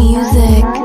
music.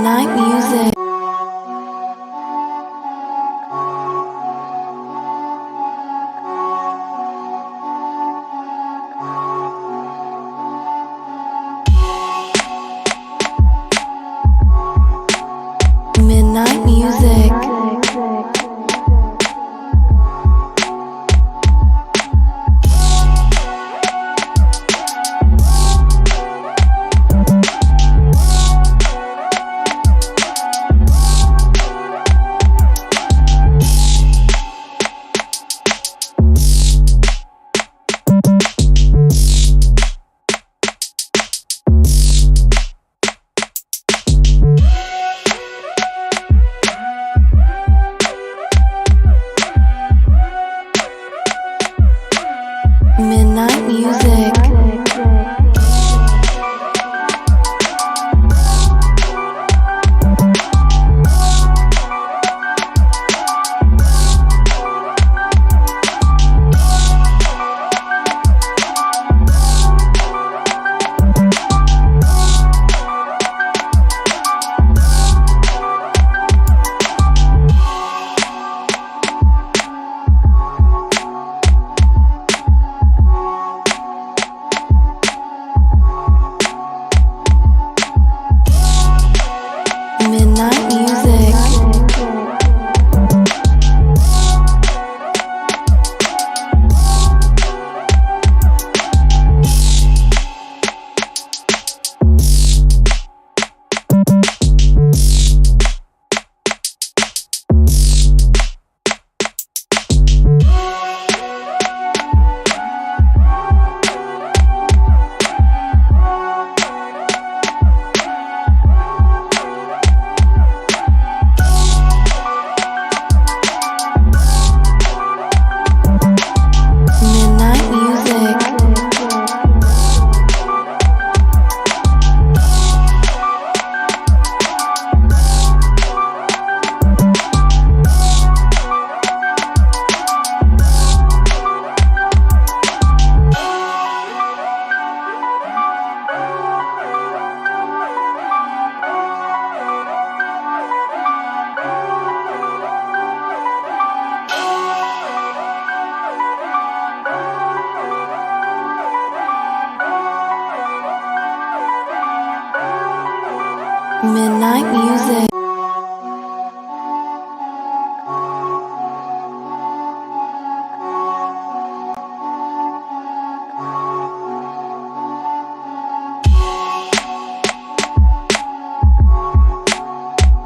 Midnight music. Midnight music. Midnight music. Midnight music. Midnight music. Midnight music.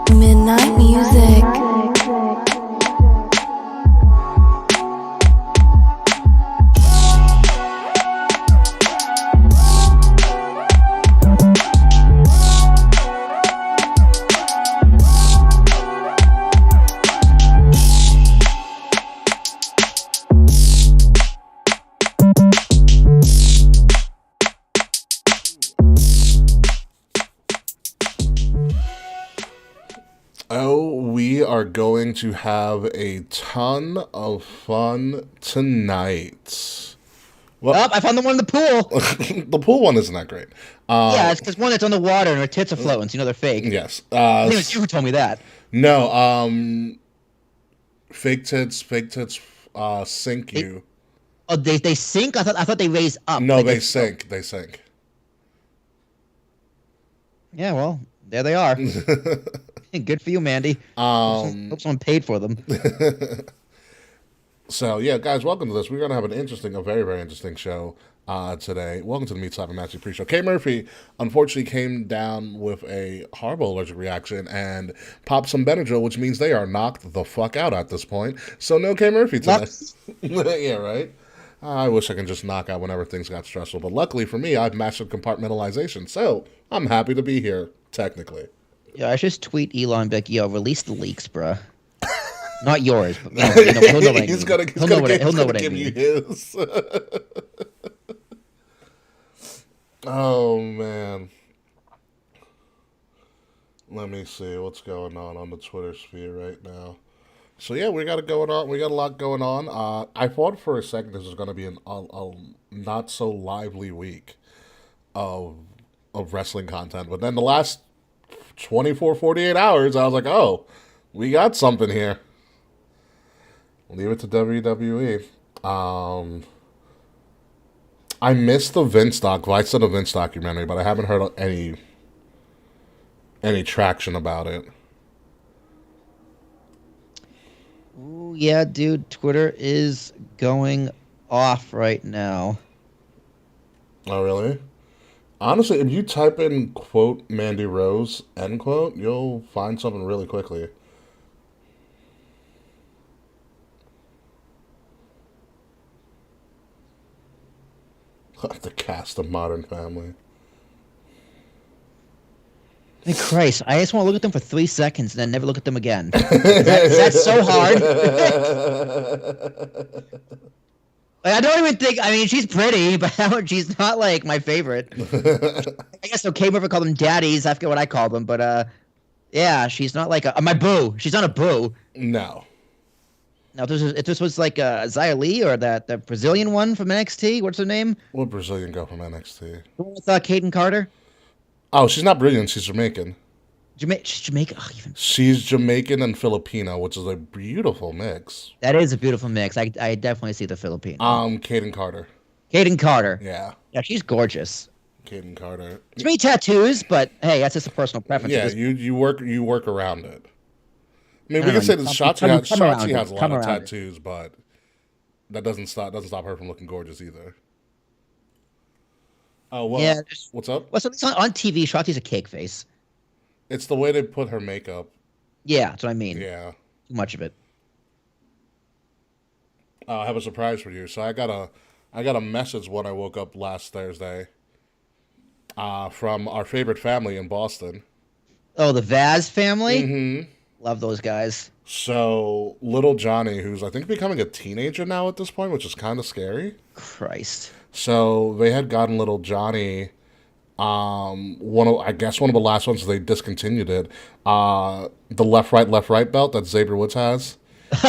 Midnight music. Oh, we are going to have a ton of fun tonight. Oh, I found the one in the pool. The pool one isn't that great. Yeah, it's because one, it's on the water and her tits are floating, so you know they're fake. Yes. I think it was you who told me that. No, fake tits sink you. Oh, they sink? I thought they raise up. No, Like they sink. They sink. Yeah, well, there they are. Good for you, Mandy. Hope someone paid for them. So, yeah, guys, welcome to this. We're going to have a very, very interesting show today. Welcome to the Meat Slap and Matchy pre-show. K. Murphy, unfortunately, came down with a horrible allergic reaction and popped some Benadryl, which means they are knocked the fuck out at this point. So, no K. Murphy today. Yeah, right? I wish I could just knock out whenever things got stressful. But luckily for me, I've mastered compartmentalization. So, I'm happy to be here, technically. Yeah, I should just tweet Elon and be like, yo, release the leaks, bruh. Not yours, but he'll know what I mean. He'll know what I give mean. you his. Oh, man. Let me see what's going on the Twitter sphere right now. So yeah, we got it going on. We got a lot going on. I thought for a second this was going to be a not so lively week of wrestling content, but then the last 24, 48 hours, I was like, oh, we got something here. Leave it to WWE. I missed the Vince documentary, but I haven't heard any traction about it. Ooh, yeah, dude. Twitter is going off right now. Oh, really? Honestly, if you type in quote Mandy Rose end quote, you'll find something really quickly. The cast of Modern Family. Hey, Christ, I just want to look at them for 3 seconds and then never look at them again. Is that so hard? Like, I don't even think. I mean, she's pretty, but she's not like my favorite. I guess okay, whoever called them daddies. I forget what I called them, but yeah, she's not like my boo. She's not a boo. No. Now, if this was like Xia Li or the Brazilian one from NXT, what's her name? What Brazilian girl from NXT? The one with Kaden Carter. Oh, she's not Brazilian. She's Jamaican. She's Jamaican. Oh, She's Jamaican and Filipino, which is a beautiful mix. That is a beautiful mix. I definitely see the Filipino. Kaden Carter. Kaden Carter. Yeah. Yeah, she's gorgeous. Kaden Carter. Too many tattoos, but hey, that's just a personal preference. Yeah, you work around it. I mean, we can say that Shotzi has a lot of tattoos, but that doesn't stop her from looking gorgeous either. Oh, well, yeah, what's up? Well, so on TV, Shotzi's a cake face. It's the way they put her makeup. Yeah, that's what I mean. Yeah. Too much of it. I have a surprise for you. So I got a message when I woke up last Thursday from our favorite family in Boston. Oh, the Vaz family? Mm-hmm. Love those guys. So little Johnny, who's I think becoming a teenager now at this point, which is kind of scary. Christ. So they had gotten little Johnny. One of the last ones they discontinued it. The left right belt that Xavier Woods has.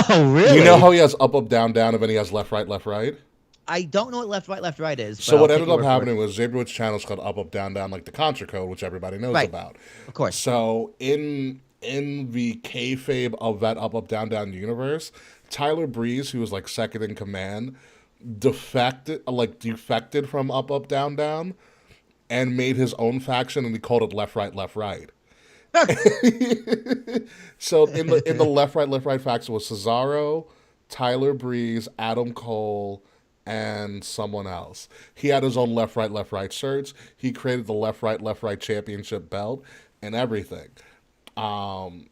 Oh, really? You know how he has up down, and then he has left right. I don't know what left right is. So what ended up happening was Xavier Woods' channel is called up down, like the Contra Code, which everybody knows about. Of course. So in the kayfabe of that up down universe, Tyler Breeze, who was like second in command, defected from up down. And made his own faction, and he called it left right. So in the left right faction was Cesaro, Tyler Breeze, Adam Cole, and someone else. He had his own left right shirts. He created the left right championship belt and everything. And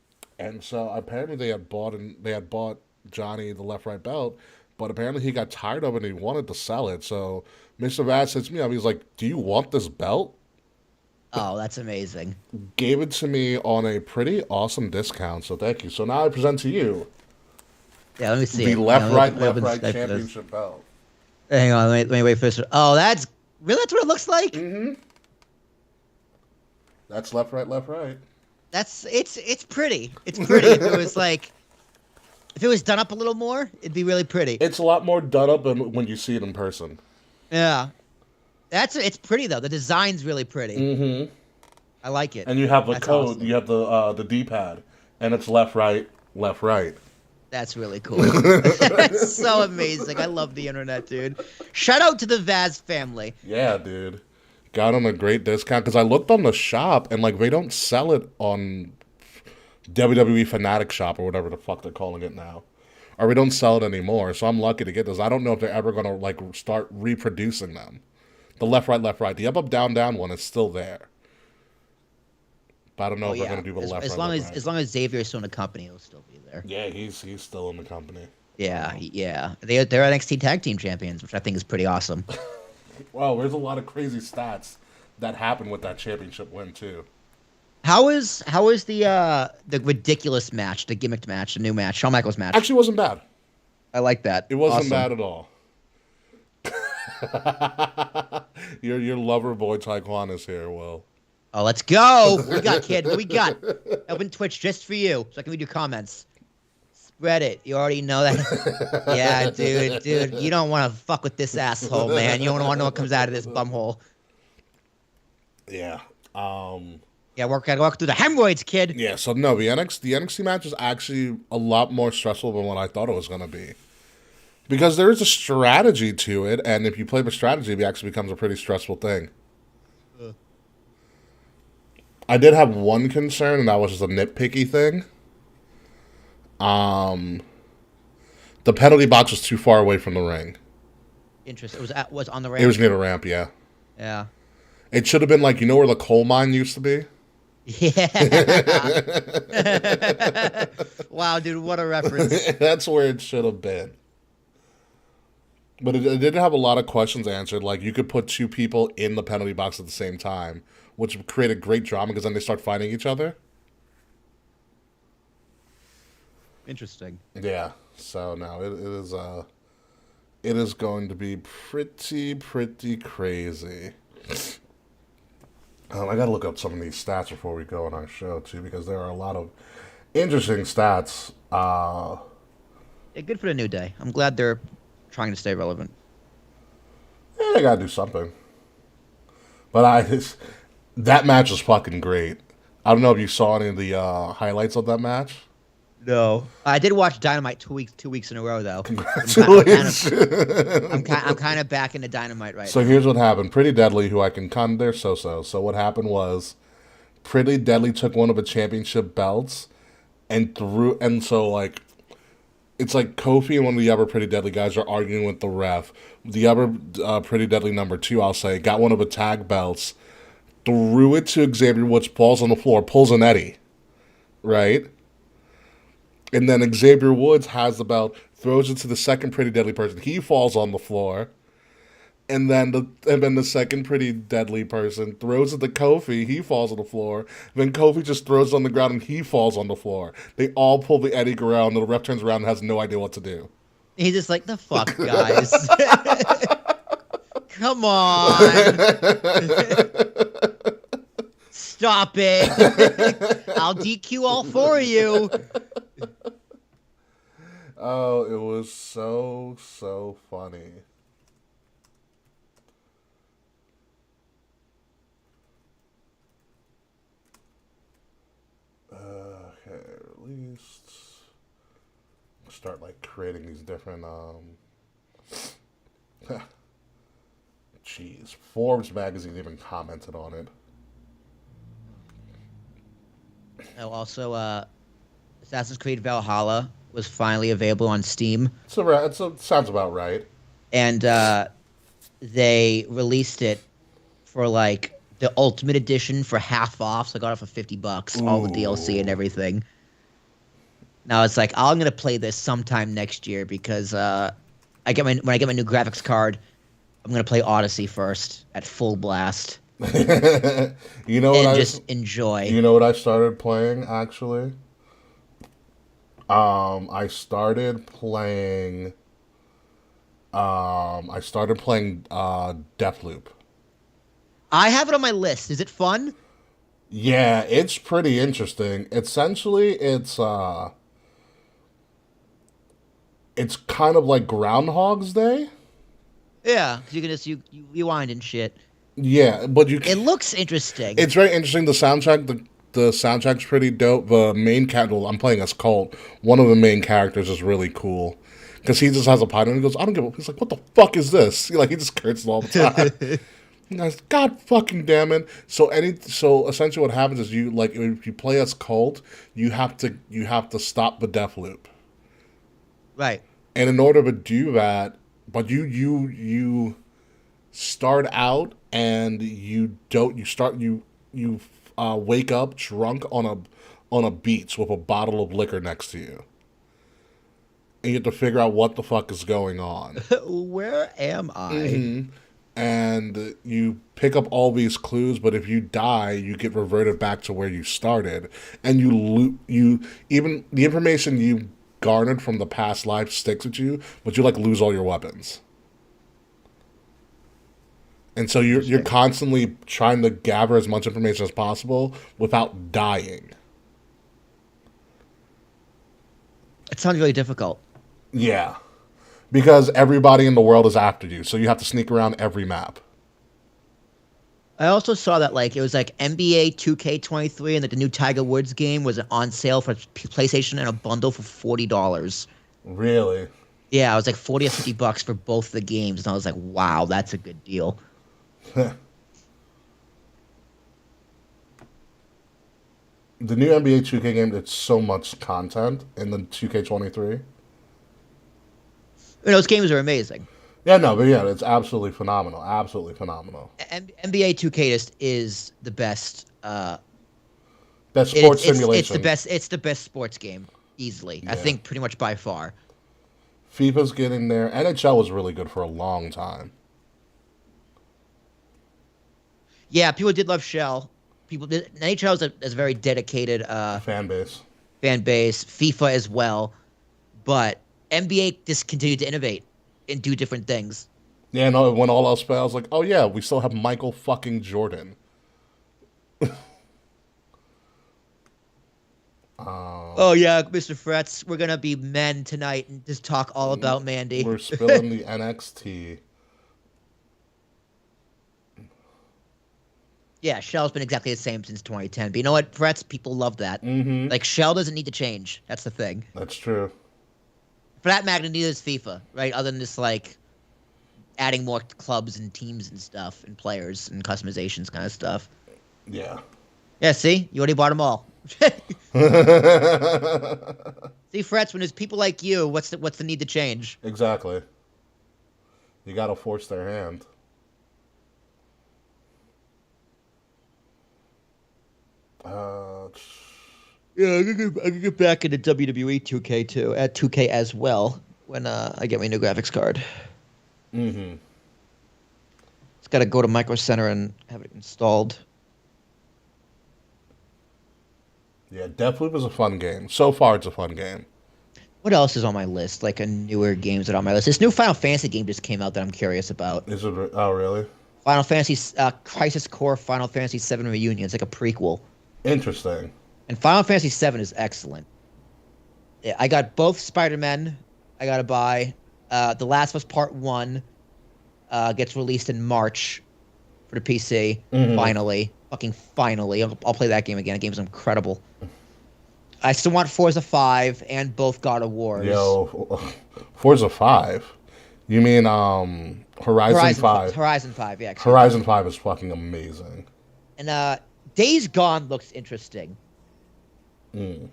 so apparently they had bought Johnny the left right belt, but apparently he got tired of it and he wanted to sell it. So Mr. Vaz said to me, he's like, "Do you want this belt?" Oh, that's amazing. Gave it to me on a pretty awesome discount, so thank you. So now I present to you the left right championship belt. Hang on, let me wait for this. Oh, that's what it looks like? Mm-hmm. That's left right. It's pretty. It's pretty. If it was done up a little more, it'd be really pretty. It's a lot more done up than when you see it in person. Yeah. It's pretty though. The design's really pretty. Mm-hmm. I like it. And you have the code. Awesome. You have the D-pad, and it's left right. That's really cool. That's so amazing. I love the internet, dude. Shout out to the Vaz family. Yeah, dude. Got on a great discount because I looked on the shop and they don't sell it on WWE Fanatic Shop or whatever the fuck they're calling it now. Or we don't sell it anymore, so I'm lucky to get this. I don't know if they're ever going to start reproducing them. The left right. The up down one is still there. But I don't know if they're going to do the left right. As long as Xavier's still in the company, he'll still be there. Yeah, he's still in the company. Yeah. They're NXT Tag Team Champions, which I think is pretty awesome. Wow, there's a lot of crazy stats that happened with that championship win too. How is the ridiculous match, the gimmicked match, the new match, Shawn Michaels match? Actually, wasn't bad. I like that. It wasn't bad at all. Your lover boy Taekwon is here, Will. Oh, let's go. What we got, kid? What we got? Open Twitch just for you, so I can read your comments. Spread it. You already know that. Yeah, dude. You don't want to fuck with this asshole, man. You don't want to know what comes out of this bumhole. Yeah. Yeah, gotta walk through the hemorrhoids, kid. Yeah, so no, the NXT match is actually a lot more stressful than what I thought it was going to be. Because there is a strategy to it, and if you play the strategy, it actually becomes a pretty stressful thing. I did have one concern, and that was just a nitpicky thing. The penalty box was too far away from the ring. Interesting. Was on the It ramp. was near the ramp, yeah. Yeah. It should have been like, where the coal mine used to be? Yeah. Wow, dude, what a reference. That's where it should have been. But it did have a lot of questions answered. Like, you could put two people in the penalty box at the same time, which created great drama because then they start fighting each other. Interesting. Yeah. So, no, it is going to be pretty crazy. I got to look up some of these stats before we go on our show, too, because there are a lot of interesting stats. Yeah, good for the New Day. I'm glad they're trying to stay relevant. Yeah, they got to do something. But that match was fucking great. I don't know if you saw any of the highlights of that match. No, I did watch Dynamite 2 weeks in a row though. Congratulations. I'm kind of back into Dynamite right So now. here's what happened. Pretty Deadly, who I can kind of, they're so-so. So what happened was Pretty Deadly took one of the championship belts and like, it's like Kofi and one of the other Pretty Deadly guys are arguing with the ref. The other Pretty Deadly number 2, I'll say, got one of the tag belts, threw it to Xavier Woods, falls on the floor, pulls an Eddie, right? And then Xavier Woods has the belt, throws it to the second Pretty Deadly person. He falls on the floor. And then the second Pretty Deadly person throws it to Kofi. He falls on the floor. Then Kofi just throws it on the ground and he falls on the floor. They all pull the Eddie around. And the ref turns around and has no idea what to do. He's just like, the fuck, guys. Come on. Stop it. I'll DQ all 4 of you. Oh, it was so funny. Okay, released. Start like creating these different jeez, Forbes magazine even commented on it. Oh, also, Assassin's Creed Valhalla was finally available on Steam. Sounds about right. And they released it for like the Ultimate Edition for half off. So I got it for $50, all the DLC and everything. Now it's like, I'm gonna play this sometime next year because when I get my new graphics card, I'm gonna play Odyssey first at full blast. You know what and just enjoy. You know what I started playing actually? I started playing Deathloop. I have it on my list. Is it fun? Yeah, it's pretty interesting. Essentially, it's kind of like Groundhog's Day. Yeah, 'cause you can just you rewind and shit. Yeah, but It looks interesting. It's very interesting. The soundtrack's pretty dope. The main character, I'm playing as Colt. One of the main characters is really cool because he just has a partner and he goes, "I don't give a." He's like, "What the fuck is this?" He just curses all the time. And I was, God fucking damn it. So essentially what happens is if you play as Colt, you have to stop the death loop. Right. And in order to do that, but you start out and you wake up drunk on a beach with a bottle of liquor next to you. And you have to figure out what the fuck is going on. Where am I? Mm-hmm. And you pick up all these clues, but if you die, you get reverted back to where you started, and even the information you garnered from the past life sticks with you, but you lose all your weapons. And so you're constantly trying to gather as much information as possible without dying. It sounds really difficult. Yeah. Because everybody in the world is after you, so you have to sneak around every map. I also saw that like it was like NBA 2K23 and like the new Tiger Woods game was on sale for PlayStation and a bundle for $40. Really? Yeah, it was like 40 or $50 for both the games, and I was like, wow, that's a good deal. The new NBA 2K game, it's so much content in the 2K23. Those games are amazing. Yeah, no, but yeah, it's absolutely phenomenal. Absolutely phenomenal. NBA 2K just is the best. That sports simulation. It's the best. It's the best sports game easily. I Yeah. think pretty much by far. FIFA's getting there. NHL was really good for a long time. Yeah, people did love Shell. NHL is a very dedicated Fan base. fan base. FIFA as well, but NBA just continued to innovate and do different things. Yeah, no, when all else fails, like, oh yeah, we still have Michael fucking Jordan. Oh yeah, Mr. Fretz, we're gonna be men tonight and just talk all about Mandy. We're spilling the NXT. Yeah, Shell's been exactly the same since 2010. But you know what, Fretz? People love that. Mm-hmm. Like Shell doesn't need to change. That's the thing. That's true. For that matter, neither is FIFA, right? Other than just like adding more clubs and teams and stuff and players and customizations kind of stuff. Yeah. Yeah, see? You already bought them all. See, Fretz, when there's people like you, what's the need to change? Exactly. You gotta force their hand. Yeah, I can get back into WWE 2K too, at 2K as well when I get my new graphics card. Mm-hmm. It's got to go to Micro Center and have it installed. Yeah, Deathloop is a fun game. So far, it's a fun game. What else is on my list? Like a newer games that are on my list. This new Final Fantasy game just came out that I'm curious about. Is it? Oh, really? Final Fantasy Crisis Core Final Fantasy VII Reunion. It's like a prequel. Interesting. And Final Fantasy VII is excellent. Yeah, I got both Spider-Men. I got to buy. The Last of Us Part 1 gets released in March for the PC. Mhm. Finally. Fucking finally. I'll play that game again. That game's incredible. I still want Forza 5 and both God of Wars. Yo, Forza 5? You mean Horizon 5? Horizon 5, yeah. Excuse me. Horizon 5 is fucking amazing. And Days Gone looks interesting. Mm.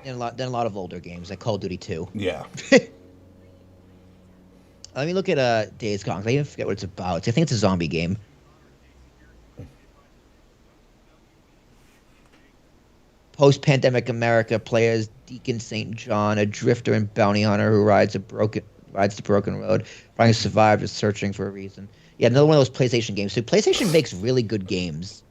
And a lot of older games, like Call of Duty 2. Yeah. Let me look at Days Gone. I even forget what it's about. I think it's a zombie game. Post-pandemic America, players Deacon St. John, a drifter and bounty hunter who rides the broken road, trying to survive, is searching for a reason. Yeah, another one of those PlayStation games. So PlayStation makes really good games.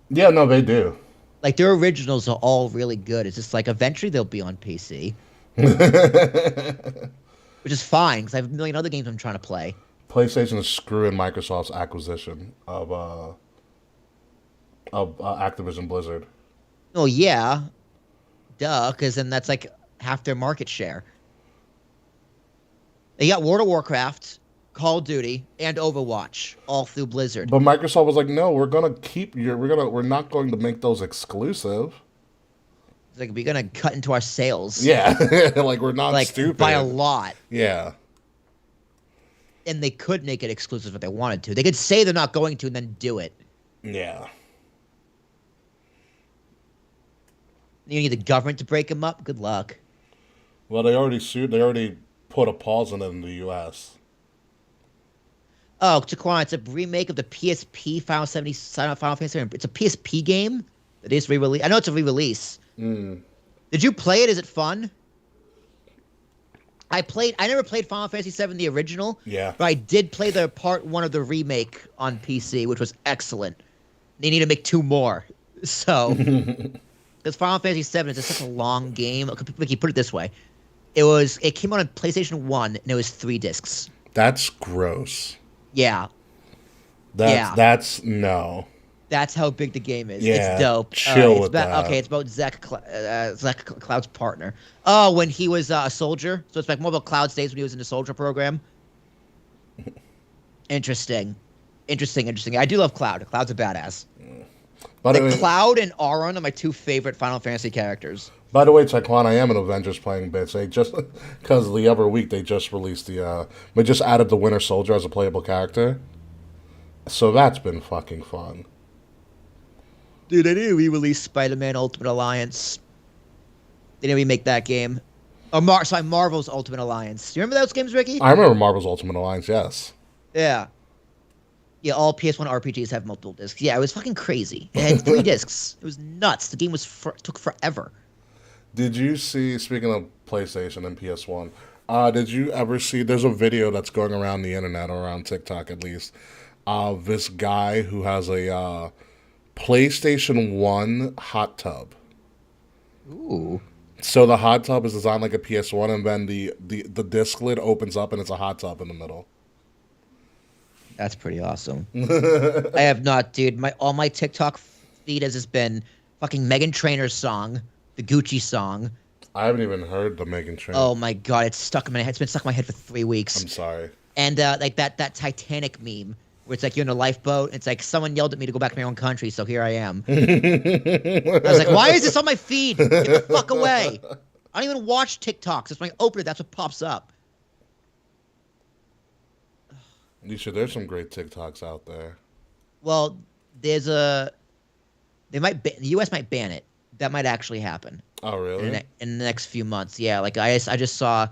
Yeah, no, they do. Like their originals are all really good. It's just like eventually they'll be on PC, which is fine because I have a million other games I'm trying to play. PlayStation is screwing Microsoft's acquisition of Activision Blizzard. Oh yeah, duh. Because then that's like half their market share. They got World of Warcraft, Call of Duty, and Overwatch all through Blizzard. But Microsoft was like, "No, we're not going to make those exclusive." It's like we're gonna cut into our sales. Yeah, like we're not like stupid by a lot. Yeah, And they could make it exclusive if they wanted to. They could say they're not going to and then do it. yeah. You need the government to break them up. Good luck. Well, they already sued. They already put a pause on it in the U.S. Oh, Taquan, it's a remake of the PSP Final Fantasy. It's a PSP game that is re-released. I know it's a re-release. Mm. Did you play it? Is it fun? I never played Final Fantasy VII, the original. Yeah. But I did play the part 1 of the remake on PC, which was excellent. They need to make 2 more. So, because Final Fantasy VII is just such a long game. Vicky, put it this way. It came out on PlayStation 1, and it was 3 discs. That's gross. Yeah. That's no. That's how big the game is. Yeah, It's dope. chill with that. Okay, it's about Zach Cloud's partner. Oh, when he was a soldier. So it's like more about Cloud's days when he was in the soldier program. Interesting. I do love Cloud. Cloud's a badass. By the way, Cloud and Auron are my two favorite Final Fantasy characters. Taekwon, I am an Avengers playing bits. They just because the other week they just released they just added the Winter Soldier as a playable character, so that's been fucking fun. Dude, they didn't re-release Spider-Man Ultimate Alliance. They didn't remake that game. Marvel's Ultimate Alliance. Do you remember those games, Ricky? I remember Marvel's Ultimate Alliance. Yes. Yeah. Yeah, all PS1 RPGs have multiple discs. Yeah, it was fucking crazy. It had 3 discs. It was nuts. The game took forever. Did you see? Speaking of PlayStation and PS1, did you ever see? There's a video that's going around the internet, or around TikTok at least, of this guy who has a PlayStation 1 hot tub. Ooh. So the hot tub is designed like a PS1, and then the disc lid opens up, and it's a hot tub in the middle. That's pretty awesome. I have not, dude. All my TikTok feed has just been fucking Meghan Trainor's song, the Gucci song. I haven't even heard the Meghan Trainor. Oh my god, it's stuck in my head. It's been stuck in my head for 3 weeks. I'm sorry. And like that Titanic meme where it's like you're in a lifeboat. It's like someone yelled at me to go back to my own country, so here I am. I was like, why is this on my feed? Get the fuck away! I don't even watch TikToks. It's when I open it, that's what pops up. Nisha, there's some great TikToks out there. Well, the U.S. might ban it. That might actually happen. Oh, really? In the next few months, yeah. Like I just saw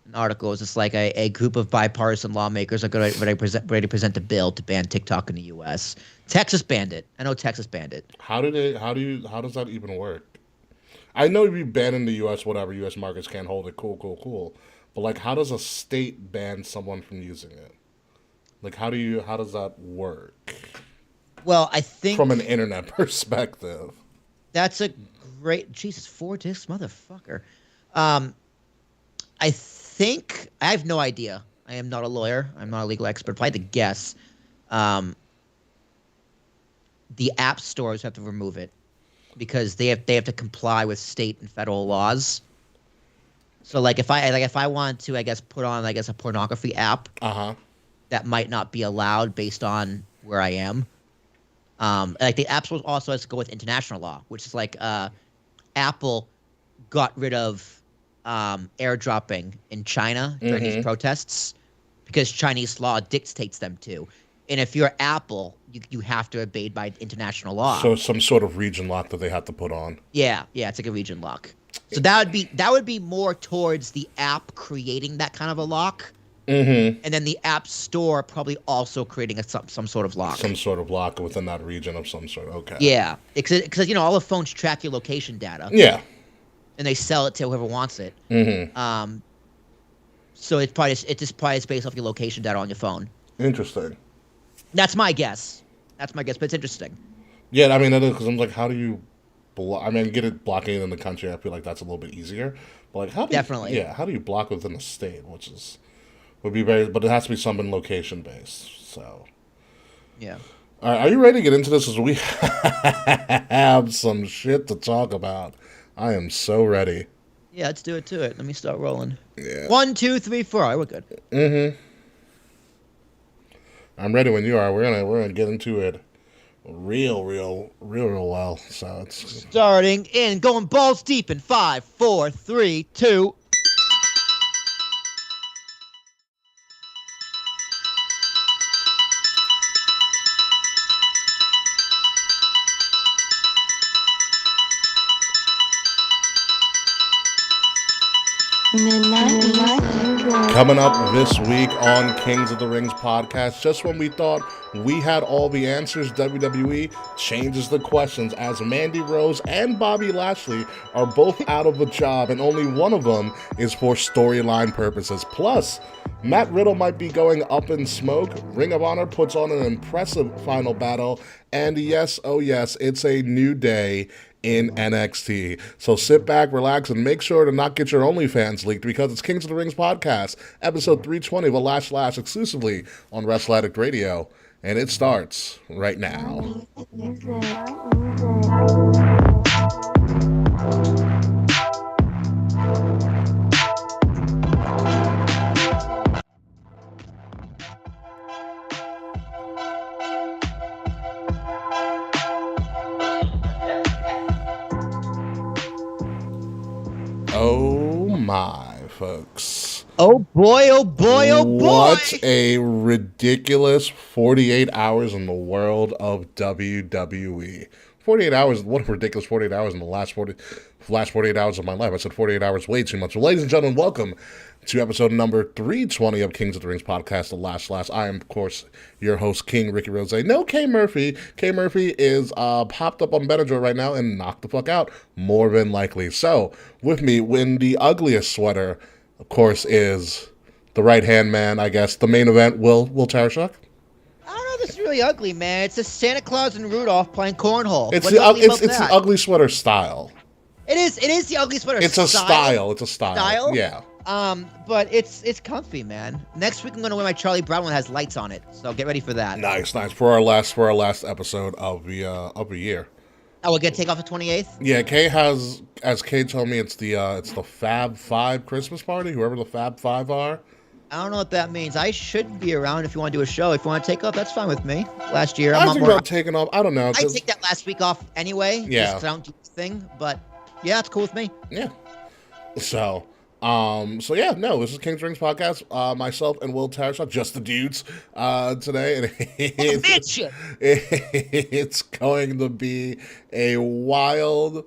an article. It's just like a group of bipartisan lawmakers are ready to present a bill to ban TikTok in the U.S. Texas banned it. I know Texas banned it. How does that even work? I know if you ban in the U.S., whatever, U.S. markets can't hold it. Cool. But like, how does a state ban someone from using it? Like, how does that work? Well, I think from an internet perspective, that's a great 4 discs, motherfucker. I think I have no idea. I am not a lawyer. I'm not a legal expert. If I had to guess, the app stores have to remove it because they have to comply with state and federal laws. So, like, if I wanted to, I guess, put on, a pornography app. That might not be allowed based on where I am. Like the App Store also has to go with international law, which is like Apple got rid of airdropping in China during these protests because Chinese law dictates them to. And if you're Apple, you have to abide by international law. So some sort of region lock that they have to put on. Yeah, it's like a region lock. So that would be more towards the app creating that kind of a lock. And then the App Store probably also creating some sort of lock. Some sort of lock within that region of some sort. Okay. Yeah, because all the phones track your location data. Yeah. And they sell it to whoever wants it. So it's just based off your location data on your phone. Interesting. That's my guess. But it's interesting. Yeah, I mean that is because I'm like, how do you? Get it blocking in the country. I feel like that's a little bit easier. But like, how do you block within a state, which is. Would be but it has to be something location based. So, yeah. All right, are you ready to get into this? As we have some shit to talk about. I am so ready. Yeah, let's do it to it. Let me start rolling. Yeah. 1, 2, 3, 4. All right, we're good. I'm ready when you are. We're gonna get into it real well. So it's starting in, going balls deep in 5, 4, 3, 2. Coming up this week on Kings of the Rings podcast, just when we thought we had all the answers, WWE changes the questions as Mandy Rose and Bobby Lashley are both out of a job and only one of them is for storyline purposes. Plus, Matt Riddle might be going up in smoke. Ring of Honor puts on an impressive final battle. And yes, oh yes, it's a new day in NXT. So sit back, relax, and make sure to not get your OnlyFans leaked because it's Kings of the Rings podcast, episode 320 of a Lash exclusively on Wrestle Addict Radio. And it starts right now. Oh my, folks. Oh boy, oh boy, oh boy. What a ridiculous 48 hours in the world of WWE. 48 hours, what a ridiculous 48 hours in the last 48 hours of my life. I said 48 hours way too much. Well, ladies and gentlemen, welcome to episode number 320 of Kings of the Rings podcast, The Lash. I am, of course, your host, King Ricky Rose. No K Murphy. K Murphy is popped up on Benadryl right now and knocked the fuck out, more than likely. So, with me, in the ugliest sweater, of course, is the right-hand man, I guess, the main event, Will Tarashuk. I don't know, this is really ugly, man. It's a Santa Claus and Rudolph playing cornhole. It's the ugly sweater style. It is the ugly sweater It's a style. It's a style. Style? Yeah. But it's comfy, man. Next week I'm gonna wear my Charlie Brown one that has lights on it. So get ready for that. Nice. For our last episode of the year. Oh, we're gonna take off the 28th? Yeah, Kay has, as Kay told me, it's the Fab Five Christmas party, whoever the Fab Five are. I don't know what that means. I should be around if you want to do a show. If you want to take off, that's fine with me. Last year, I was thinking about taking off. I don't know. I take that last week off anyway. Yeah. Just 'cause I don't do this thing, but yeah, it's cool with me. Yeah. So yeah, no, this is King's Rings podcast. Myself and Will Tarashuk, just the dudes, today, and it's going to be a wild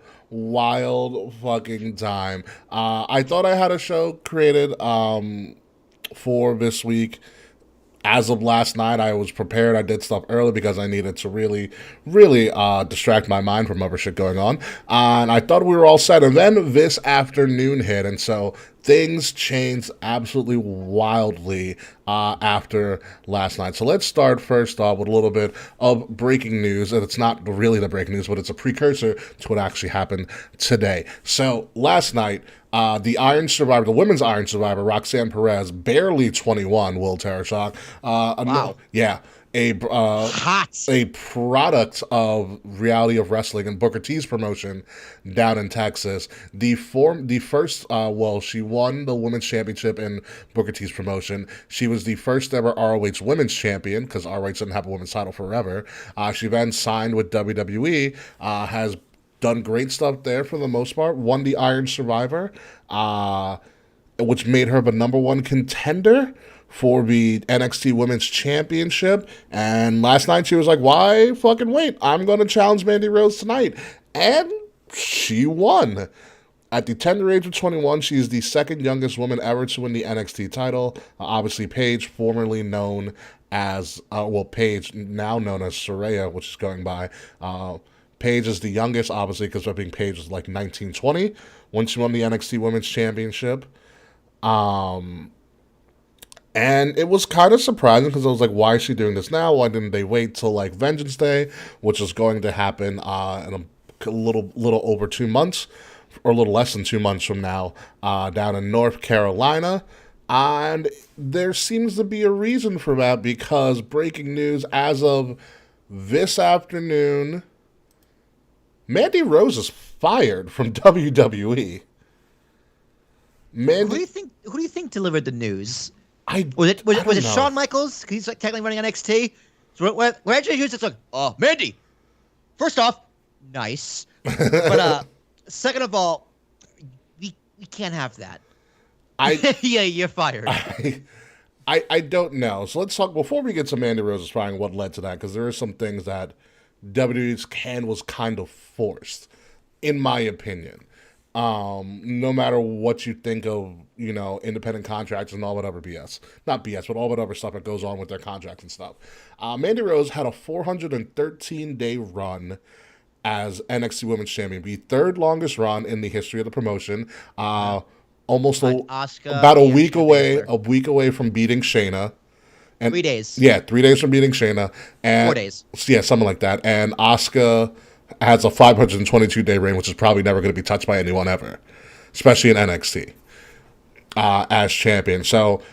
fucking time. I thought I had a show created for this week. As of last night, I was prepared. I did stuff early because I needed to really distract my mind from other shit going on. And I thought we were all set. And then this afternoon hit. And so things changed absolutely wildly after last night. So let's start first off with a little bit of breaking news. And it's not really the breaking news, but it's a precursor to what actually happened today. So last night, the women's Iron Survivor, Roxanne Perez, barely 21, Will Tarashuk. Wow. Yeah. A product of Reality of Wrestling and Booker T's promotion down in Texas. She won the women's championship in Booker T's promotion. She was the first ever ROH women's champion because ROH didn't have a women's title forever. She then signed with WWE, has done great stuff there for the most part, won the Iron Survivor, which made her the number one contender for the NXT Women's Championship. And last night she was like, why fucking wait? I'm going to challenge Mandy Rose tonight. And she won. At the tender age of 21, she is the second youngest woman ever to win the NXT title. Obviously, Paige, formerly known as, Paige, now known as Saraya, which is going by, Paige is the youngest, obviously, because I think Paige was like 1920 when she won the NXT Women's Championship. And it was kind of surprising because I was like, why is she doing this now? Why didn't they wait till like Vengeance Day, which is going to happen in a little over 2 months, or a little less than 2 months from now, down in North Carolina. And there seems to be a reason for that because breaking news as of this afternoon, Mandy Rose is fired from WWE. Who do you think delivered the news? Was it know. Shawn Michaels? He's like technically running NXT. So when it's like, oh, Mandy. First off, nice. But second of all, we can't have that. Yeah, you're fired. I don't know. So let's talk before we get to Mandy Rose's firing. What led to that? Because there are some things that WWE's was kind of forced, in my opinion. No matter what you think of, independent contracts and all whatever BS. Not BS, but all whatever stuff that goes on with their contracts and stuff. Mandy Rose had a 413-day run as NXT Women's Champion, the third longest run in the history of the promotion. Almost about a week away from beating Shayna. And 3 days. Yeah, 3 days from beating Shayna. And 4 days. Yeah, something like that. And Asuka has a 522-day reign, which is probably never going to be touched by anyone ever, especially in NXT, as champion. So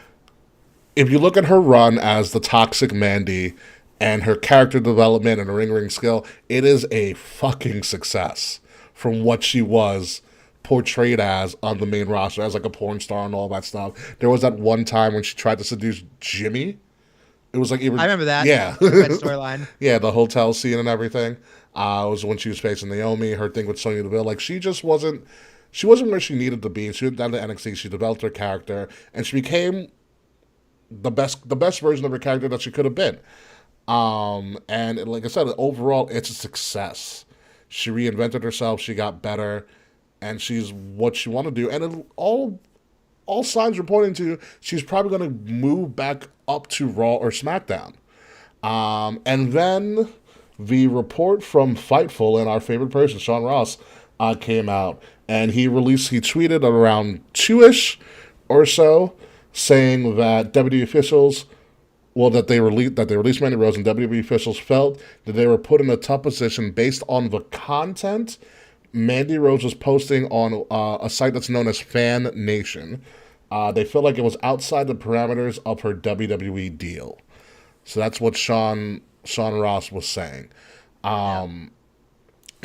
if you look at her run as the toxic Mandy and her character development and her ring skill, it is a fucking success from what she was portrayed as on the main roster, as like a porn star and all that stuff. There was that one time when she tried to seduce Jimmy. It was like even, I remember that. Yeah. That storyline. Yeah, the hotel scene and everything. It was when she was facing Naomi, her thing with Sonya Deville. Like, she just wasn't she wasn't where she needed to be. She went down to NXT. She developed her character, and she became the best version of her character that she could have been. And like I said, overall, it's a success. She reinvented herself. She got better, and she's what she wanted to do. And all signs are pointing to she's probably going to move back up to Raw or SmackDown. And then the report from Fightful and our favorite person, Sean Ross, came out, and he tweeted at around 2-ish or so, saying that WWE officials, that they released Mandy Rose, and WWE officials felt that they were put in a tough position based on the content Mandy Rose was posting on a site that's known as Fan Nation. They felt like it was outside the parameters of her WWE deal. So that's what Sean Ross was saying. So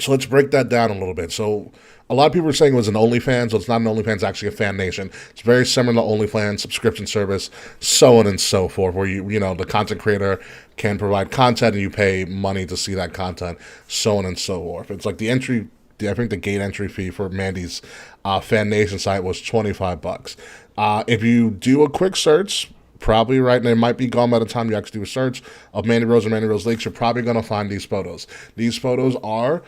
let's break that down a little bit. So a lot of people are saying it was an OnlyFans, so it's not an OnlyFans, it's actually a Fan Nation. It's very similar to OnlyFans subscription service, so on and so forth, where the content creator can provide content and you pay money to see that content, so on and so forth. It's like I think the gate entry fee for Mandy's Fan Nation site was $25. If you do a quick search, probably right, and it might be gone by the time you actually do a search of Mandy Rose or Mandy Rose Leaks, you're probably going to find these photos. These photos are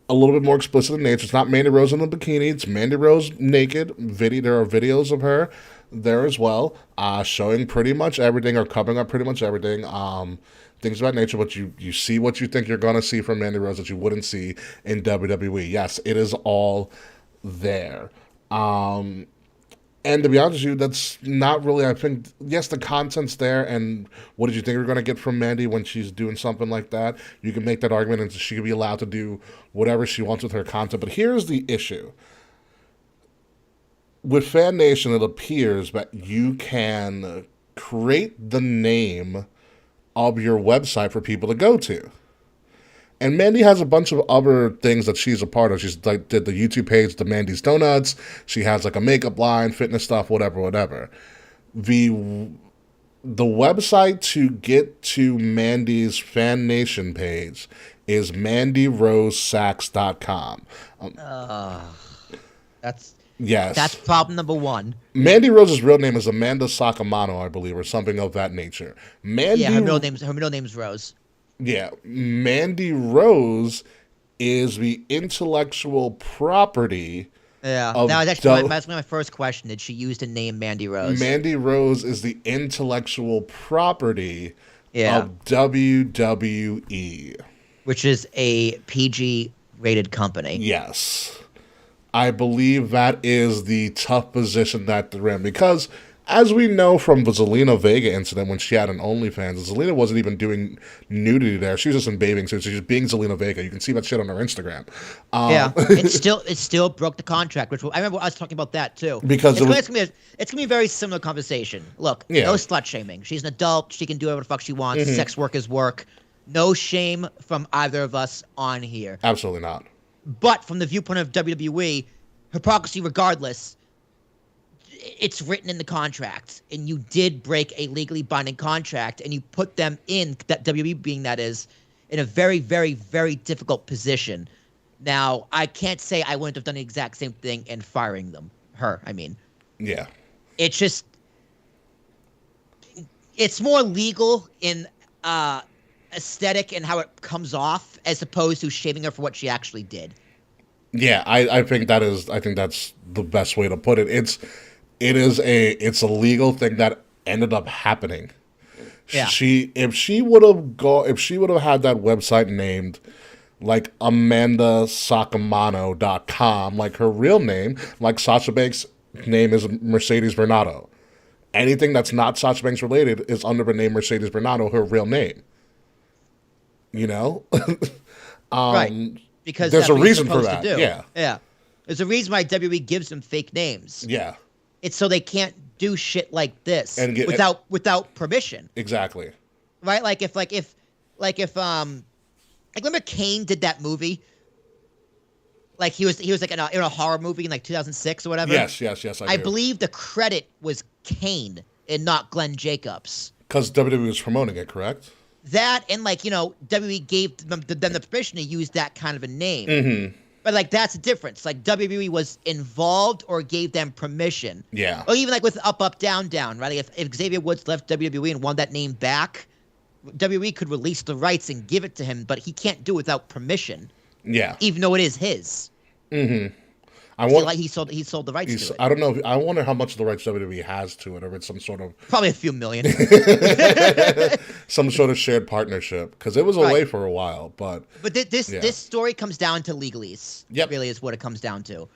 a little bit more explicit in nature. It's not Mandy Rose in a bikini. It's Mandy Rose naked. There are videos of her there as well, showing pretty much everything or covering up pretty much everything. Things of that nature, but you see what you think you're going to see from Mandy Rose that you wouldn't see in WWE. Yes, it is all there. And to be honest with you, that's not really, I think, yes, the content's there, and what did you think you're going to get from Mandy when she's doing something like that? You can make that argument, and she can be allowed to do whatever she wants with her content. But here's the issue. With Fan Nation, it appears that you can create the name of your website for people to go to. And Mandy has a bunch of other things that she's a part of. She's did the YouTube page, the Mandy's Donuts. She has like a makeup line, fitness stuff, whatever. The website to get to Mandy's Fan Nation page is MandyRoseSax.com. That's problem number one. Mandy Rose's real name is Amanda Sacamano, I believe, or something of that nature. Her middle name's Rose. Yeah, Mandy Rose is the intellectual property. Yeah, that's actually my first question. Did she use the name Mandy Rose? Mandy Rose is the intellectual property of WWE, which is a PG-rated company. Yes, I believe that is the tough position that they're in, because as we know from the Zelina Vega incident when she had an OnlyFans, Zelina wasn't even doing nudity there. She was just in bathing suits. She was just being Zelina Vega. You can see that shit on her Instagram. It still broke the contract, which I remember us talking about that too. Because it's gonna be a very similar conversation. Look, no slut shaming. She's an adult. She can do whatever the fuck she wants. Mm-hmm. Sex work is work. No shame from either of us on here. Absolutely not. But from the viewpoint of WWE, hypocrisy regardless, it's written in the contract, and you did break a legally binding contract, and you put them in, that WWE being that is, in a very, very, very difficult position. Now, I can't say I wouldn't have done the exact same thing in firing them. I mean. Yeah. It's just, it's more legal in aesthetic and how it comes off, as opposed to shaming her for what she actually did. Yeah, I think that's the best way to put it. It's a legal thing that ended up happening. Yeah. If she would have had that website named like AmandaSacamano.com, like her real name, like Sasha Banks' name is Mercedes Bernardo. Anything that's not Sasha Banks related is under the name Mercedes Bernardo, her real name. You know? Right. Because there's that's a reason for that. Yeah. There's a reason why WWE gives them fake names. Yeah. It's so they can't do shit like this and without permission. Exactly. Right? Like if remember Kane did that movie? Like he was like in a horror movie in like 2006 or whatever. Yes. I believe the credit was Kane and not Glenn Jacobs. Because WWE was promoting it, correct? That and WWE gave them the permission to use that kind of a name. Mm-hmm. But like that's the difference. Like WWE was involved or gave them permission. Yeah. Or even like with Up Up Down Down, right? Like if Xavier Woods left WWE and won that name back, WWE could release the rights and give it to him, but he can't do it without permission. Yeah. Even though it is his. Mm-hmm. He sold the rights to it. I don't know. I wonder how much of the rights WWE has to it, or it's some sort of Probably a few million. some sort of shared partnership, because it was away for a while. But this story comes down to legalese. Yep. Really is what it comes down to.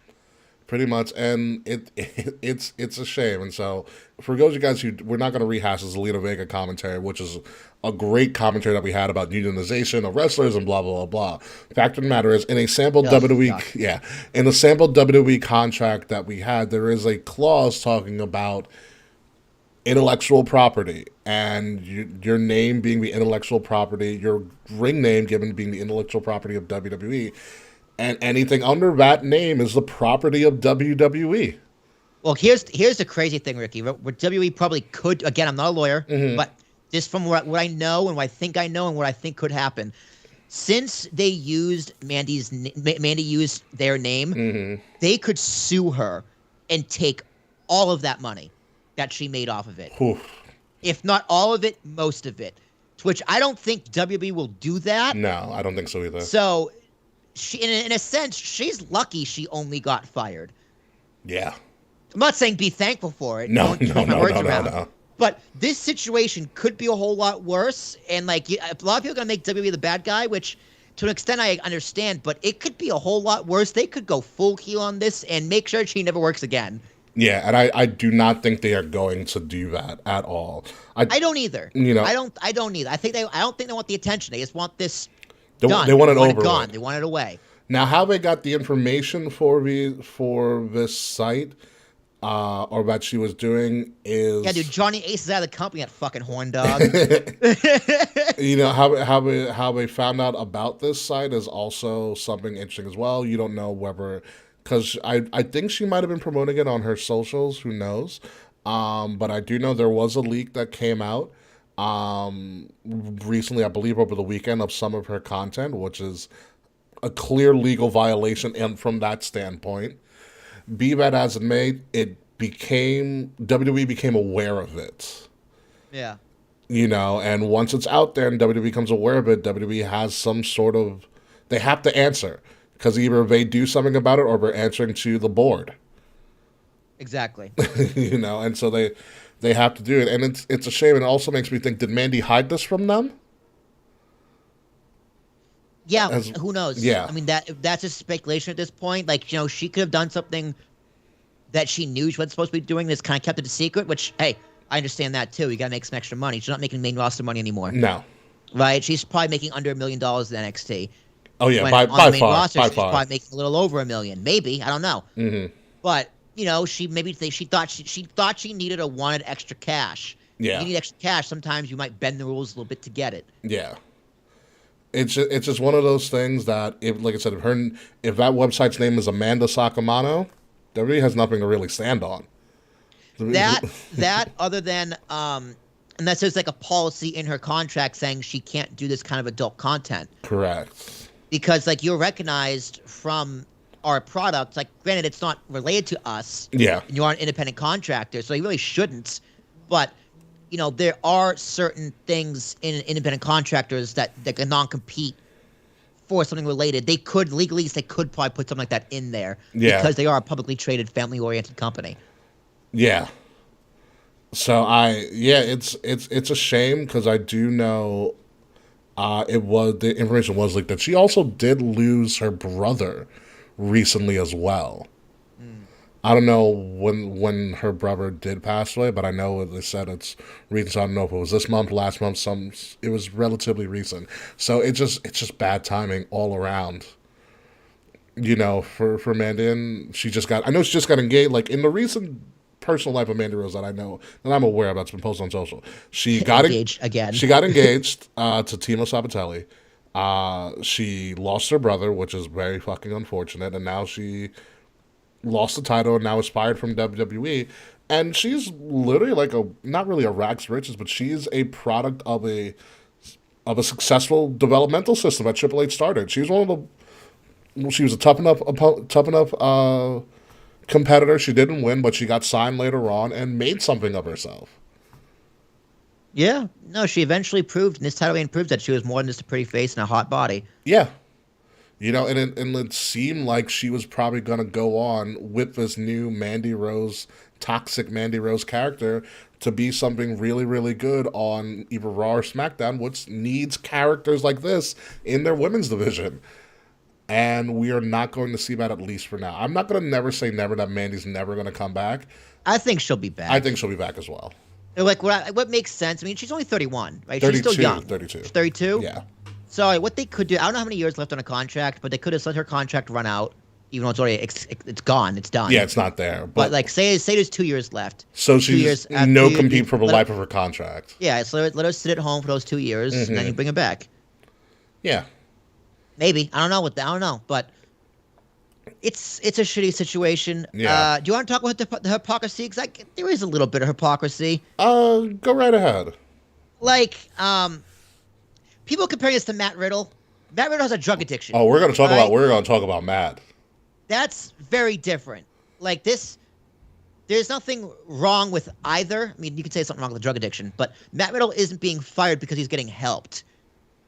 Pretty much, and it's a shame. And so, for those of you guys who, we're not going to rehash the Zelina Vega commentary, which is a great commentary that we had about unionization of wrestlers and blah blah blah blah. Fact of the matter is, in a sample WWE contract that we had, there is a clause talking about intellectual property and your name being the intellectual property, your ring name given being the intellectual property of WWE. And anything under that name is the property of WWE. Well, here's the crazy thing, Ricky. What WWE probably could, again, I'm not a lawyer, but just from what I know and what I think I know and what I think could happen, since they used Mandy used their name, they could sue her and take all of that money that she made off of it. Oof. If not all of it, most of it. To which I don't think WWE will do that. No, I don't think so either. So, she, in a sense, she's lucky she only got fired. Yeah. I'm not saying be thankful for it. No. But this situation could be a whole lot worse. And, like, a lot of people are going to make WWE the bad guy, which, to an extent, I understand. But it could be a whole lot worse. They could go full heel on this and make sure she never works again. Yeah, and I do not think they are going to do that at all. I don't either. You know, I don't either. I don't think they want the attention. They just want this done. They want it over. Gone. They want it away. Now, how they got the information for this site, or what she was doing is dude. Johnny Ace is out of the company. That fucking horn dog. You know how they found out about this site is also something interesting as well. You don't know whether, because I think she might have been promoting it on her socials. Who knows? But I do know there was a leak that came out recently, I believe over the weekend, of some of her content, which is a clear legal violation. And from that standpoint, be that as it may, WWE became aware of it. Yeah. You know, and once it's out there and WWE becomes aware of it, WWE has some sort of, they have to answer, because either they do something about it or they're answering to the board. Exactly. You know, and so they have to do it, and it's a shame. And it also makes me think: did Mandy hide this from them? Yeah, who knows? Yeah, I mean that's just speculation at this point. Like, you know, she could have done something that she knew she wasn't supposed to be doing. That's kind of kept it a secret. Which, hey, I understand that too. You got to make some extra money. She's not making main roster money anymore. No, right? She's probably making under $1 million in NXT. Oh yeah, when by on the main far, roster, by she's far. probably making a little over $1 million. Maybe, I don't know. Mm-hmm. But you know, she thought she needed or wanted extra cash. Yeah, you need extra cash. Sometimes you might bend the rules a little bit to get it. Yeah. It's just one of those things that, if, like I said, if that website's name is Amanda Sacamano, WWE has nothing to really stand on. That other than unless there's like a policy in her contract saying she can't do this kind of adult content. Correct. Because like you're recognized from our product. Like, granted, it's not related to us. Yeah. And you are an independent contractor, so you really shouldn't. But you know, there are certain things in independent contractors that can non-compete for something related. They could legally, they could probably put something like that in there. Yeah. Because they are a publicly traded, family-oriented company. Yeah. So it's a shame, because I do know the information was leaked that she also did lose her brother recently as well. I don't know when her brother did pass away, but I know they said it's recent. So I don't know if it was this month, last month. It was relatively recent. So it's just bad timing all around. You know, for Mandy, and she just got engaged. Like, in the recent personal life of Mandy Rose that I know, that I'm aware of, that's been posted on social, she got engaged again. She got engaged to Timo Sabatelli. She lost her brother, which is very fucking unfortunate, and now she lost the title and now is fired from WWE. And she's literally like not really a rags to riches, but she's a product of a successful developmental system that Triple H started. She's one of She was a tough enough competitor. She didn't win, but she got signed later on and made something of herself. Yeah. No, she eventually proved, and this title reign proved that she was more than just a pretty face and a hot body. Yeah. You know, and it seemed like she was probably going to go on with this new toxic Mandy Rose character to be something really, really good on either Raw or SmackDown, which needs characters like this in their women's division. And we are not going to see that, at least for now. I'm not going to never say never that Mandy's never going to come back. I think she'll be back. I think she'll be back as well. Like, what makes sense? I mean, she's only 31, right? 32, she's still young. 32. She's 32? Yeah. So what they could do, I don't know how many years left on a contract, but they could have let her contract run out, even though it's already it's gone, it's done. Yeah, it's not there. But like, say there's 2 years left. So she's no compete for the life of her contract. Yeah, so let her sit at home for those 2 years, and then you bring her back. Yeah. Maybe. I don't know, but it's a shitty situation. Yeah. Do you want to talk about the hypocrisy? Because there is a little bit of hypocrisy. Go right ahead. Like, people comparing this to Matt Riddle. Matt Riddle has a drug addiction. Oh, we're going to talk about Matt. That's very different. Like this, there's nothing wrong with either. I mean, you could say something wrong with the drug addiction, but Matt Riddle isn't being fired because he's getting helped.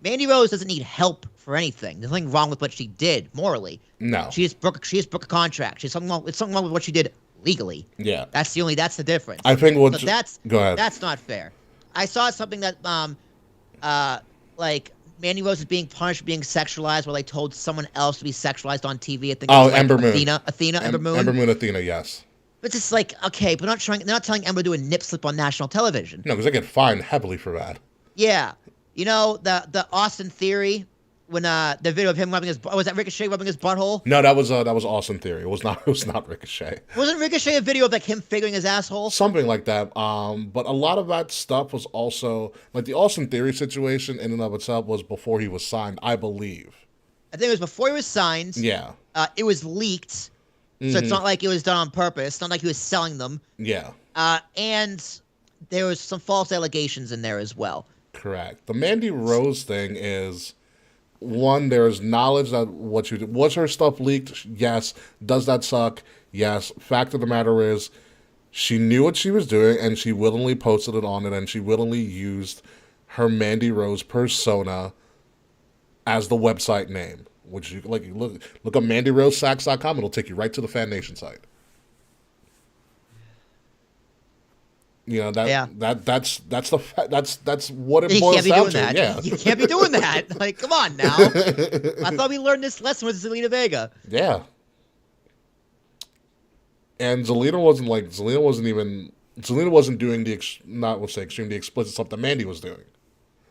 Mandy Rose doesn't need help for anything. There's nothing wrong with what she did morally. No. She just broke a contract. It's something wrong with what she did legally. Yeah. That's the difference. I think go ahead. That's not fair. I saw something that like Mandy Rose is being punished for being sexualized while they told someone else to be sexualized on TV. I think Ember Moon. Ember Moon. Ember Moon Athena, yes. But it's just like, okay, but they're not telling Ember to do a nip slip on national television. No, because they get fined heavily for that. Yeah. You know, the Austin Theory, when the video of him rubbing was that Ricochet rubbing his butthole? No, that was Austin Theory. It was not Ricochet. Wasn't Ricochet a video of like him figuring his asshole? Something like that. But a lot of that stuff was also like the Austin Theory situation in and of itself was before he was signed, I believe. I think it was before he was signed. Yeah. It was leaked, so it's not like it was done on purpose. It's not like he was selling them. Yeah. And there was some false allegations in there as well. Correct. The Mandy Rose thing is, one, there is knowledge that what you did. Was her stuff leaked? Yes. Does that suck? Yes. Fact of the matter is, she knew what she was doing, and she willingly posted it on it, and she willingly used her Mandy Rose persona as the website name. Which you look up MandyRoseSax.com. It'll take you right to the Fan Nation site. You know that's what it boils down to. Yeah, you can't be doing that. Like, come on now. I thought we learned this lesson with Zelina Vega. Yeah, and Zelina wasn't doing the extreme, the explicit stuff that Mandy was doing.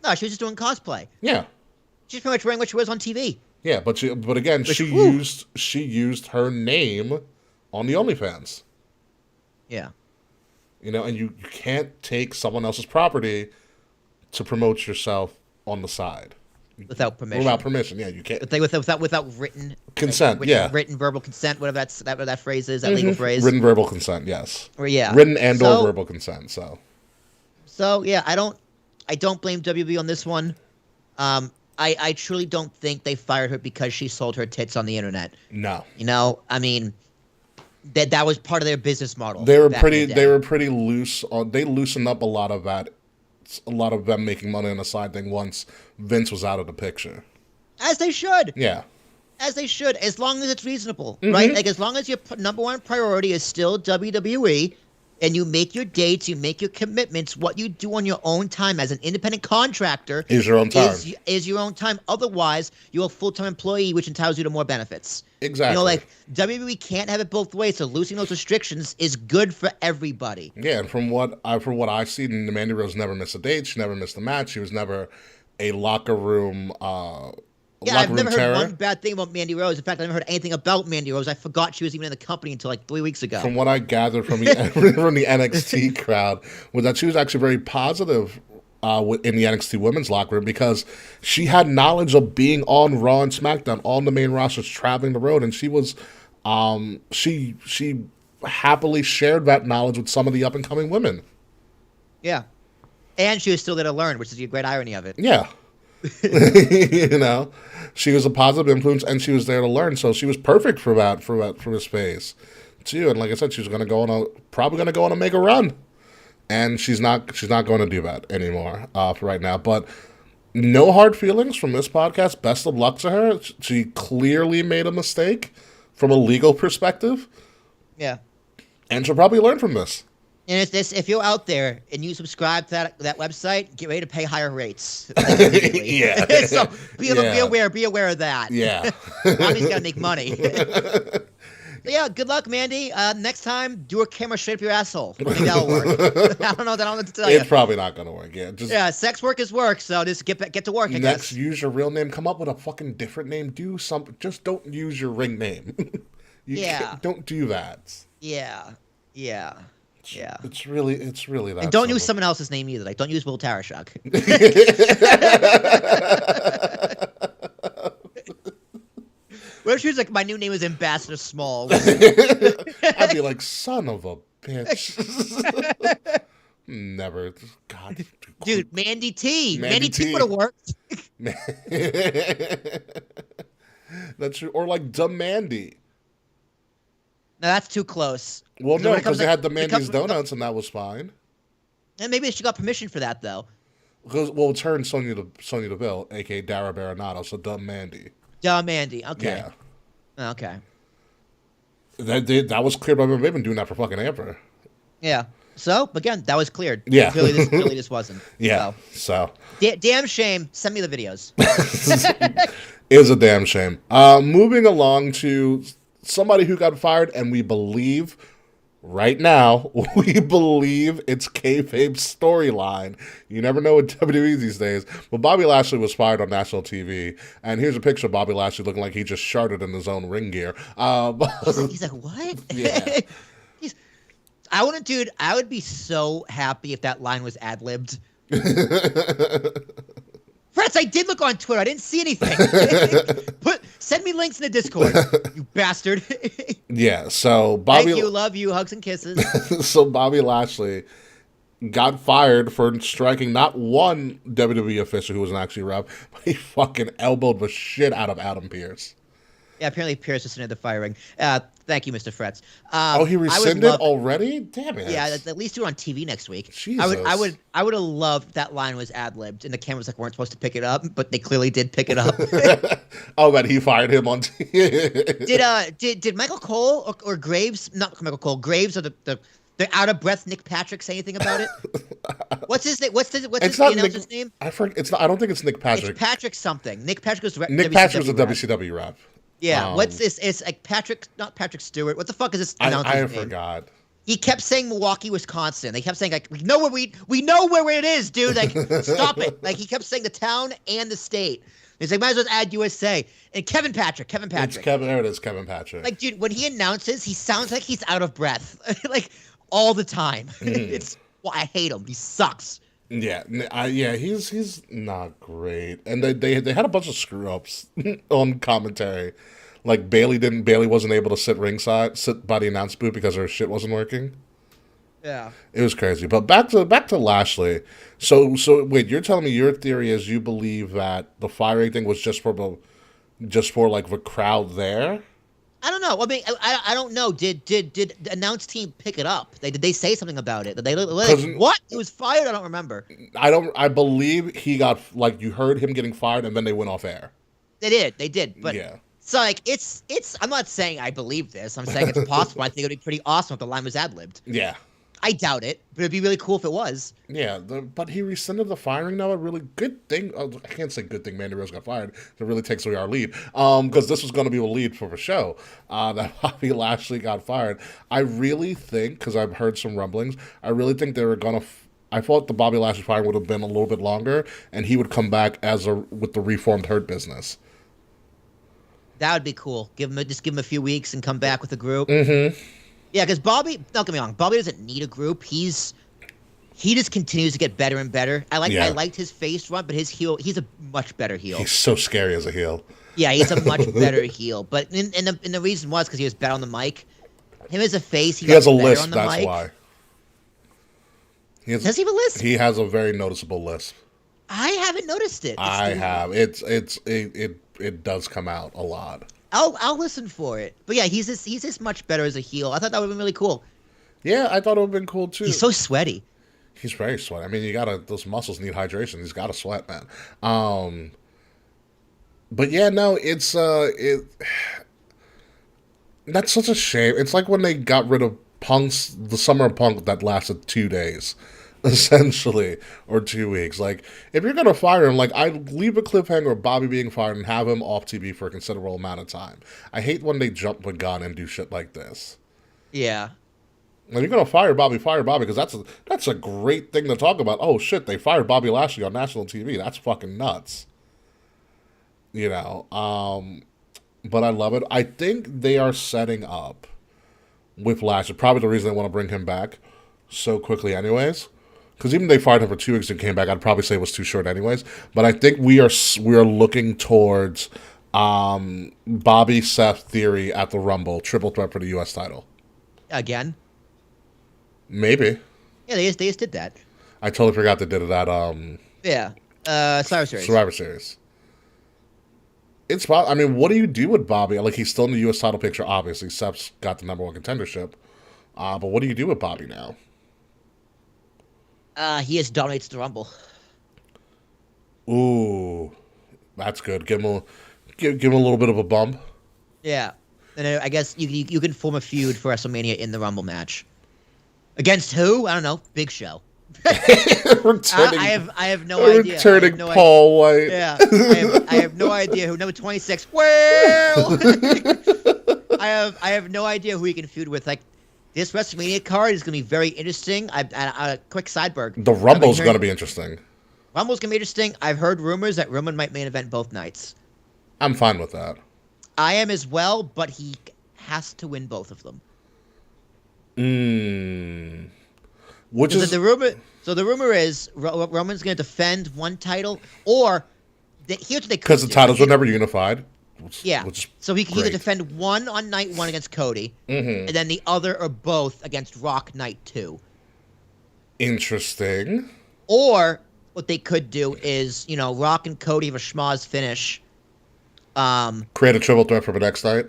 No, she was just doing cosplay. Yeah, she's pretty much wearing what she was on TV. Yeah, but again, she used her name on the OnlyFans. Yeah. You know, and you can't take someone else's property to promote yourself on the side without permission. Without permission, yeah, you can't. Without written consent, written verbal consent, whatever that phrase is, that legal phrase. Written verbal consent, yes. Or yeah, written or verbal consent. So yeah, I don't blame WB on this one. I truly don't think they fired her because she sold her tits on the internet. No, you know, I mean. That was part of their business model. They were pretty loose. They loosened up a lot of that, a lot of them making money on the side thing once Vince was out of the picture. As they should. Yeah. As they should, as long as it's reasonable, right? Like as long as your number one priority is still WWE, and you make your dates, you make your commitments. What you do on your own time as an independent contractor is your own time. Is your own time. Otherwise, you're a full-time employee, which entitles you to more benefits. Exactly. You know, like WWE can't have it both ways. So losing those restrictions is good for everybody. Yeah, and from what I've seen, Mandy Rose never missed a date. She never missed a match. She was never a locker room. I've never heard one bad thing about Mandy Rose. In fact, I never heard anything about Mandy Rose. I forgot she was even in the company until like 3 weeks ago. From what I gathered from the NXT crowd, was that she was actually very positive in the NXT women's locker room because she had knowledge of being on Raw and SmackDown, on the main rosters, traveling the road, and she was she happily shared that knowledge with some of the up and coming women. Yeah, and she was still there to learn, which is the great irony of it. Yeah. You know, she was a positive influence, and she was there to learn. So she was perfect for that for this phase too. And like I said, she's gonna go on probably gonna go on a mega run, and she's not going to do that anymore for right now. But no hard feelings from this podcast. Best of luck to her. She clearly made a mistake from a legal perspective, Yeah. and she'll probably learn from this. And it's this, if you're out there and you subscribe to that website, get ready to pay higher rates. Like, immediately. Yeah. So be aware of that. Yeah. Mommy's gotta make money. So yeah, good luck, Mandy. Next time, do a camera straight up your asshole. Maybe that'll work. I don't know what to tell you. It's probably not going to work. Yeah. Yeah, sex work is work, so just get to work, I Next, guess. use your real name. Come up with a fucking different name. Do something. Just don't use your ring name. Don't do that. Yeah. It's really that. And don't use simple. someone else's name either. Like, don't use Will Tarashuk. What if she was like, my new name is Ambassador Small? I'd be like, son of a bitch. Never. God. Dude, Mandy T. Mandy T. would have worked. That's true. Or like Dumb Mandy. No, that's too close. Well, So no, when it because comes they to- had the when it comes Mandy's to- Donuts, and that was fine. And maybe she got permission for that, though. Because well, it's her and Sonya Deville, aka Dara Baronato, so Dumb Mandy. Dumb Mandy. Okay. Yeah. Okay. That was cleared by them. They've been doing that for fucking ever. Yeah. So, again, that was cleared. Yeah. Clearly this wasn't. Yeah. So. Damn shame. Send me the videos. Is a damn shame. Moving along to somebody who got fired, and we believe right now, we believe it's kayfabe storyline. You never know with WWE these days. But Bobby Lashley was fired on national TV, and here's a picture of Bobby Lashley looking like he just sharted in his own ring gear. He's like, what? Yeah. I would be so happy if that line was ad-libbed. Fretz, I did look on Twitter. I didn't see anything. Send me links in the Discord, you bastard. Yeah, so Bobby. Thank you, love you, hugs and kisses. So Bobby Lashley got fired for striking not one WWE official who was an actually ref, but he fucking elbowed the shit out of Adam Pearce. Yeah, apparently Pierce rescinded the firing. Thank you, Mr. Fretz. He rescinded already? Damn it! Yeah, at least do it on TV next week. Jesus. I would have loved that line was ad libbed, and the cameras weren't supposed to pick it up, but they clearly did pick it up. Oh, but he fired him on TV. Did Michael Cole or Graves? Not Michael Cole. Graves or the out of breath Nick Patrick say anything about it? What's his name? What's his announcer's name? I forget. It's not. I don't think it's Nick Patrick. It's Patrick something. Nick Patrick was Nick Patrick was a WCW rep. Yeah, what's this? It's like Patrick, not Patrick Stewart. What the fuck is this announcer's I name? forgot. He kept saying Milwaukee, Wisconsin. They kept saying like we know where it is, dude. Like stop it. Like he kept saying the town and the state. He's like, might as well add USA. And Kevin Patrick. There it is, Kevin Patrick. Like, dude, when he announces, he sounds like he's out of breath, like all the time. I hate him. He sucks. Yeah, he's not great, and they had a bunch of screw ups on commentary, like Bailey wasn't able to sit by the announce booth because her shit wasn't working. Yeah, it was crazy. But back to Lashley. So wait, you're telling me your theory is you believe that the firing thing was just for like the crowd there? I don't know. I mean, I don't know. Did the announce team pick it up? Did they say something about it? Did they like, what? It was fired? I don't remember. I believe he got, like, you heard him getting fired and then they went off air. They did. But yeah. So like it's I'm not saying I believe this. I'm saying it's possible. I think it would be pretty awesome if the line was ad-libbed. Yeah. I doubt it, but it'd be really cool if it was. Yeah, but he rescinded the firing now. A really good thing. I can't say good thing Mandy Rose got fired. It really takes away our lead. Because this was going to be a lead for the show. That Bobby Lashley got fired. I really think, because I've heard some rumblings, I really think they were going to... I thought the Bobby Lashley firing would have been a little bit longer, and he would come back with the reformed Hurt Business. That would be cool. Give him a few weeks and come back with a group. Mm-hmm. Yeah, because Bobby, don't get me wrong, Bobby doesn't need a group. He just continues to get better and better. I liked his face run, but he's a much better heel. He's so scary as a heel. Yeah, he's a much better heel. But and the reason was because he was better on the mic. Him as a face, he has a better lisp. on the That's mic. why. Does he have a lisp? He has a very noticeable lisp. I haven't noticed it. I have. It does come out a lot. I'll listen for it. But yeah, he's just much better as a heel. I thought that would have been really cool. Yeah, I thought it would have been cool too. He's so sweaty. He's very sweaty. I mean, those muscles need hydration. He's gotta sweat, man. But yeah, no, that's such a shame. It's like when they got rid of the Summer of Punk that lasted 2 days, essentially, or 2 weeks. Like, if you're gonna fire him, like, I'd leave a cliffhanger of Bobby being fired and have him off TV for a considerable amount of time. I hate when they jump the gun and do shit like this. Yeah. When you're gonna fire Bobby, because that's a great thing to talk about. Oh shit, they fired Bobby Lashley on national TV. That's fucking nuts. You know, but I love it. I think they are setting up with Lash. Probably the reason they want to bring him back so quickly, anyways. Because even if they fired him for 2 weeks and came back, I'd probably say it was too short, anyways. But I think we are looking towards Bobby Seth Theory at the Rumble, triple threat for the U.S. title. Again? Maybe. Yeah, they just did that. I totally forgot they did it at Survivor Series. Survivor Series. I mean, what do you do with Bobby? Like, he's still in the U.S. title picture, obviously. Seth's got the number one contendership. But what do you do with Bobby now? He just dominates the Rumble. Ooh, that's good. Give him a little bit of a bump. Yeah. And I guess you can form a feud for WrestleMania in the Rumble match. Against who? I don't know. Big Show. I have no idea. Returning Paul White. Yeah, I have no idea who number 26. Well, I have no idea who he can feud with. Like, this WrestleMania card is going to be very interesting. A quick sideburg. The Rumble's going to be interesting. Rumble's going to be interesting. I've heard rumors that Roman might main event both nights. I'm fine with that. I am as well, but he has to win both of them. Which is the rumor? So the rumor is Roman's going to defend one title, or here's what they could do. Because the titles were never unified. So he can either defend one on night one against Cody, and then the other or both against Rock night 2. Interesting. Or what they could do is, Rock and Cody have a schmoz finish. Create a triple threat for the next night?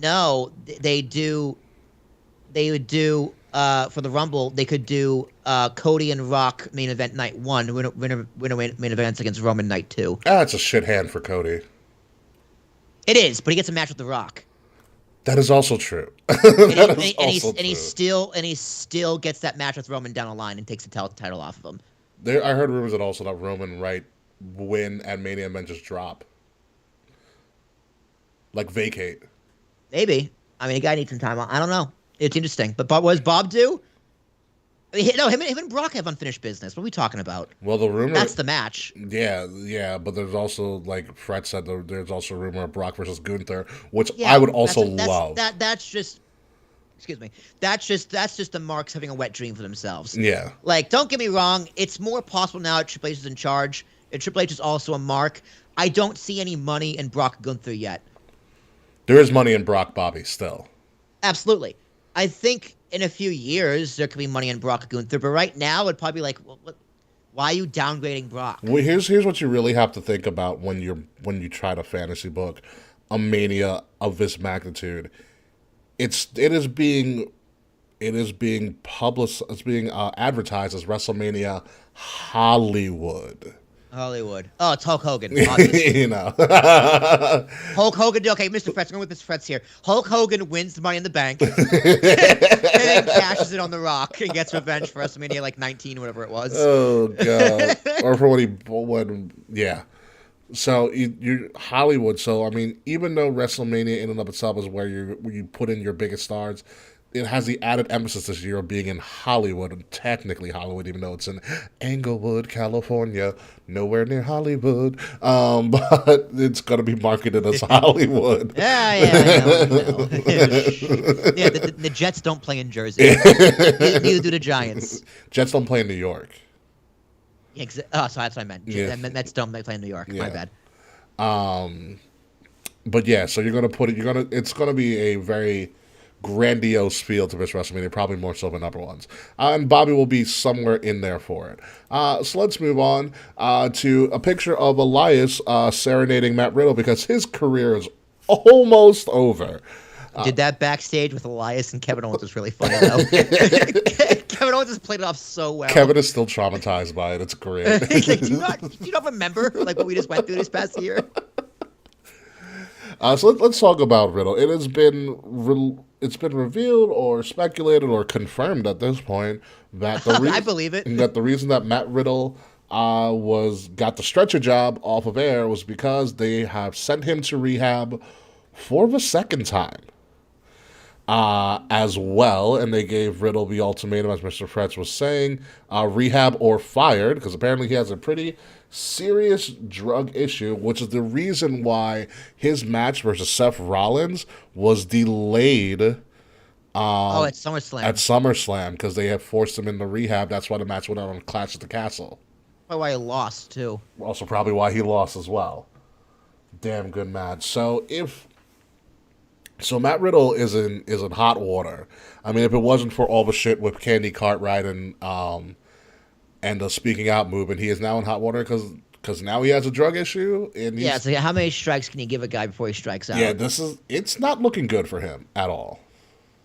No, they would do for the Rumble, they could do Cody and Rock main event night 1, winner main events against Roman night 2. That's a shit hand for Cody. It is, but he gets a match with The Rock. That is also true. He still gets that match with Roman down the line and takes the title off of him. I heard rumors that Roman win at Mania and then just drop. Like vacate. Maybe. I mean, the guy needs some time. I don't know. It's interesting. But what does Bob do? I mean, no, him and Brock have unfinished business. What are we talking about? Well, the rumor... That's the match. Yeah, but there's also, like Fred said, there's also a rumor of Brock versus Gunther, which I would also love. That's just... Excuse me. That's just the Marks having a wet dream for themselves. Yeah. Like, don't get me wrong. It's more possible now that Triple H is in charge. And Triple H is also a Mark. I don't see any money in Brock Gunther yet. There is money in Brock Bobby still. Absolutely. I think in a few years there could be money in Brock Gunther, but right now it'd probably be like, why are you downgrading Brock? Well, here's what you really have to think about when you try to fantasy book a Mania of this magnitude. It is being published. It's being advertised as WrestleMania Hollywood. Oh, it's Hulk Hogan. Obviously. Hulk Hogan. Okay, Mr. Fretz, I'm going with Mr. Fretz here. Hulk Hogan wins the Money in the Bank, and then cashes it on The Rock and gets revenge for WrestleMania like 19, whatever it was. Oh god! Or for yeah. So you Hollywood. So I mean, even though WrestleMania in and of itself is where you put in your biggest stars, it has the added emphasis this year of being in Hollywood, and technically Hollywood, even though it's in Englewood, California, nowhere near Hollywood. But it's going to be marketed as Hollywood. Yeah. Yeah, the Jets don't play in Jersey. Neither do the Giants. Jets don't play in New York. Oh, so that's what I meant. Yeah. Mets don't play in New York. Yeah. My bad. But yeah, so you're going to it's going to be a very grandiose feel to this WrestleMania, probably more so than other ones. And Bobby will be somewhere in there for it. So let's move on to a picture of Elias serenading Matt Riddle because his career is almost over. Did that backstage with Elias and Kevin Owens was really funny, though. Kevin Owens has played it off so well. Kevin is still traumatized by it. It's great. He's like, do you not remember like what we just went through this past year? So let's talk about Riddle. It has been revealed or speculated or confirmed at this point that I believe it. That the reason that Matt Riddle got the stretcher job off of air was because they have sent him to rehab for the second time. As well, and they gave Riddle the ultimatum, as Mr. Fretz was saying, rehab or fired, because apparently he has a pretty serious drug issue, which is the reason why his match versus Seth Rollins was delayed. At SummerSlam. At SummerSlam, because they had forced him into rehab. That's why the match went out on Clash at the Castle. Probably why he lost, too. Also, probably why he lost as well. Damn good match. So Matt Riddle is in hot water. I mean, if it wasn't for all the shit with Candy Cartwright and the speaking out movement, he is now in hot water because now he has a drug issue. And so how many strikes can you give a guy before he strikes out? Yeah, it's not looking good for him at all.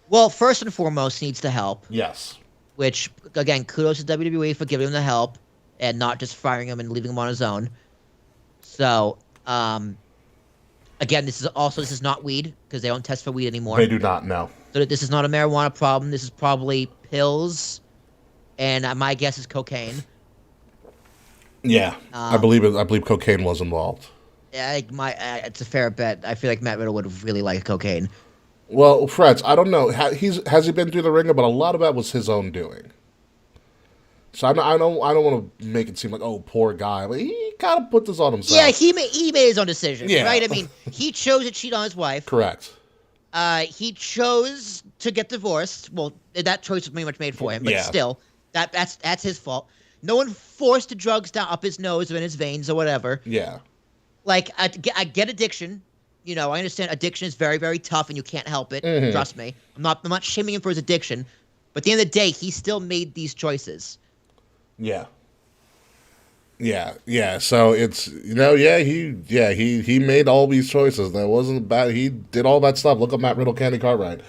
Well, first and foremost, he needs the help. Yes. Which, again, kudos to WWE for giving him the help and not just firing him and leaving him on his own. So, again, this is not weed because they don't test for weed anymore. They do not, no. So this is not a marijuana problem. This is probably pills, and my guess is cocaine. Yeah, I believe cocaine was involved. Yeah, it's a fair bet. I feel like Matt Riddle would really like cocaine. Well, Fretz, I don't know. Has he been through the ringer? But a lot of that was his own doing. So I don't want to make it seem like, oh, poor guy. Like, he kind of put this on himself. Yeah, he made his own decision, yeah. right? I mean, he chose to cheat on his wife. Correct. He chose to get divorced. Well, that choice was pretty much made for him, but still, that's his fault. No one forced the drugs down up his nose or in his veins or whatever. Yeah. Like, I get addiction. You know, I understand addiction is very, very tough and you can't help it. Mm-hmm. Trust me. I'm not shaming him for his addiction. But at the end of the day, he still made these choices. Yeah. So it's he made all these choices. That wasn't bad. He did all that stuff. Look up Matt Riddle, Candy Cartwright.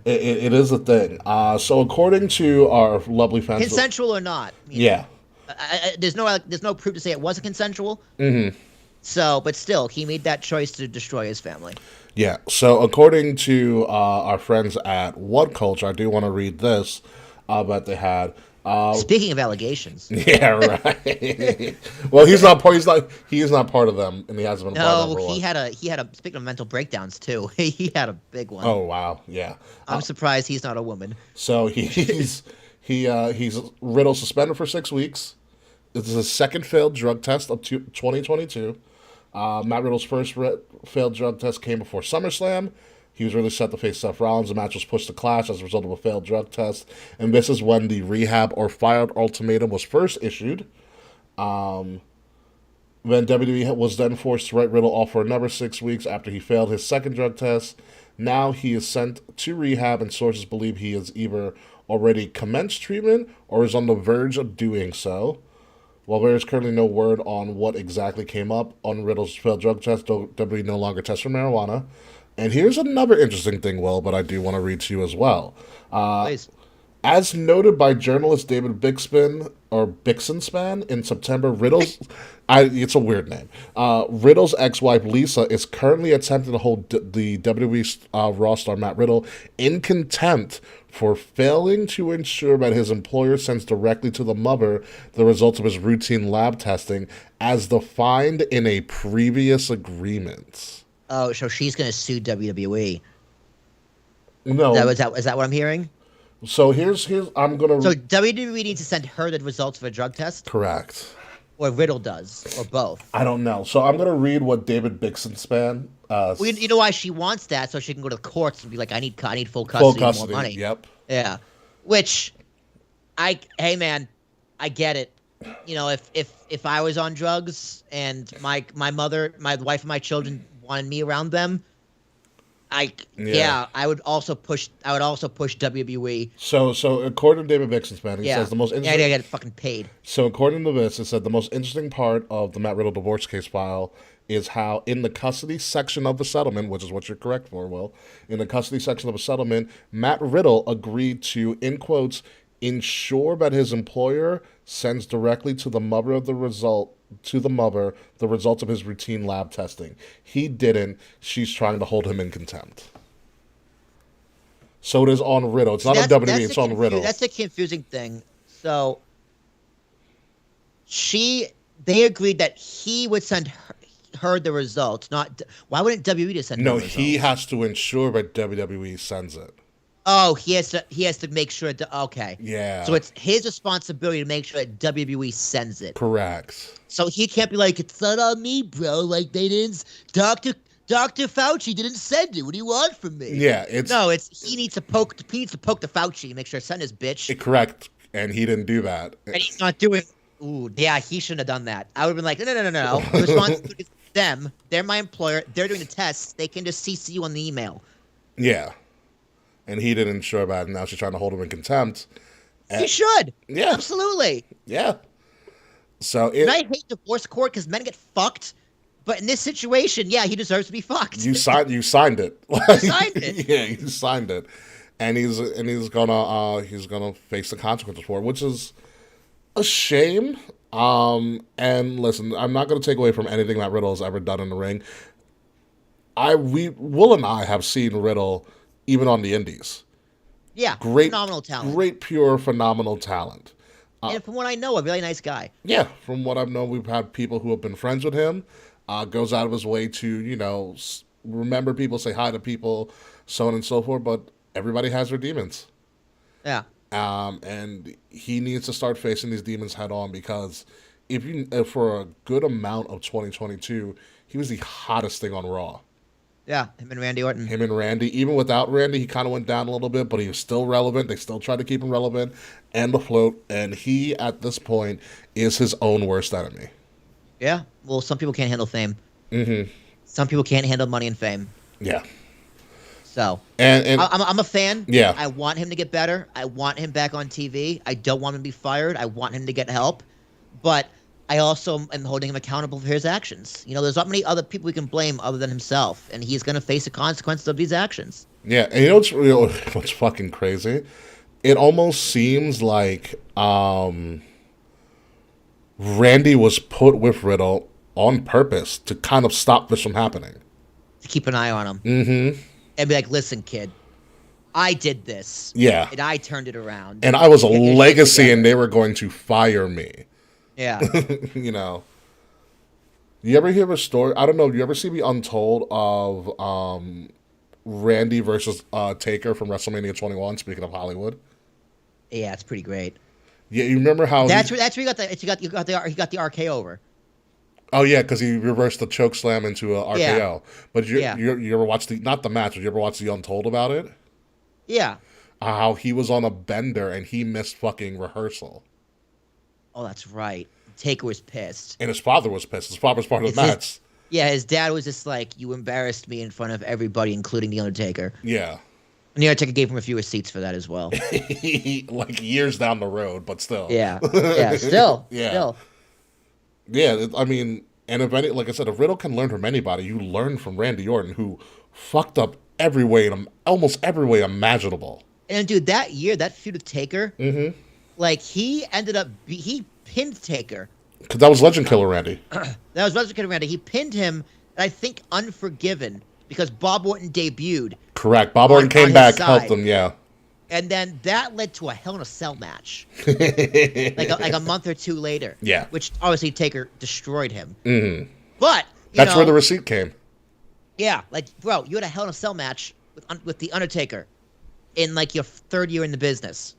It is a thing. So according to our lovely fans, consensual or not? There's no proof to say it wasn't consensual. Mm-hmm. So, but still, he made that choice to destroy his family. Yeah. So according to our friends at What Culture, I do want to read this that they had. Speaking of allegations. Yeah, right. Well, he is not part of them, and he hasn't been part of them. No, he had a speaking of mental breakdowns too. He had a big one. Oh wow, yeah. I'm surprised he's not a woman. So he's Riddle suspended for 6 weeks. This is his second failed drug test of 2022. Matt Riddle's first failed drug test came before SummerSlam. He was really set to face Seth Rollins. The match was pushed to Clash as a result of a failed drug test. And this is when the rehab or fired ultimatum was first issued. When WWE was then forced to write Riddle off for another 6 weeks after he failed his second drug test. Now he is sent to rehab, and sources believe he has either already commenced treatment or is on the verge of doing so. While there is currently no word on what exactly came up on Riddle's failed drug test, WWE no longer tests for marijuana. And here's another interesting thing, Will, but I do want to read to you as well. Please. As noted by journalist David Bixenspan in September, it's a weird name. Riddle's ex-wife Lisa is currently attempting to hold the WWE Raw star Matt Riddle in contempt for failing to ensure that his employer sends directly to the mother the results of his routine lab testing as defined in a previous agreement. Oh, so she's going to sue WWE. No. Is that what I'm hearing? So here's I'm going to... So WWE needs to send her the results of a drug test? Correct. Or Riddle does, or both. I don't know. So I'm going to read what David Bixenspan... you know why she wants that? So she can go to the courts and be like, I need full custody, more money. Yep. Yeah. Which, hey man, I get it. You know, if I was on drugs and my mother, my wife and my children wanted me around them, I would also push WWE. So according to David Bixenspan, he Yeah. says the most Yeah, interesting. I get fucking paid. So according to this, it said the most interesting part of the Matt Riddle divorce case file is how in the custody section of the settlement, which is what you're correct for, Will, in the custody section of the settlement, Matt Riddle agreed to, in quotes, ensure that his employer sends directly to the mother of the result to the mother the results of his routine lab testing. He didn't. She's trying to hold him in contempt. So it is on Riddle. It's not on WWE. It's on Riddle. That's the confusing thing. So they agreed that he would send her the results. Not why wouldn't WWE just send? No, her the results? he has to ensure that WWE sends it. Oh, he has to make sure. Okay. Yeah. So it's his responsibility to make sure that WWE sends it. Correct. So he can't be like, it's not on me, bro. Like they didn't. Dr. Fauci didn't send it. What do you want from me? Yeah, he needs to poke the Fauci and make sure to send his bitch. Correct. And he didn't do that. And he's not doing. Ooh, yeah, he shouldn't have done that. I would have been like, no. The responsibility is them. They're my employer. They're doing the tests. They can just CC you on the email. Yeah. And he didn't ensure about it. And now she's trying to hold him in contempt. He should. Yeah. Absolutely. Yeah. So and I hate divorce court because men get fucked. But in this situation, yeah, he deserves to be fucked. You signed it. You signed it. Yeah, you signed it. And he's gonna face the consequences for it, which is a shame. And listen, I'm not gonna take away from anything that Riddle has ever done in the ring. Will and I have seen Riddle even on the indies. Yeah, great, phenomenal talent. Great, pure, phenomenal talent. And from what I know, a really nice guy. Yeah, from what I've known, we've had people who have been friends with him. Goes out of his way to, remember people, say hi to people, so on and so forth. But everybody has their demons. Yeah. And he needs to start facing these demons head on because if for a good amount of 2022, he was the hottest thing on Raw. Yeah, him and Randy Orton. Him and Randy. Even without Randy, he kind of went down a little bit, but he was still relevant. They still tried to keep him relevant and afloat. And he, at this point, is his own worst enemy. Yeah. Well, some people can't handle fame. Mm-hmm. Some people can't handle money and fame. Yeah. So and I'm a fan. Yeah. I want him to get better. I want him back on TV. I don't want him to be fired. I want him to get help. But I also am holding him accountable for his actions. There's not many other people we can blame other than himself, and he's going to face the consequences of these actions. Yeah, and what's fucking crazy? It almost seems like Randy was put with Riddle on purpose to kind of stop this from happening. To keep an eye on him. Mm-hmm. And be like, listen, kid, I did this. Yeah. And I turned it around. And I was a legacy, and they were going to fire me. Yeah. You ever hear a story? I don't know. You ever see the Untold of Randy versus Taker from WrestleMania 21? Speaking of Hollywood. Yeah, it's pretty great. Yeah, you remember how that's where he got the RKO over. Oh yeah, because he reversed the choke slam into a RKO. Yeah. But you ever watch not the match? But you ever watch the Untold about it? Yeah. How he was on a bender and he missed fucking rehearsal. Oh, that's right. Taker was pissed. And his father was pissed. His father was part of the match. His dad was just like, you embarrassed me in front of everybody, including The Undertaker. Yeah. And The Undertaker gave him a few receipts for that as well. Like years down the road, but still. Yeah. Yeah, still. Yeah. Still. Yeah, I mean, and like I said, if Riddle can learn from anybody, you learn from Randy Orton, who fucked up every way, almost every way imaginable. And dude, that year, that feud with Taker, mm-hmm. He ended up, he pinned Taker. Because that was Legend Killer Randy. That was Legend Killer Randy. He pinned him, and I think Unforgiven, because Bob Orton debuted. Correct. Bob Orton came back, helped him, yeah. And then that led to a Hell in a Cell match, like a month or two later. Yeah. Which obviously Taker destroyed him. Mm-hmm. But that's where the receipt came. Yeah, bro, you had a Hell in a Cell match with the Undertaker in your third year in the business,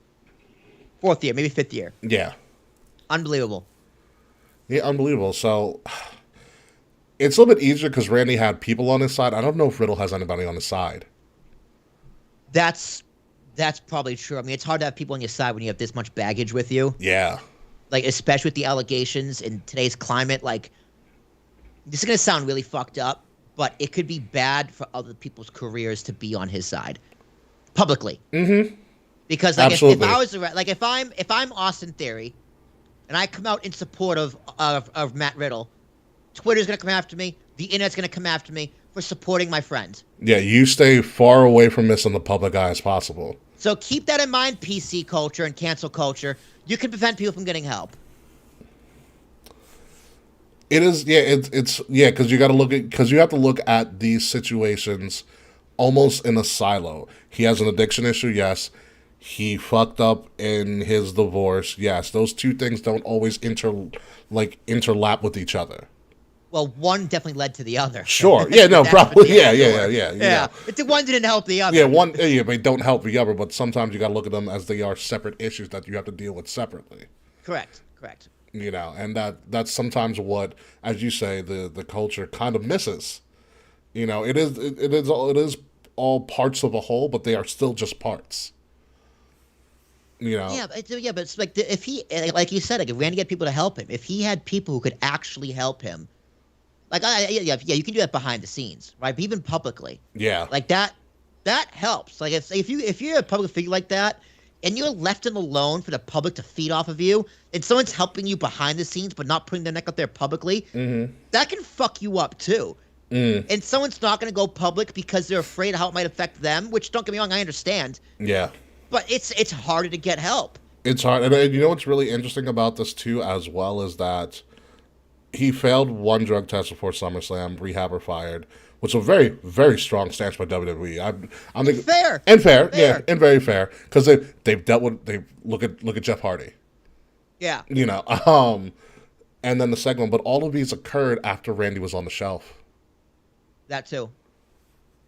fourth year, maybe fifth year. Yeah. Unbelievable. Yeah, unbelievable. So it's a little bit easier because Randy had people on his side. I don't know if Riddle has anybody on his side. That's probably true. I mean, it's hard to have people on your side when you have this much baggage with you. Yeah. Especially with the allegations in today's climate. This is going to sound really fucked up, but it could be bad for other people's careers to be on his side publicly. Mm-hmm. Because like if Absolutely. I was like if I'm Austin Theory, and I come out in support of Matt Riddle, Twitter's gonna come after me. The internet's gonna come after me for supporting my friend. Yeah, you stay far away from this in the public eye as possible. So keep that in mind, PC culture and cancel culture. You can prevent people from getting help. It is, yeah, it's yeah, because you got to look at because you have to look at these situations almost in a silo. He has an addiction issue, yes. He fucked up in his divorce, yes. Those two things don't always interlap with each other. Well, one definitely led to the other. Sure, yeah, no, That's probably, what the yeah. Yeah, but the one didn't help the other. Yeah, one, yeah, they don't help the other, but sometimes you got to look at them as they are separate issues that you have to deal with separately. Correct. You know, and that's sometimes what, as you say, the culture kind of misses. You know, it is all parts of a whole, but they are still just parts. You know. Yeah, but it's like if he, like you said, like if Randy had people to help him, if he had people who could actually help him, like you can do that behind the scenes, right? But even publicly, Yeah. like that helps. Like if you're a public figure like that, and you're left alone for the public to feed off of you, and someone's helping you behind the scenes but not putting their neck out there publicly, that can fuck you up too. And someone's not going to go public because they're afraid of how it might affect them, which, don't get me wrong, I understand. Yeah. But it's harder to get help. It's hard. And you know what's really interesting about this, too, as well, is that he failed one drug test before SummerSlam, rehab or fired, which is a very, very strong stance by WWE. I'm thinking, Fair. Yeah, and very fair. Because they've dealt with, look at Jeff Hardy. Yeah. You know, and then the second one. But all of these occurred after Randy was on the shelf. That too.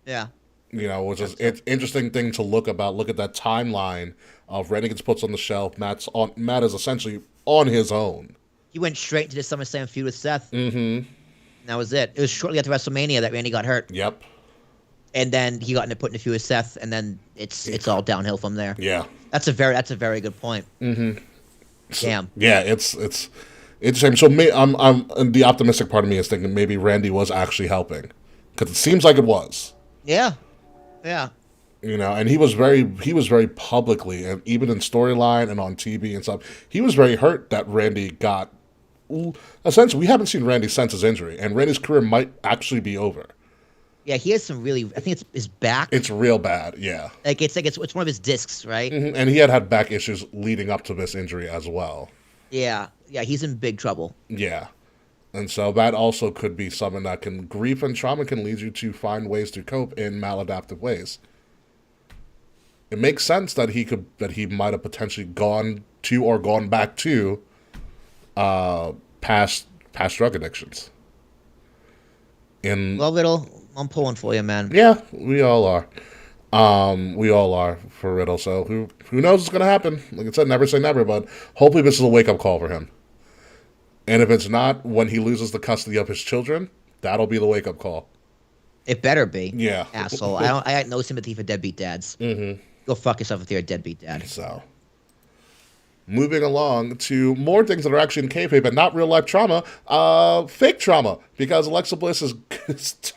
Yeah. You know, which is it's interesting thing to look at that timeline of Randy gets put on the shelf. Matt is essentially on his own. He went straight into the SummerSlam feud with Seth. Mm-hmm. And that was it. It was shortly after WrestleMania that Randy got hurt. Yep. And then he got put in a feud with Seth, and then it's all downhill from there. Yeah. That's a very good point. Mm-hmm. Damn. Yeah, it's a shame. So I'm the optimistic part of me is thinking maybe Randy was actually helping, because it seems like it was. Yeah. Yeah. You know, and he was very publicly, and even in storyline and on TV and stuff, he was very hurt that Randy got. Essentially, we haven't seen Randy since his injury, and Randy's career might actually be over. Yeah, he has some really. I think it's his back. It's real bad, yeah. It's one of his discs, right? Mm-hmm. And he had back issues leading up to this injury as well. Yeah, he's in big trouble. Yeah, and so that also could be something that grief and trauma can lead you to find ways to cope in maladaptive ways. It makes sense that he might have potentially gone back to past drug addictions. Well, Riddle, I'm pulling for you, man. Yeah, we all are. We all are for Riddle. So who knows what's gonna happen? Like I said, never say never, but hopefully this is a wake up call for him. And if it's not, when he loses the custody of his children, that'll be the wake up call. It better be. Yeah, asshole. I got no sympathy for deadbeat dads. Mm-hmm. Go fuck yourself if you're a deadbeat dad. So, moving along to more things that are actually in kayfabe but not real life trauma, fake trauma, because Alexa Bliss is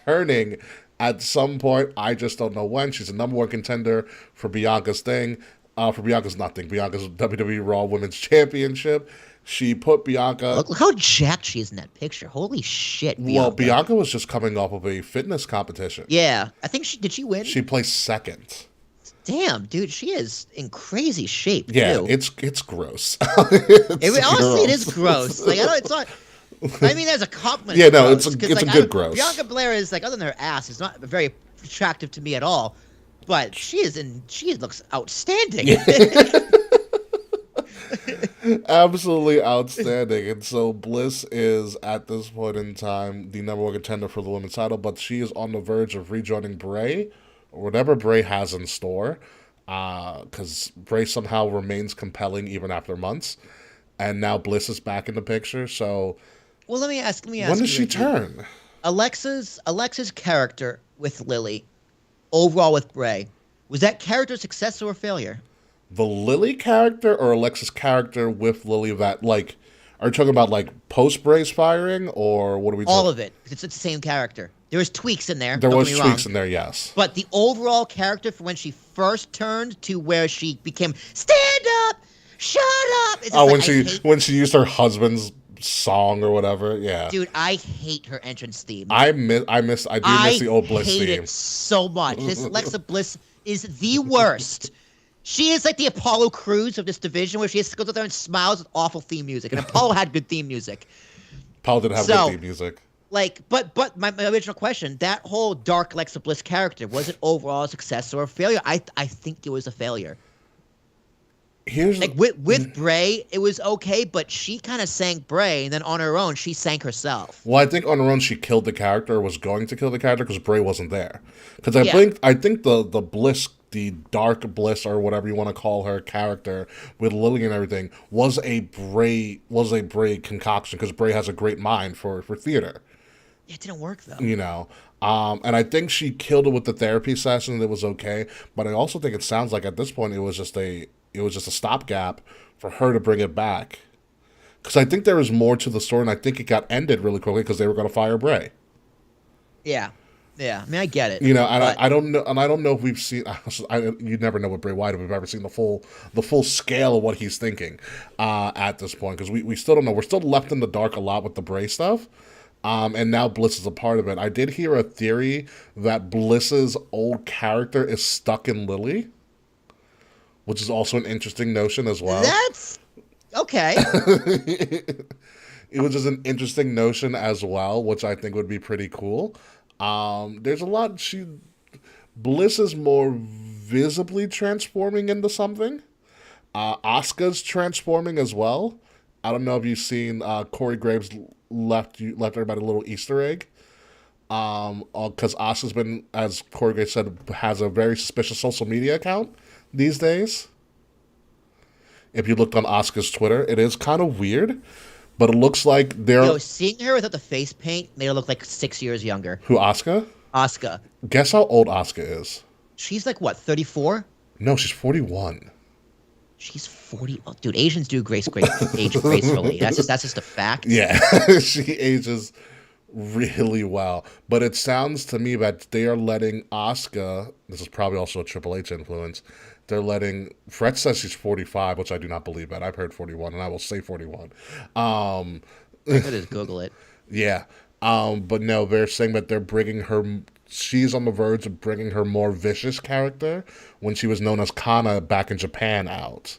turning at some point. I just don't know when. She's the number one contender for Bianca's Bianca's WWE Raw Women's Championship. She put Bianca. Look how jacked she is in that picture. Holy shit, Bianca. Well, Bianca was just coming off of a fitness competition. Yeah, I think did she win? She placed second. Damn, dude, she is in crazy shape. Yeah, too. it's gross. Honestly, it is gross. Like I know it's not. I mean, there's a compliment. Yeah, no, gross, it's a good gross. Bianca Belair is like, other than her ass, is not very attractive to me at all. But she looks outstanding. Yeah. Absolutely outstanding. And so Bliss is at this point in time the number one contender for the women's title, but she is on the verge of rejoining Bray, or whatever Bray has in store, because Bray somehow remains compelling even after months, and now Bliss is back in the picture. So, well, let me ask. When does she turn? Alexa's character with Lily, overall with Bray, was that character a success or a failure? The Lily character or Alexa's character with Lily? That are you talking about post Bray's firing, or what are we? All of it. It's the same character. There was tweaks in there. There don't was get me tweaks wrong. in there, yes. But the overall character from when she first turned to where she became stand up, shut up. It's just Oh, like, when she used her husband's song or whatever, yeah. dude, I hate her entrance theme. I do miss the old Bliss hate theme. it so much. This Alexa Bliss is the worst. She is like the Apollo Crews of this division, where she just goes out there and smiles with awful theme music. And Apollo had good theme music. Paul did have good theme music. Like, but my original question, that whole dark Alexa Bliss character, was it overall a success or a failure? I think it was a failure. Here's like with Bray, it was okay, but she kind of sank Bray, and then on her own, she sank herself. Well, I think on her own she killed the character, or was going to kill the character because Bray wasn't there. Because I think the Bliss, the Dark Bliss, or whatever you want to call her character with Lily and everything, was a Bray concoction, because Bray has a great mind for theater. It didn't work though. You know, and I think she killed it with the therapy session. That was okay, but I also think it sounds like at this point it was just a stopgap for her to bring it back. Because I think there was more to the story, and I think it got ended really quickly because they were going to fire Bray. Yeah. I mean, I get it. You know, and I don't know if we've seen. You never know with Bray Wyatt if we've ever seen the full scale of what he's thinking at this point, because we still don't know. We're still left in the dark a lot with the Bray stuff. And now Bliss is a part of it. I did hear a theory that Bliss's old character is stuck in Lily, which is also an interesting notion as well. That's okay. It was just an interesting notion as well, which I think would be pretty cool. There's a lot. Bliss is more visibly transforming into something. Asuka's transforming as well. I don't know if you've seen Corey Graves left everybody a little Easter egg. Because Asuka's been, as Corey Graves said, has a very suspicious social media account these days. If you looked on Asuka's Twitter, it is kind of weird, but it looks like they're... seeing her without the face paint made her look like 6 years younger. Who, Asuka? Asuka. Guess how old Asuka is? She's like, what, 34? No, she's 41. She's 40. Oh, dude, Asians do age gracefully. That's just a fact. Yeah, she ages really well. But it sounds to me that they are letting Asuka, this is probably also a Triple H influence, they're letting, Fred says she's 45, which I do not believe that. I've heard 41, and I will say 41. I could just Google it. Yeah. But no, they're saying that they're bringing her, she's on the verge of bringing her more vicious character when she was known as Kana back in Japan out.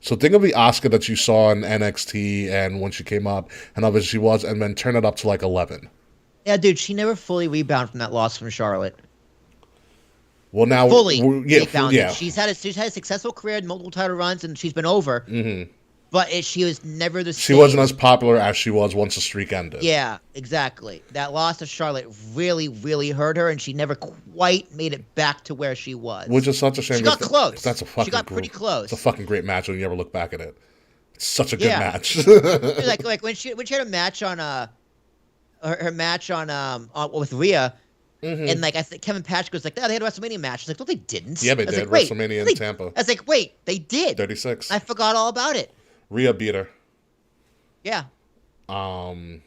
So think of the Asuka that you saw in NXT and when she came up, and obviously she was, and then turn it up to like 11. Yeah, dude, she never fully rebounded from that loss from Charlotte. Well, now rebounded. Yeah. She's had a successful career, multiple title runs, and she's been over. Mm-hmm. But she was never the same. She wasn't as popular as she was once the streak ended. Yeah, exactly. That loss to Charlotte really, really hurt her, and she never quite made it back to where she was. Which is such a shame. She got close. She got pretty close. It's a fucking great match when you ever look back at it. It's such a good match. like when she had a match on her match on with Rhea. Mm-hmm. And like I think Kevin Patrick was like, "Oh, they had a WrestleMania match." She's like, "No, they didn't." Yeah, they did. Like, WrestleMania in Tampa. I was like, "Wait, they did." 36. I forgot all about it. Rhea beat her. Yeah. No,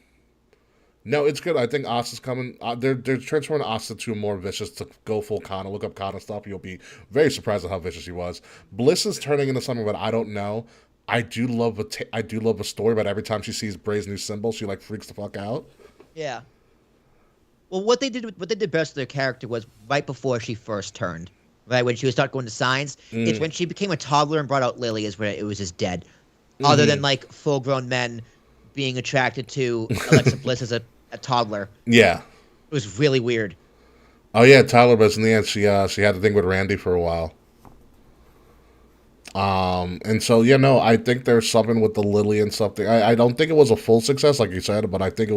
it's good. I think Asuka's coming. They're transferring Asuka to a more vicious, to go full Kana. Look up Kana stuff. You'll be very surprised at how vicious she was. Bliss is turning into something that I don't know. I do love a story, but every time she sees Bray's new symbol, she like freaks the fuck out. Yeah. Well, what they did best with their character was right before she first turned, right when she would start going to signs. It's when she became a toddler and brought out Lily is where it was just dead. Mm-hmm. Other than like full-grown men being attracted to Alexa Bliss as a toddler. Yeah, it was really weird. Oh yeah, Tyler, but in the end, she had the thing with Randy for a while. And so I think there's something with the Lily and something. I don't think it was a full success, like you said, but I think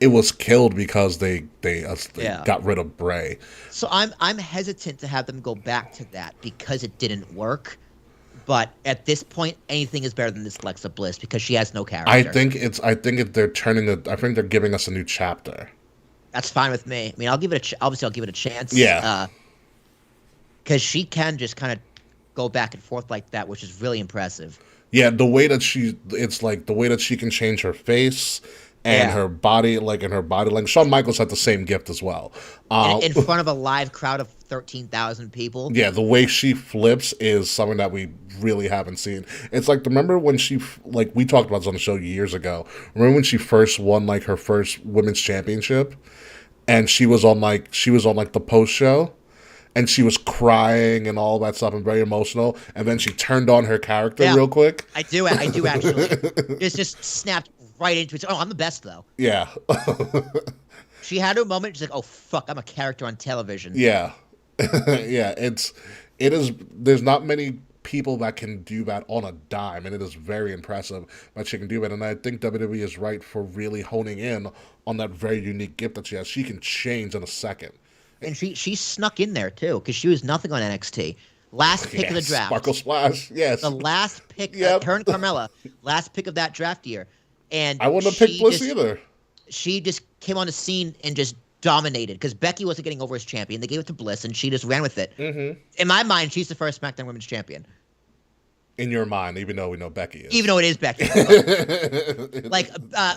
it was killed because they got rid of Bray. So I'm hesitant to have them go back to that because it didn't work. But at this point, anything is better than this Alexa Bliss because she has no character. I think they're giving us a new chapter. That's fine with me. I mean, I'll give it a chance. Yeah. Because she can just kind of go back and forth like that, which is really impressive. Yeah, the way that she can change her face and Yeah. her body, like Shawn Michaels had the same gift as well. In front of a live crowd of 13,000 people. Yeah, the way she flips is something that we really haven't seen. It's like, remember when we talked about this on the show years ago. Remember when she first won like her first women's championship, and she was on like the post show, and she was crying and all that stuff and very emotional, and then she turned on her character real quick. I do actually. It's just snapped right into it. Oh, I'm the best though. Yeah. She had her moment. She's like, oh fuck, I'm a character on television. Yeah. Yeah, there's not many people that can do that on a dime, and it is very impressive that she can do it. And I think WWE is right for really honing in on that very unique gift that she has. She can change in a second. And she snuck in there too, because she was nothing on NXT. Last pick of the draft. Sparkle Splash, yes. The last pick, Yep. her and Carmella, last pick of that draft year. And I wouldn't have picked Bliss either. She just came on the scene and just dominated, because Becky wasn't getting over as champion. They gave it to Bliss, and she just ran with it. Mm-hmm. In my mind, she's the first SmackDown Women's Champion. In your mind, even though we know Becky is. Even though it is Becky.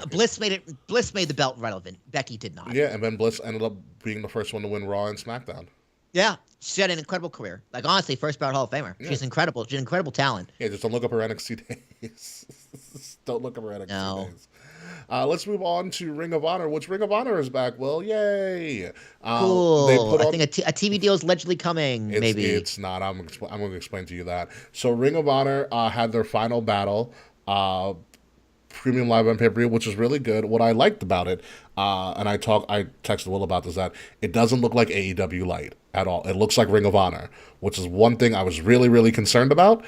Bliss made the belt relevant. Becky did not. Yeah, and then Bliss ended up being the first one to win Raw and SmackDown. Yeah. She had an incredible career. Like, honestly, first ballot Hall of Famer. Yeah. She's incredible. She's an incredible talent. Yeah, just don't look up her NXT days. Don't look up her NXT days. Let's move on to Ring of Honor, which Ring of Honor is back. Well, yay. Cool. They put on, I think a TV deal is allegedly coming, maybe. It's not. I'm going to explain to you that. So Ring of Honor had their final battle, Premium Live on pay-per-view, which is really good. What I liked about it, and I texted Will about this, that it doesn't look like AEW Light at all. It looks like Ring of Honor, which is one thing I was really, really concerned about,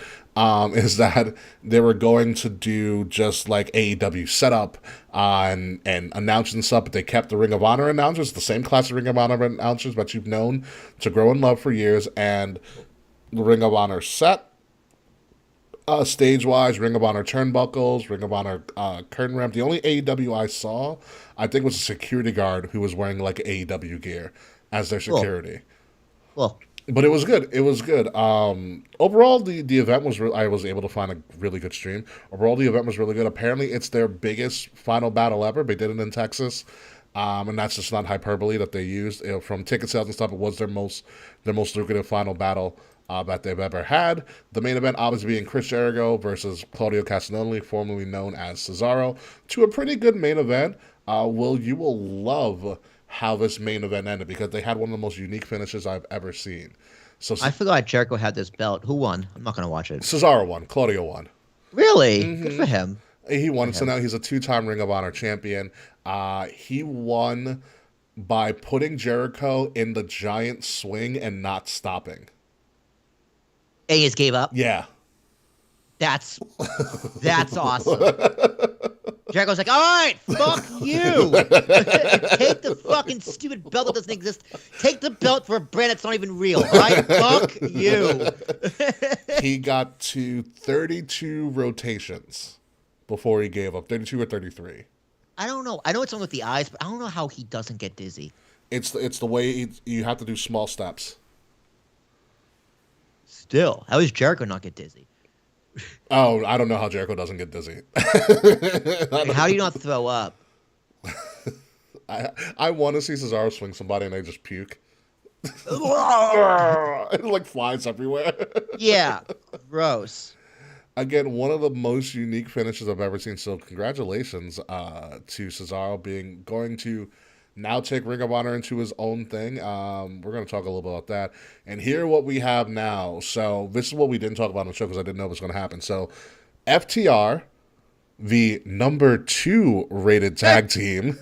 is that they were going to do just like AEW setup and announcing stuff, but they kept the Ring of Honor announcers, the same class of Ring of Honor announcers that you've known to grow and love for years, and the Ring of Honor set. Stage-wise, Ring of Honor turnbuckles, Ring of Honor curtain ramp. The only AEW I saw, I think, was a security guard who was wearing like AEW gear as their security. Cool. But it was good. It was good. Overall, the event was. I was able to find a really good stream. Overall, the event was really good. Apparently, it's their biggest final battle ever. They did it in Texas. And that's just not hyperbole that they used. From ticket sales and stuff, it was their most lucrative final battle that they've ever had. The main event obviously being Chris Jericho versus Claudio Castagnoli, formerly known as Cesaro, to a pretty good main event. You will love how this main event ended, because they had one of the most unique finishes I've ever seen. So I forgot Jericho had this belt. Who won? I'm not going to watch it. Cesaro won. Claudio won. Really? Good for him. He won. So now he's a 2-time Ring of Honor champion. He won by putting Jericho in the giant swing and not stopping. And he just gave up? Yeah. That's awesome. Jericho's like, all right, fuck you. Take the fucking stupid belt that doesn't exist. Take the belt for a brand that's not even real. All right, fuck you. He got to 32 rotations before he gave up. 32 or 33. I don't know. I know it's on with the eyes, but I don't know how he doesn't get dizzy. It's the way you have to do small steps. Still, how does Jericho not get dizzy? Oh, I don't know how Jericho doesn't get dizzy. How do you not throw up? I want to see Cesaro swing somebody and they just puke. It like flies everywhere. Yeah, gross. Again, one of the most unique finishes I've ever seen. So congratulations to Cesaro going to now take Ring of Honor into his own thing. We're going to talk a little bit about that. And here what we have now. So this is what we didn't talk about on the show because I didn't know it was going to happen. So FTR, the number 2 rated tag team,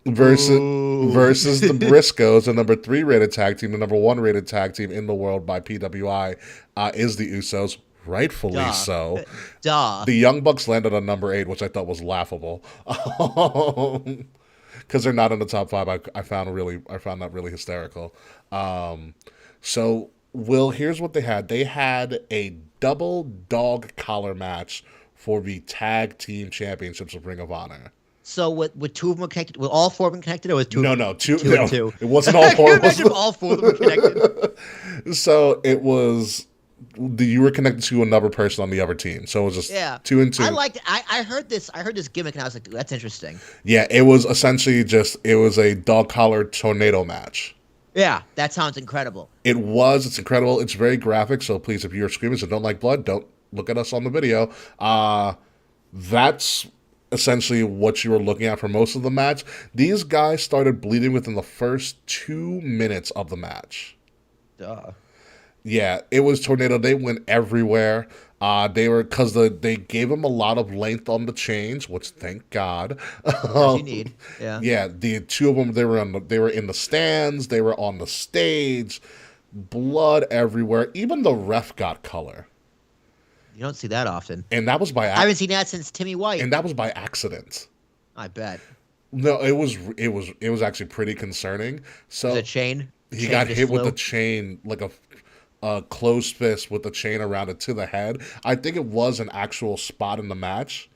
versus the Briscoes, the number 3 rated tag team, the number 1 rated tag team in the world by PWI, is the Usos. Rightfully so. Duh. The Young Bucks landed on number 8, which I thought was laughable. Because they're not in the top 5, I found that really hysterical. So, Will, here's what they had. They had a double dog collar match for the tag team championships of Ring of Honor. So, with 2 of them connected? Were all 4 of them connected, or was 2? No, two and 2. It wasn't all 4. Imagine if all 4 of them were connected. So it was you were connected to another person on the other team, so it was just Yeah. 2 and 2. I heard this gimmick and I was like, that's interesting. Yeah, it was essentially it was a dog collar tornado match. Yeah, that sounds incredible. It's incredible. It's very graphic, so please, if you're screamers and don't like blood, don't look at us on the video. That's essentially what you were looking at for most of the match. These guys started bleeding within the first 2 minutes of the match. Duh. Yeah, it was tornado. They went everywhere. They gave him a lot of length on the chains, which thank God. As you need. Yeah. Yeah, the two of them they were in the stands, they were on the stage, blood everywhere. Even the ref got color, You don't see that often. and that was I haven't seen that since Timmy White. and that was by accident. I bet. No, it was actually pretty concerning. So The chain. he Chain got just hit with flew? a chain, like a closed fist with the chain around it to the head. I think it was an actual spot in the match.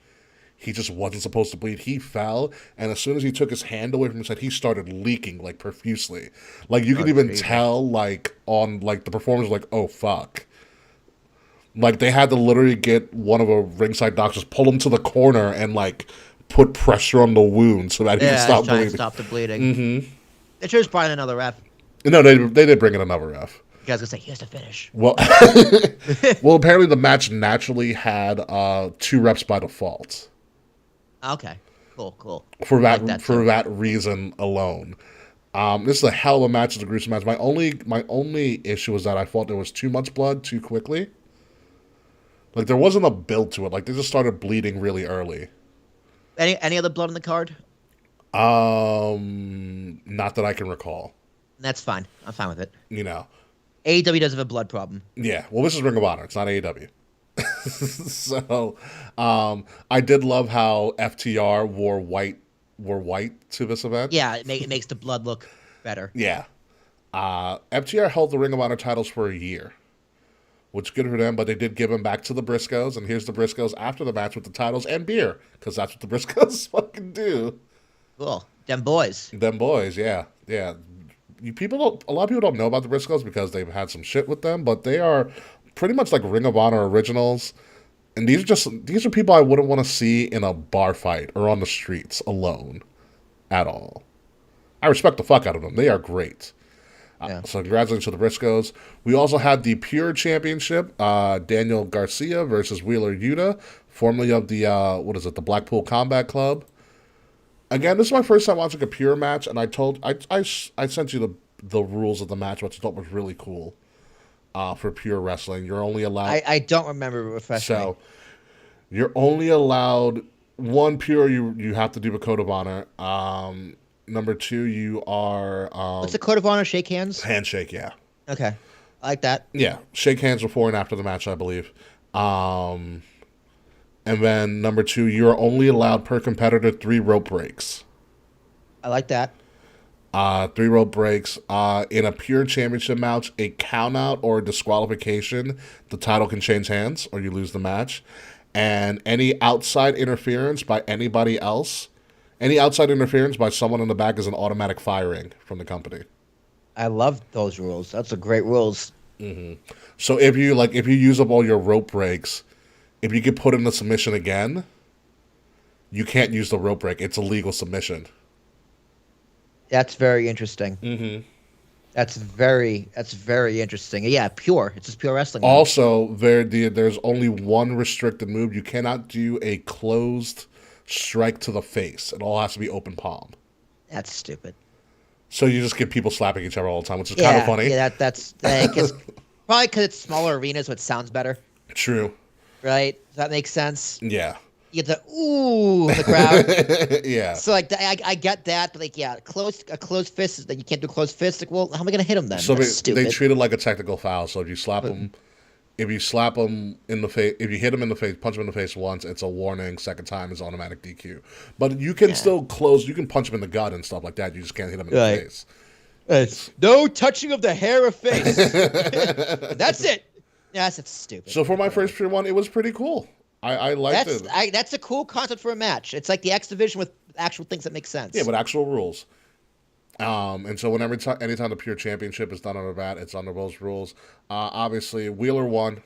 He just wasn't supposed to bleed. He fell, and as soon as he took his hand away from his head, he started leaking like profusely. Like you could even Jesus. tell, like on like the performers, like, oh fuck. Like they had to literally get one of a ringside doctors, pull him to the corner, and like put pressure on the wound so that he could stop try and bleeding. stop the bleeding. Mm-hmm. They should have brought in another ref. No, they did bring in another ref. You guys gonna say he has to finish. Well, well, apparently the match naturally had 2 reps by default. Okay. Cool. For I that like that for too. that reason alone. This is a hell of a match. It's a gruesome match. My only issue was that I thought there was too much blood too quickly. Like there wasn't a build to it. Like they just started bleeding really early. Any other blood on the card? Not that I can recall. That's fine. I'm fine with it. You know. AEW does have a blood problem. Yeah. Well, this is Ring of Honor. It's not AEW. So, I did love how FTR wore white to this event. Yeah, it makes the blood look better. Yeah. FTR held the Ring of Honor titles for a year, which is good for them, but they did give them back to the Briscoes, and here's the Briscoes after the match with the titles and beer, because that's what the Briscoes fucking do. Cool. Them boys. Them boys, yeah. A lot of people don't know about the Briscoes because they've had some shit with them, but they are pretty much like Ring of Honor originals. And these are people I wouldn't want to see in a bar fight or on the streets alone at all. I respect the fuck out of them. They are great. Yeah. So congratulations to the Briscoes. We also had the Pure Championship, Daniel Garcia versus Wheeler Yuta, formerly of the the Blackpool Combat Club. Again, this is my first time watching a Pure match, and I sent you the rules of the match, which I thought was really cool. For Pure Wrestling, you're only allowed. I don't remember refreshing. So you're only allowed one Pure. You have to do a code of honor. Number 2, you are. What's the code of honor? Shake hands. Handshake, yeah. Okay, I like that. Yeah, shake hands before and after the match, I believe. And then number 2, you're only allowed per competitor 3 rope breaks. I like that. 3 rope breaks. In a Pure Championship match, a count out or a disqualification, the title can change hands or you lose the match. And any outside interference by anybody else, any outside interference by someone in the back is an automatic firing from the company. I love those rules. That's a great rules. So if you use up all your rope breaks, if you get put in the submission again, you can't use the rope break. It's a legal submission. That's very interesting. Mm-hmm. That's very interesting. Yeah, Pure. It's just Pure Wrestling. Also, there's only one restricted move. You cannot do a closed strike to the face. It all has to be open palm. That's stupid. So you just get people slapping each other all the time, which is kind of funny. Yeah, that's probably because it's smaller arenas, so it sounds better. True. Right? Does that make sense? Yeah. You get the ooh in the crowd. Yeah. So like I get that, but like a closed fist is that you can't do closed fist. Like, well, how am I gonna hit him then? So That's stupid. they treat it like a technical foul. So if you slap them, if you in the face, if you hit him in the face, punch him in the face once, it's a warning. Second time is automatic DQ. But you can still close. You can punch him in the gut and stuff like that. You just can't hit him in the face. It's no touching of the hair or face. That's it. Yeah, that's stupid. So for my first Pure one, it was pretty cool. I liked it. That's a cool concept for a match. It's like the X Division with actual things that make sense. Yeah, but actual rules. And so anytime the pure championship is done under that, it's under those rules. Obviously, Wheeler won.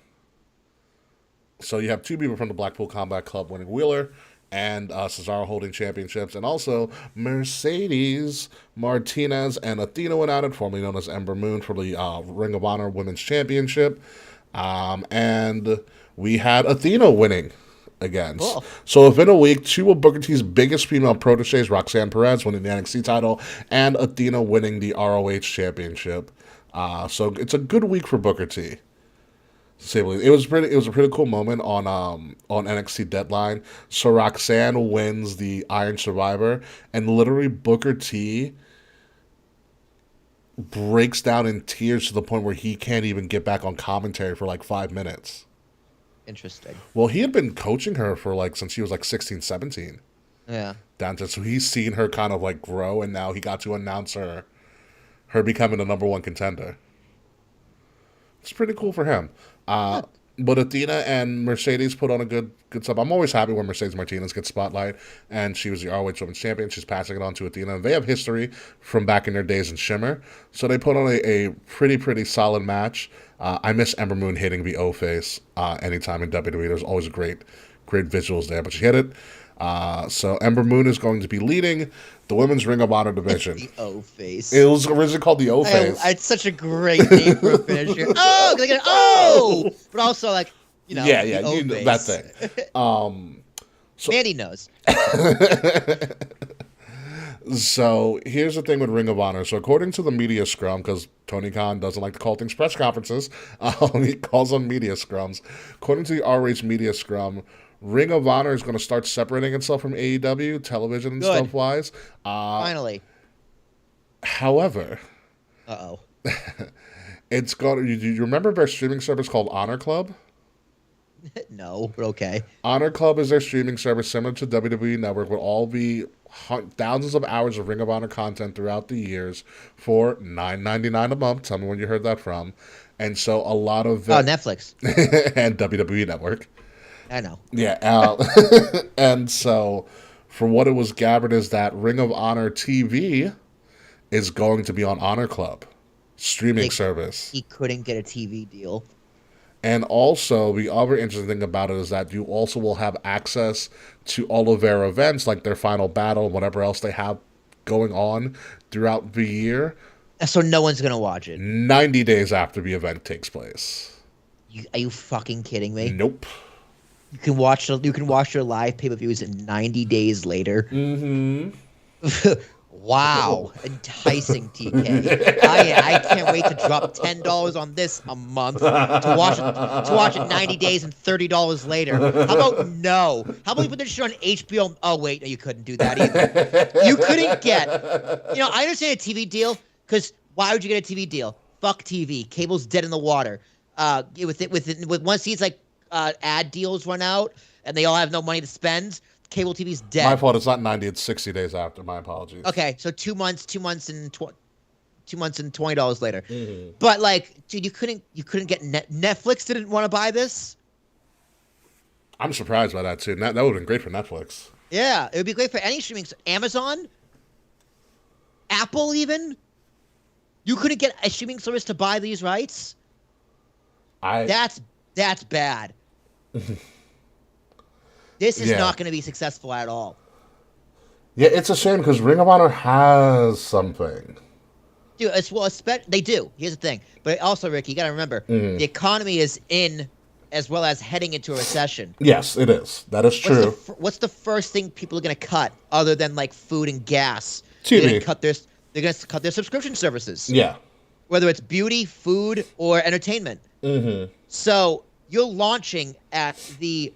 So you have two people from the Blackpool Combat Club winning, Wheeler and Cesaro holding championships. And also Mercedes Martinez and Athena went at it, formerly known as Ember Moon, for the Ring of Honor Women's Championship. And we had Athena winning again. Cool. So within a week, two of Booker T's biggest female proteges, Roxanne Perez winning the NXT title, and Athena winning the ROH Championship. So it's a good week for Booker T. It was a pretty cool moment on NXT Deadline. So Roxanne wins the Iron Survivor, and literally Booker T breaks down in tears to the point where he can't even get back on commentary for like 5 minutes. Interesting. Well, he had been coaching her for since she was 16, 17. Yeah. So he's seen her kind of grow, and now he got to announce her becoming the number one contender. It's pretty cool for him. But Athena and Mercedes put on a good stuff. I'm always happy when Mercedes Martinez gets spotlight, and she was the ROH Women's Champion. She's passing it on to Athena. They have history from back in their days in Shimmer, so they put on a pretty solid match. I miss Ember Moon hitting the O-face anytime in WWE. There's always great visuals there, but she hit it. So Ember Moon is going to be leading the Women's Ring of Honor division. The O-face. It was originally called the O-face. It's such a great name for a finisher. Oh, they get but also yeah, the you know, O-face. that thing. So, Mandy knows. So here's the thing with Ring of Honor. So according to the media scrum, because Tony Khan doesn't like to call things press conferences, he calls them media scrums. According to the RH media scrum, Ring of Honor is going to start separating itself from AEW, television and Good. stuff-wise. Finally. However, it's got. You remember their streaming service called Honor Club? No, but okay. Honor Club is their streaming service similar to WWE Network with all the thousands of hours of Ring of Honor content throughout the years for $9.99 a month. Tell me when you heard that from. And so a lot of Netflix and WWE Network. I know. Yeah, and so for what it was gathered is that Ring of Honor TV is going to be on Honor Club streaming service. He couldn't get a TV deal. And also, the other interesting thing about it is that you also will have access to all of their events, like their Final Battle and whatever else they have going on throughout the year. So no one's going to watch it. 90 days after the event takes place. Are you fucking kidding me? Nope. You can watch your live pay-per-views 90 days later. Mm-hmm. Wow, enticing, TK. I can't wait to drop $10 on this a month to watch it 90 days and $30 later. How about no? How about we put this shit on HBO? Oh wait, no, you couldn't do that either. You couldn't get. I understand a TV deal because why would you get a TV deal? Fuck TV. Cable's dead in the water. With once these ad deals run out and they all have no money to spend. Cable TV's dead. My fault. It's not 90. It's 60 days after. My apologies. Okay, so 2 months and $20 later. Mm-hmm. But dude, you couldn't get Netflix didn't want to buy this. I'm surprised by that too. That would have been great for Netflix. Yeah, it would be great for any streaming. Amazon, Apple, even. You couldn't get a streaming service to buy these rights. That's bad. This is not going to be successful at all. Yeah, it's a shame because Ring of Honor has something. Dude, they do. Here's the thing. But also, Ricky, you got to remember, the economy is in as well as heading into a recession. Yes, it is. That is true. What's the first thing people are going to cut other than food and gas? TV. They're going to cut their subscription services. Yeah. Whether it's beauty, food, or entertainment. Mm-hmm. So you're launching at the...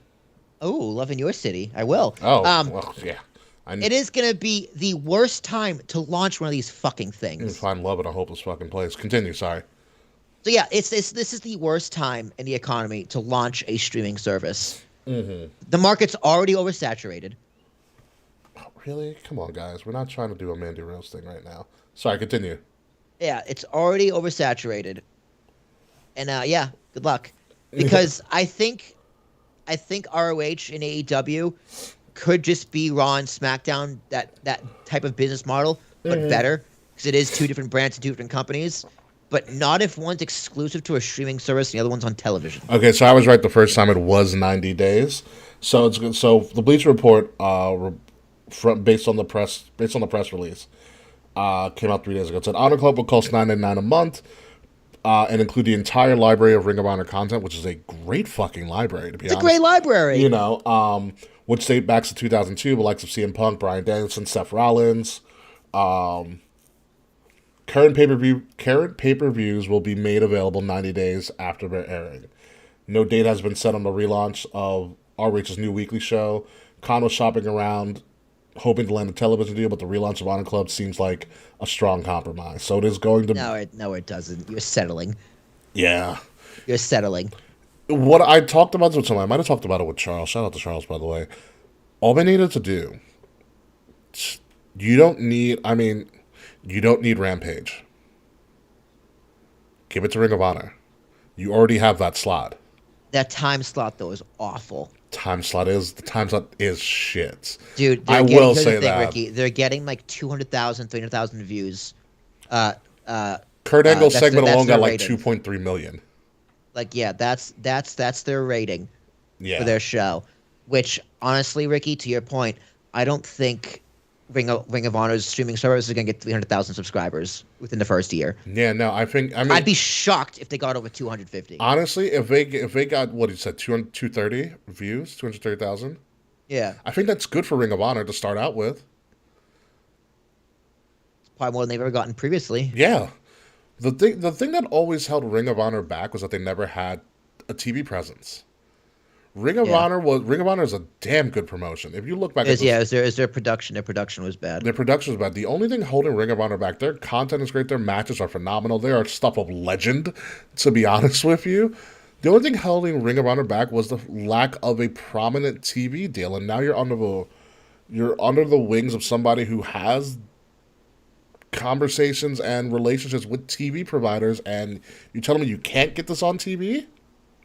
Oh, love in your city. I will. Oh, well, yeah. It is going to be the worst time to launch one of these fucking things. You find love in a hopeless fucking place. Continue, sorry. So yeah, this is the worst time in the economy to launch a streaming service. Mm-hmm. The market's already oversaturated. Oh, really? Come on, guys. We're not trying to do a Mandy Rose thing right now. Sorry, continue. Yeah, it's already oversaturated. And yeah, good luck. Because I think ROH and AEW could just be Raw and SmackDown, that type of business model, but better. because it is two different brands and two different companies. But not if one's exclusive to a streaming service and the other one's on television. Okay, so I was right the first time. It was 90 days. So it's good. So the Bleacher Report, based on the press release, came out 3 days ago. It said Honor Club will cost $9.99 a month, and include the entire library of Ring of Honor content, which is a great fucking library, to be honest. It's a great library. You know, which date back to 2002, the likes of CM Punk, Bryan Danielson, Seth Rollins. Current pay-per-views will be made available 90 days after their airing. No date has been set on the relaunch of ROH's new weekly show. Khan was shopping around, hoping to land a television deal, but the relaunch of Honor Club seems like a strong compromise. So it is going to... No, it doesn't. You're settling. Yeah. You're settling. What I talked about with someone, I might have talked about it with Charles. Shout out to Charles, by the way. All they needed to do, you don't need Rampage. Give it to Ring of Honor. You already have that slot. That time slot, though, is awful. The time slot is shit. Dude, I will say that. Ricky, they're getting like 200,000, 300,000 views. Kurt Angle's segment alone got like rating. 2.3 million. Like, yeah, that's their rating Yeah. for their show. Which, honestly, Ricky, to your point, I don't think Ring of Honor's streaming service is going to get 300,000 subscribers within the first year. Yeah, no, I mean, I'd be shocked if they got over 250. Honestly, if they got, what he said, 230 views, 230,000. Yeah. I think that's good for Ring of Honor to start out with. It's probably more than they've ever gotten previously. Yeah. The thing that always held Ring of Honor back was that they never had a TV presence. Ring of Honor is a damn good promotion. If you look back is their production. Their production was bad. Their production was bad. The only thing holding Ring of Honor back, their content is great, their matches are phenomenal. They are stuff of legend, to be honest with you. The only thing holding Ring of Honor back was the lack of a prominent TV deal, and now you're under the wings of somebody who has conversations and relationships with TV providers, and you tell them you can't get this on TV?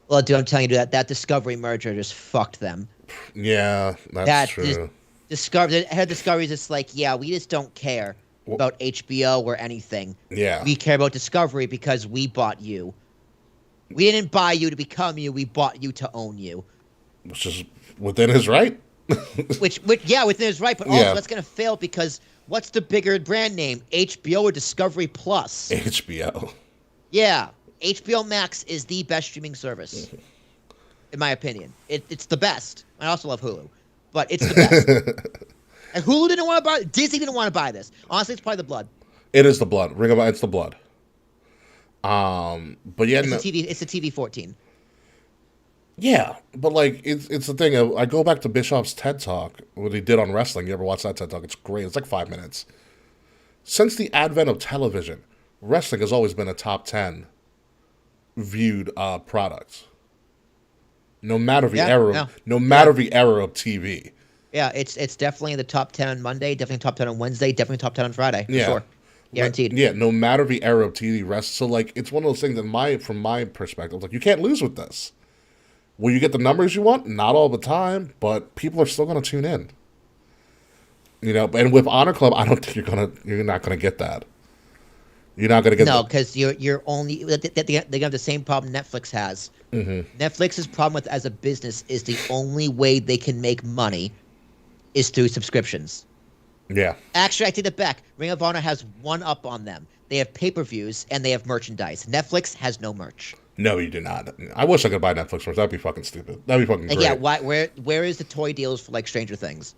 Well, dude, I'm telling you that Discovery merger just fucked them. Yeah, that's true. The head of Discovery is just like, yeah, we just don't care about HBO or anything. Yeah. We care about Discovery because we bought you. We didn't buy you to become you. We bought you to own you. Which is within his right. which within his right, but also that's going to fail because what's the bigger brand name, HBO or Discovery Plus? HBO. Yeah. HBO Max is the best streaming service, in my opinion. It's the best. I also love Hulu, but it's the best. And Hulu didn't want to buy. Disney didn't want to buy this. Honestly, it's probably the blood. It is the blood. Ring of Honor. It's the blood. But yeah, it's the TV 14. Yeah, but like it's the thing. I go back to Bischoff's TED Talk, what he did on wrestling. You ever watch that TED Talk? It's great. It's like 5 minutes. Since the advent of television, wrestling has always been a top 10 viewed product. No matter the era, the era of TV. Yeah, it's definitely in the top 10 on Monday, definitely top 10 on Wednesday, definitely top 10 on Friday. For sure. Guaranteed. Yeah, no matter the era of TV wrestling. So like it's one of those things that from my perspective, like you can't lose with this. Will you get the numbers you want? Not all the time, but people are still going to tune in. You know, and with Honor Club, I don't think you're not going to get that. You're not going to get because you're only they have the same problem Netflix has. Mm-hmm. Netflix's problem as a business is the only way they can make money is through subscriptions. Yeah. Actually, I take it back. Ring of Honor has one up on them. They have pay-per-views and they have merchandise. Netflix has no merch. No, you do not. I wish I could buy Netflix merch. That'd be fucking stupid. That'd be fucking great. Yeah. Where is the toy deals for like Stranger Things?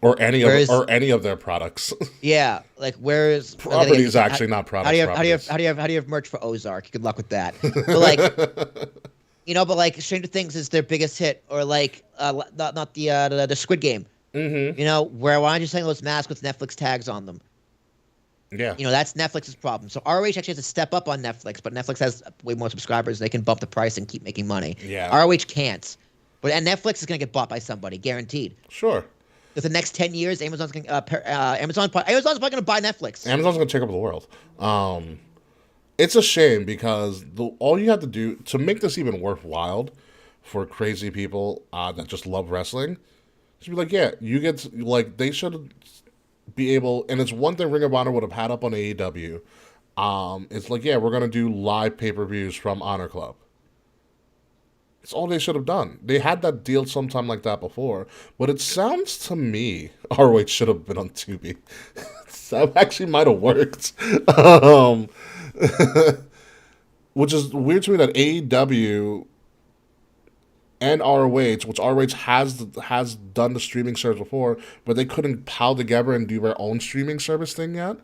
Or any of their products. Yeah, like where is properties? Actually, not products. How do you have merch for Ozark? Good luck with that. But like, but like Stranger Things is their biggest hit, or like not the Squid Game. Mm-hmm. Why aren't you selling those masks with Netflix tags on them? Yeah. That's Netflix's problem. So ROH actually has to step up on Netflix, but Netflix has way more subscribers. They can bump the price and keep making money. Yeah. ROH can't. And Netflix is gonna get bought by somebody, guaranteed. Sure. For the next 10 years, Amazon's probably going to buy Netflix. Amazon's going to take over the world. It's a shame because all you have to do to make this even worthwhile for crazy people that just love wrestling, just be like, yeah, you get they should be able, and it's one thing Ring of Honor would have had up on AEW. It's like, yeah, we're gonna do live pay-per-views from Honor Club. It's all they should have done. They had that deal sometime like that before, but it sounds to me ROH should have been on Tubi. That actually might have worked. Um, which is weird to me that AEW and ROH, which ROH has done the streaming service before, but they couldn't pile together and do their own streaming service thing yet.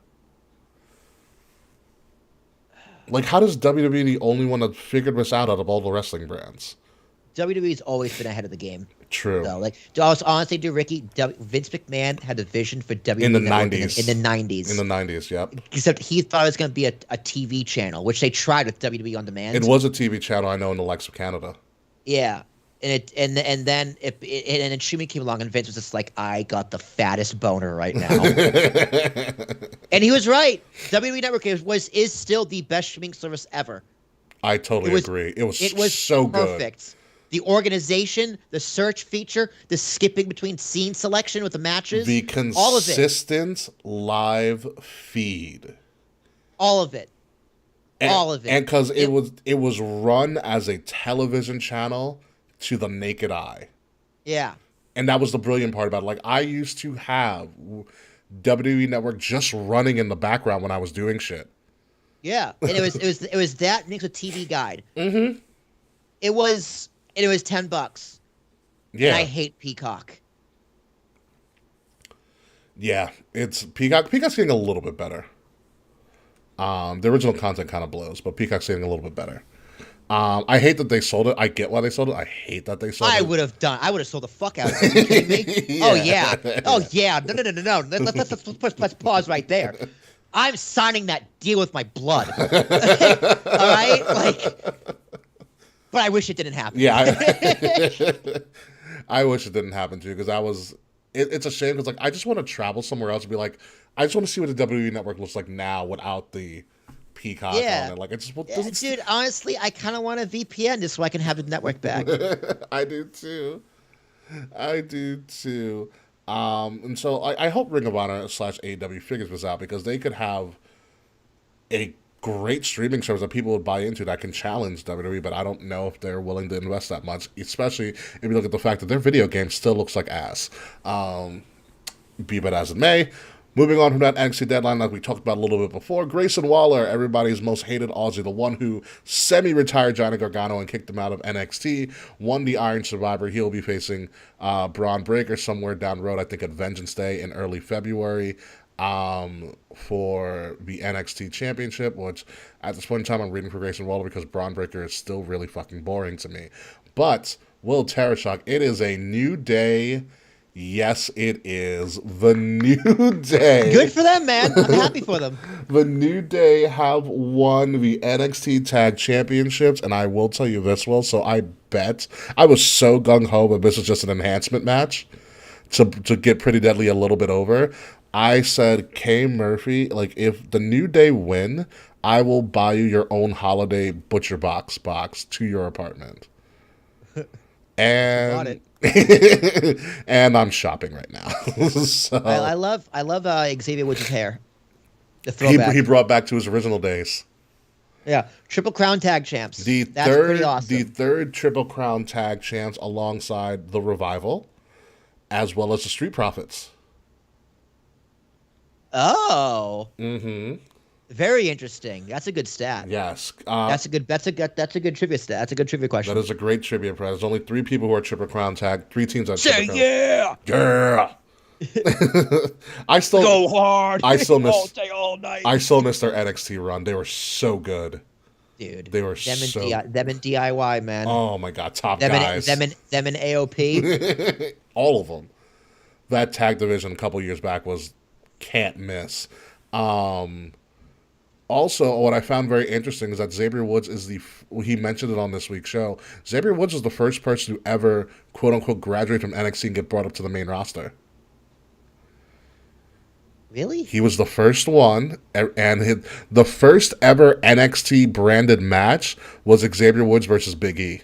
Like, how does WWE the only one that figured this out of all the wrestling brands? WWE's always been ahead of the game. True. So, like, to honestly, do Ricky, Vince McMahon had a vision for WWE In the Network 90s. In the 90s. In the 90s, yep. Except he thought it was going to be a TV channel, which they tried with WWE On Demand. It was a TV channel, I know, in the likes of Canada. Yeah. And then streaming came along, and Vince was just like, I got the fattest boner right now. And he was right. WWE Network is still the best streaming service ever. I totally agree. It was so perfect. Good. The organization, the search feature, the skipping between scene selection with the matches, the consistent live feed, all of it, and because it was run as a television channel to the naked eye. Yeah, and that was the brilliant part about it. Like, I used to have WWE Network just running in the background when I was doing shit. Yeah, and it was that mixed with TV Guide. Mm-hmm. It was $10. Yeah, and I hate Peacock. Yeah, it's Peacock. Peacock's getting a little bit better. The original content kind of blows, but Peacock's getting a little bit better. I hate that they sold it. I get why they sold it. I hate that they sold it. I would have sold the fuck out of it. Are you kidding me? Yeah. Oh yeah. Oh yeah. No. Let's pause right there. I'm signing that deal with my blood. All right? Like, but I wish it didn't happen. Yeah. I wish it didn't happen too, because it's a shame, because like, I just want to travel somewhere else and be like, I just want to see what the WWE Network looks like now without the Peacock on it. Like, it just dude, honestly, I kind of want a VPN just so I can have the network back. I do too. And so I hope Ring of Honor / AEW figures this out, because they could have a great streaming service that people would buy into that can challenge WWE, but I don't know if they're willing to invest that much, especially if you look at the fact that their video game still looks like ass. Be that as it may. Moving on from that NXT deadline, like we talked about a little bit before, Grayson Waller, everybody's most hated Aussie, the one who semi-retired Johnny Gargano and kicked him out of NXT, won the Iron Survivor. He'll be facing Braun Breaker somewhere down the road, I think at Vengeance Day in early February, for the NXT Championship, which at this point in time I'm reading for Grayson Waller because Braun Breaker is still really fucking boring to me. But Will Tarashuk, it is a new day. Yes, it is. The New Day. Good for them, man. I'm happy for them. The New Day have won the NXT Tag Championships, and I will tell you this, Will, so I bet, I was so gung-ho that this was just an enhancement match to get Pretty Deadly a little bit over. I said, Kay Murphy, like, if the New Day win, I will buy you your own holiday Butcher Box to your apartment. And... Got it. And I'm shopping right now. So, I love Xavier Woods' hair. The throwback. He brought back to his original days. Yeah, Triple Crown Tag Champs. That's pretty awesome. The third Triple Crown Tag Champs alongside the Revival, as well as the Street Profits. Oh. Mm-hmm. Very interesting. That's a good stat. Yes. That's a good trivia stat. That's a good trivia question. That is a great trivia prize. There's only 3 people who are Triple Crown Tag. 3 teams are Say Triple yeah. Crown. Yeah. I still go hard. I still miss all day, all night. I still miss their NXT run. They were so good. Dude. They were them so them in DIY, man. Oh my god, top them guys. Them in AOP. All of them. That tag division a couple years back was can't miss. Also, what I found very interesting is that Xavier Woods is he mentioned it on this week's show, Xavier Woods is the first person to ever, quote-unquote, graduate from NXT and get brought up to the main roster. Really? He was the first one, and the first ever NXT branded match was Xavier Woods versus Big E.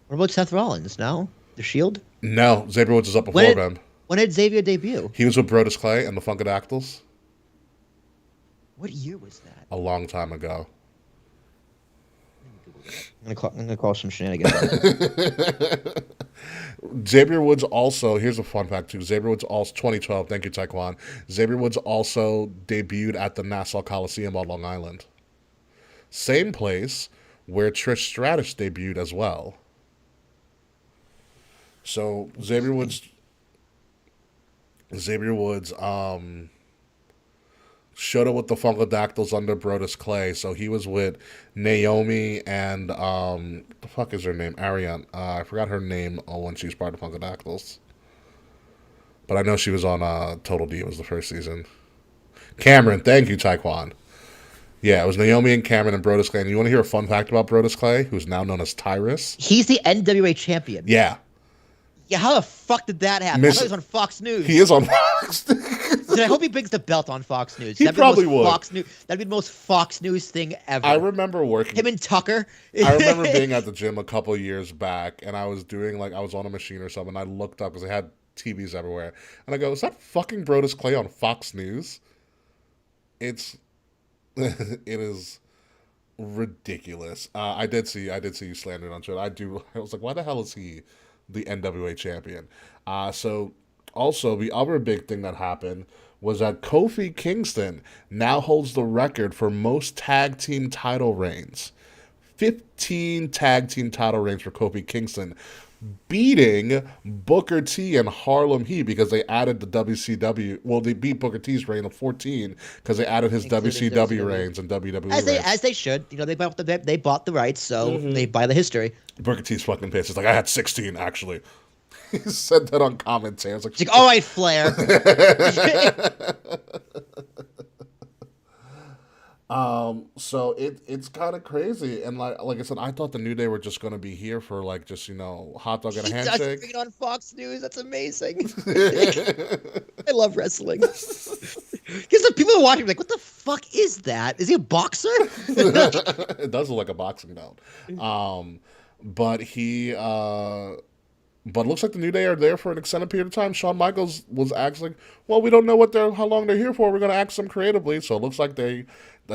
What about Seth Rollins, no? The Shield? No, Xavier Woods is up before him. When did Xavier debut? He was with Brodus Clay and the Funkadactyls What year was that? a long time ago. I'm gonna call some shenanigans. Xavier Woods also, here's a fun fact too. Xavier Woods also, 2012, thank you, Taekwon. Xavier Woods also debuted at the Nassau Coliseum on Long Island. Same place where Trish Stratus debuted as well. So Xavier Woods showed up with the Funkadactyls under Brodus Clay. So he was with Naomi and what the fuck is her name? Ariane. I forgot her name when she was part of the Funkadactyls. But I know she was on Total Divas the first season. Cameron, thank you, Taekwon. Yeah, it was Naomi and Cameron and Brodus Clay. And you want to hear a fun fact about Brodus Clay, who's now known as Tyrus? He's the NWA champion. Yeah. Yeah, how the fuck did that happen? I thought he was on Fox News. He is on Fox. Dude, I hope he brings the belt on Fox News. He probably would. That'd be the most Fox News thing ever. I remember working. Him and Tucker. I remember being at the gym a couple years back, and I was doing I was on a machine or something. And I looked up because they had TVs everywhere, and I go, "Is that fucking Brodus Clay on Fox News?" It is ridiculous. I did see you slandered on Twitter. I was like, why the hell is he the NWA champion? So also the other big thing that happened was that Kofi Kingston now holds the record for most tag team title reigns. 15 tag team title reigns for Kofi Kingston, beating Booker T and Harlem Heat because they added the WCW. Well, they beat Booker T's reign of 14 because they added his WCW reigns and WWE as they should. You know, they bought the rights, so they buy the history. Booker T's fucking pissed. He's like, I had 16 actually. He said that on commentary. I was like, he's like, all right, Flair. So it's kind of crazy, and like I said, I thought the New Day were just gonna be here for hot dog and a handshake. He does on Fox News. That's amazing. I love wrestling. Because the people who watch him like, what the fuck is that? Is he a boxer? It does look like a boxing belt. But it looks like the New Day are there for an extended period of time. Shawn Michaels was asking, well, we don't know how long they're here for. We're going to ask them creatively. So it looks like the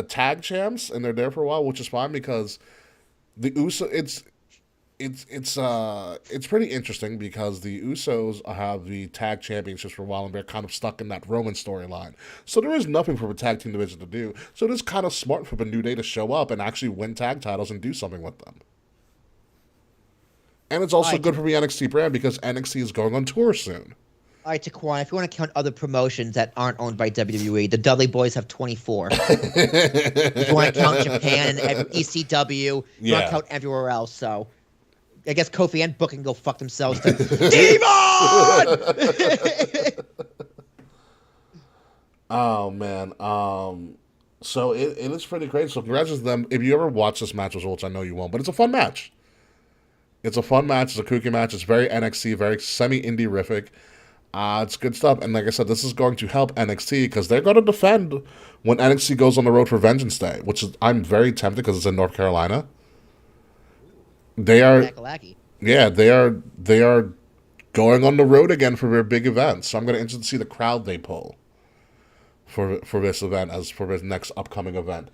tag champs, and they're there for a while, which is fine because the it's pretty interesting because the Usos have the tag championships for a while, and they're kind of stuck in that Roman storyline. So there is nothing for the tag team division to do. So it is kind of smart for the New Day to show up and actually win tag titles and do something with them. And it's also good for the NXT brand because NXT is going on tour soon. All right, Taquan, if you want to count other promotions that aren't owned by WWE, the Dudley Boys have 24. If you want to count Japan and ECW, you want to count everywhere else. So I guess Kofi and Book can go fuck themselves too. Devon! Oh, man. So it is pretty crazy. So congratulations to them. If you ever watch this match, which I know you won't, but it's a fun match. It's a fun match. It's a kooky match. It's very NXT, very semi-indie-rific. It's good stuff. And like I said, this is going to help NXT because they're going to defend when NXT goes on the road for Vengeance Day, which is I'm very tempted because it's in North Carolina. They are, yeah, they are going on the road again for their big events. So I'm going to interested to see the crowd they pull for this event as for this next upcoming event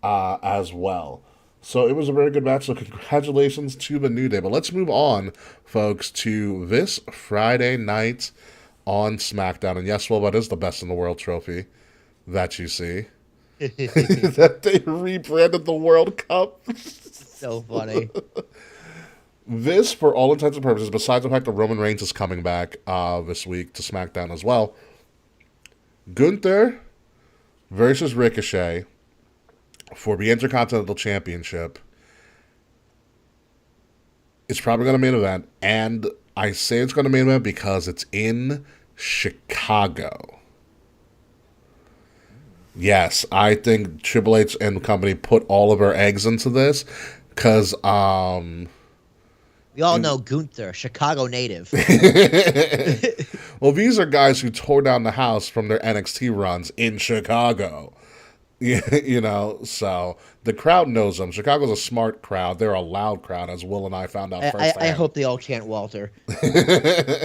as well. So it was a very good match, so congratulations to the New Day. But let's move on, folks, to this Friday night on SmackDown. And yes, well, that is the Best in the World trophy that you see. That they rebranded the World Cup. So funny. This, for all intents and purposes, besides the fact that Roman Reigns is coming back this week to SmackDown as well, Gunther versus Ricochet for the Intercontinental Championship. It's probably going to main event, and I say it's going to main event because it's in Chicago. Yes, I think Triple H and company put all of our eggs into this because we all know Gunther, Chicago native. Well, these are guys who tore down the house from their NXT runs in Chicago. You know, so the crowd knows them. Chicago's a smart crowd. They're a loud crowd, as Will and I found out first. I hope they all chant Walter.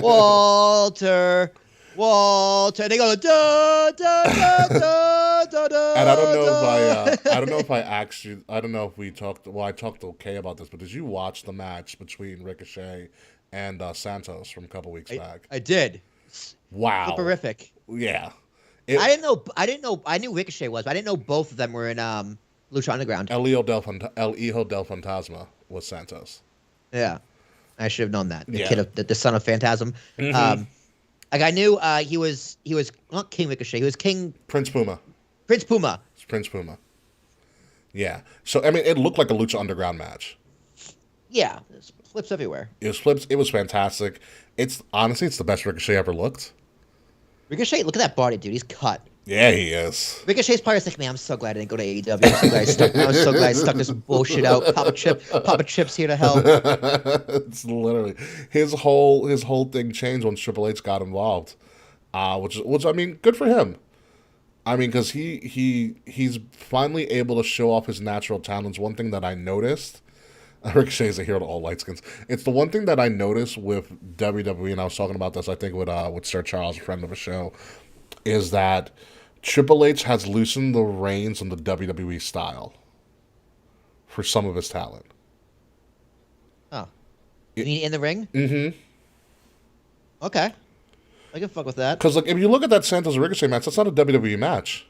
Walter. Walter. They go da da da da da da. And I don't know if I don't know if I asked you. I don't know if we talked. Well, I talked to Kay about this, but did you watch the match between Ricochet and Santos from a couple weeks back? I did. Wow. Horrific. Yeah. I didn't know. I knew Ricochet was, but I didn't know both of them were in Lucha Underground. El Hijo del Fantasma was Santos. Yeah, I should have known that. The Yeah. kid of the son of Phantasm. Mm-hmm. Like I knew he was not King Ricochet. He was King Prince Puma. Prince Puma. It's Prince Puma. Yeah. So I mean, it looked like a Lucha Underground match. Yeah, there's flips everywhere. It was flips. It was fantastic. It's honestly, it's the best Ricochet ever looked. Ricochet, look at that body, dude. He's cut. Yeah, he is. Ricochet's probably like, man, I'm so glad I didn't go to AEW. I was so glad I stuck this bullshit out. Papa Chip's here to help. It's literally his whole thing changed once Triple H got involved, which I mean, good for him. I mean, because he's finally able to show off his natural talents. One thing that I noticed, Ricochet's a hero to all lightskins. It's the one thing that I noticed with WWE, and I was talking about this, I think, with Sir Charles, a friend of the show, is that Triple H has loosened the reins on the WWE style for some of his talent. Oh. You mean in the ring? Mm-hmm. Okay. I can fuck with that. Because like, if you look at that Santos Ricochet match, that's not a WWE match.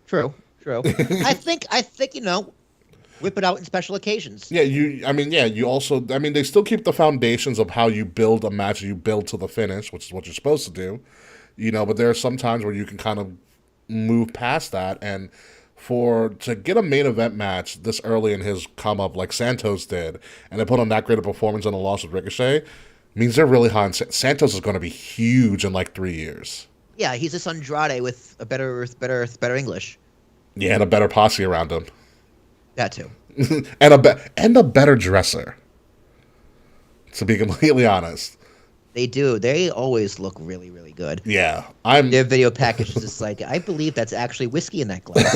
True. I think whip it out in special occasions. Yeah, you also, they still keep the foundations of how you build a match, you build to the finish, which is what you're supposed to do. But there are some times where you can kind of move past that, and to get a main event match this early in his come up like Santos did, and they put on that great a performance and a loss with Ricochet, means they're really high. Santos is going to be huge in like 3 years. Yeah, he's this Andrade with a better English. Yeah, and a better posse around him. That too. and a better dresser. To be completely honest. They do. They always look really, really good. Yeah, Their video package is just like, I believe that's actually whiskey in that glass.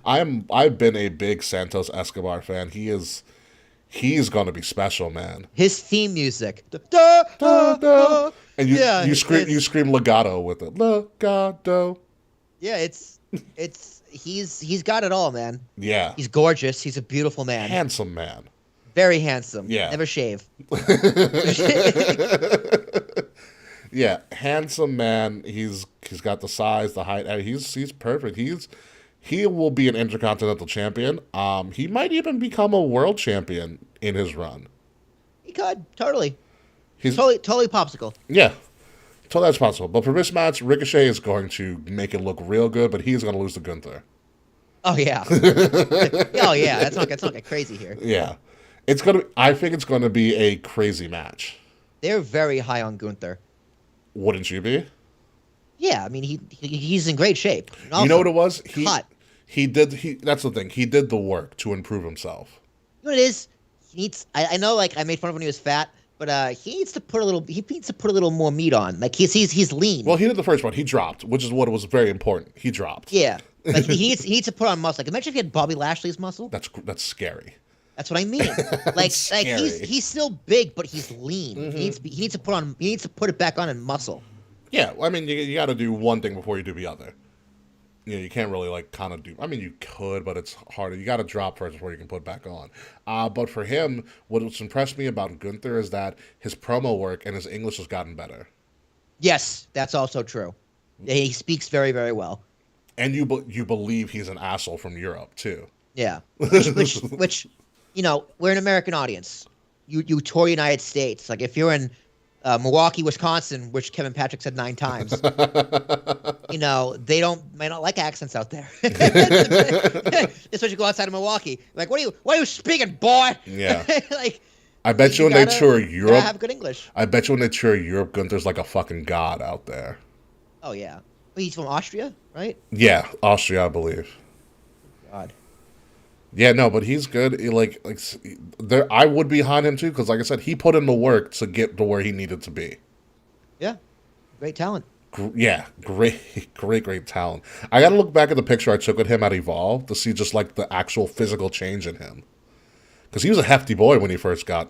I've been a big Santos Escobar fan. He's gonna be special, man. His theme music, and you scream legato with it, legato. Yeah, he's got it all, man. Yeah, he's gorgeous. He's a beautiful man, handsome man. Very handsome. Yeah. Never shave. Yeah, handsome man. He's got the size, the height. He's perfect. He will be an Intercontinental Champion. He might even become a World Champion in his run. He could, totally. He's totally popsicle. Yeah. So that's possible. But for this match, Ricochet is going to make it look real good, but he's going to lose to Gunther. Oh yeah. Oh yeah. Let's not get crazy here. Yeah. I think it's gonna be a crazy match. They're very high on Gunther. Wouldn't you be? Yeah, I mean he's in great shape. Also, you know what it was? Cut. That's the thing. He did the work to improve himself. You know what it is? He needs. I know, like I made fun of when he was fat, but he needs to put a little more meat on. Like he's lean. Well, he did the first one. He dropped, which is what was very important. He dropped. Yeah, like he needs to put on muscle. Like imagine if he had Bobby Lashley's muscle. That's scary. That's what I mean. Like he's still big, but he's lean. Mm-hmm. He needs to put it back on in muscle. Yeah, I mean you got to do one thing before you do the other. You can't really like kind of do. I mean, you could, but it's harder. You got to drop first before you can put it back on. But for him, what's impressed me about Gunther is that his promo work and his English has gotten better. Yes, that's also true. He speaks very, very well. And you believe he's an asshole from Europe too. Yeah, which we're an American audience. You tour United States. Like if you're in Milwaukee, Wisconsin, which Kevin Patrick said 9 times, they might not like accents out there. Especially you go outside of Milwaukee. Like, what are you speaking, boy? Yeah. Like, I bet you when they tour Europe, have good English. I bet you when they tour Europe, Gunther's like a fucking god out there. Oh yeah. Well, he's from Austria, right? Yeah, Austria, I believe. God. Yeah, no, but he's good. I would be behind him too, because like I said, he put in the work to get to where he needed to be. Yeah, great talent. Great talent. I got to look back at the picture I took with him at Evolve to see just like the actual physical change in him, because he was a hefty boy when he first got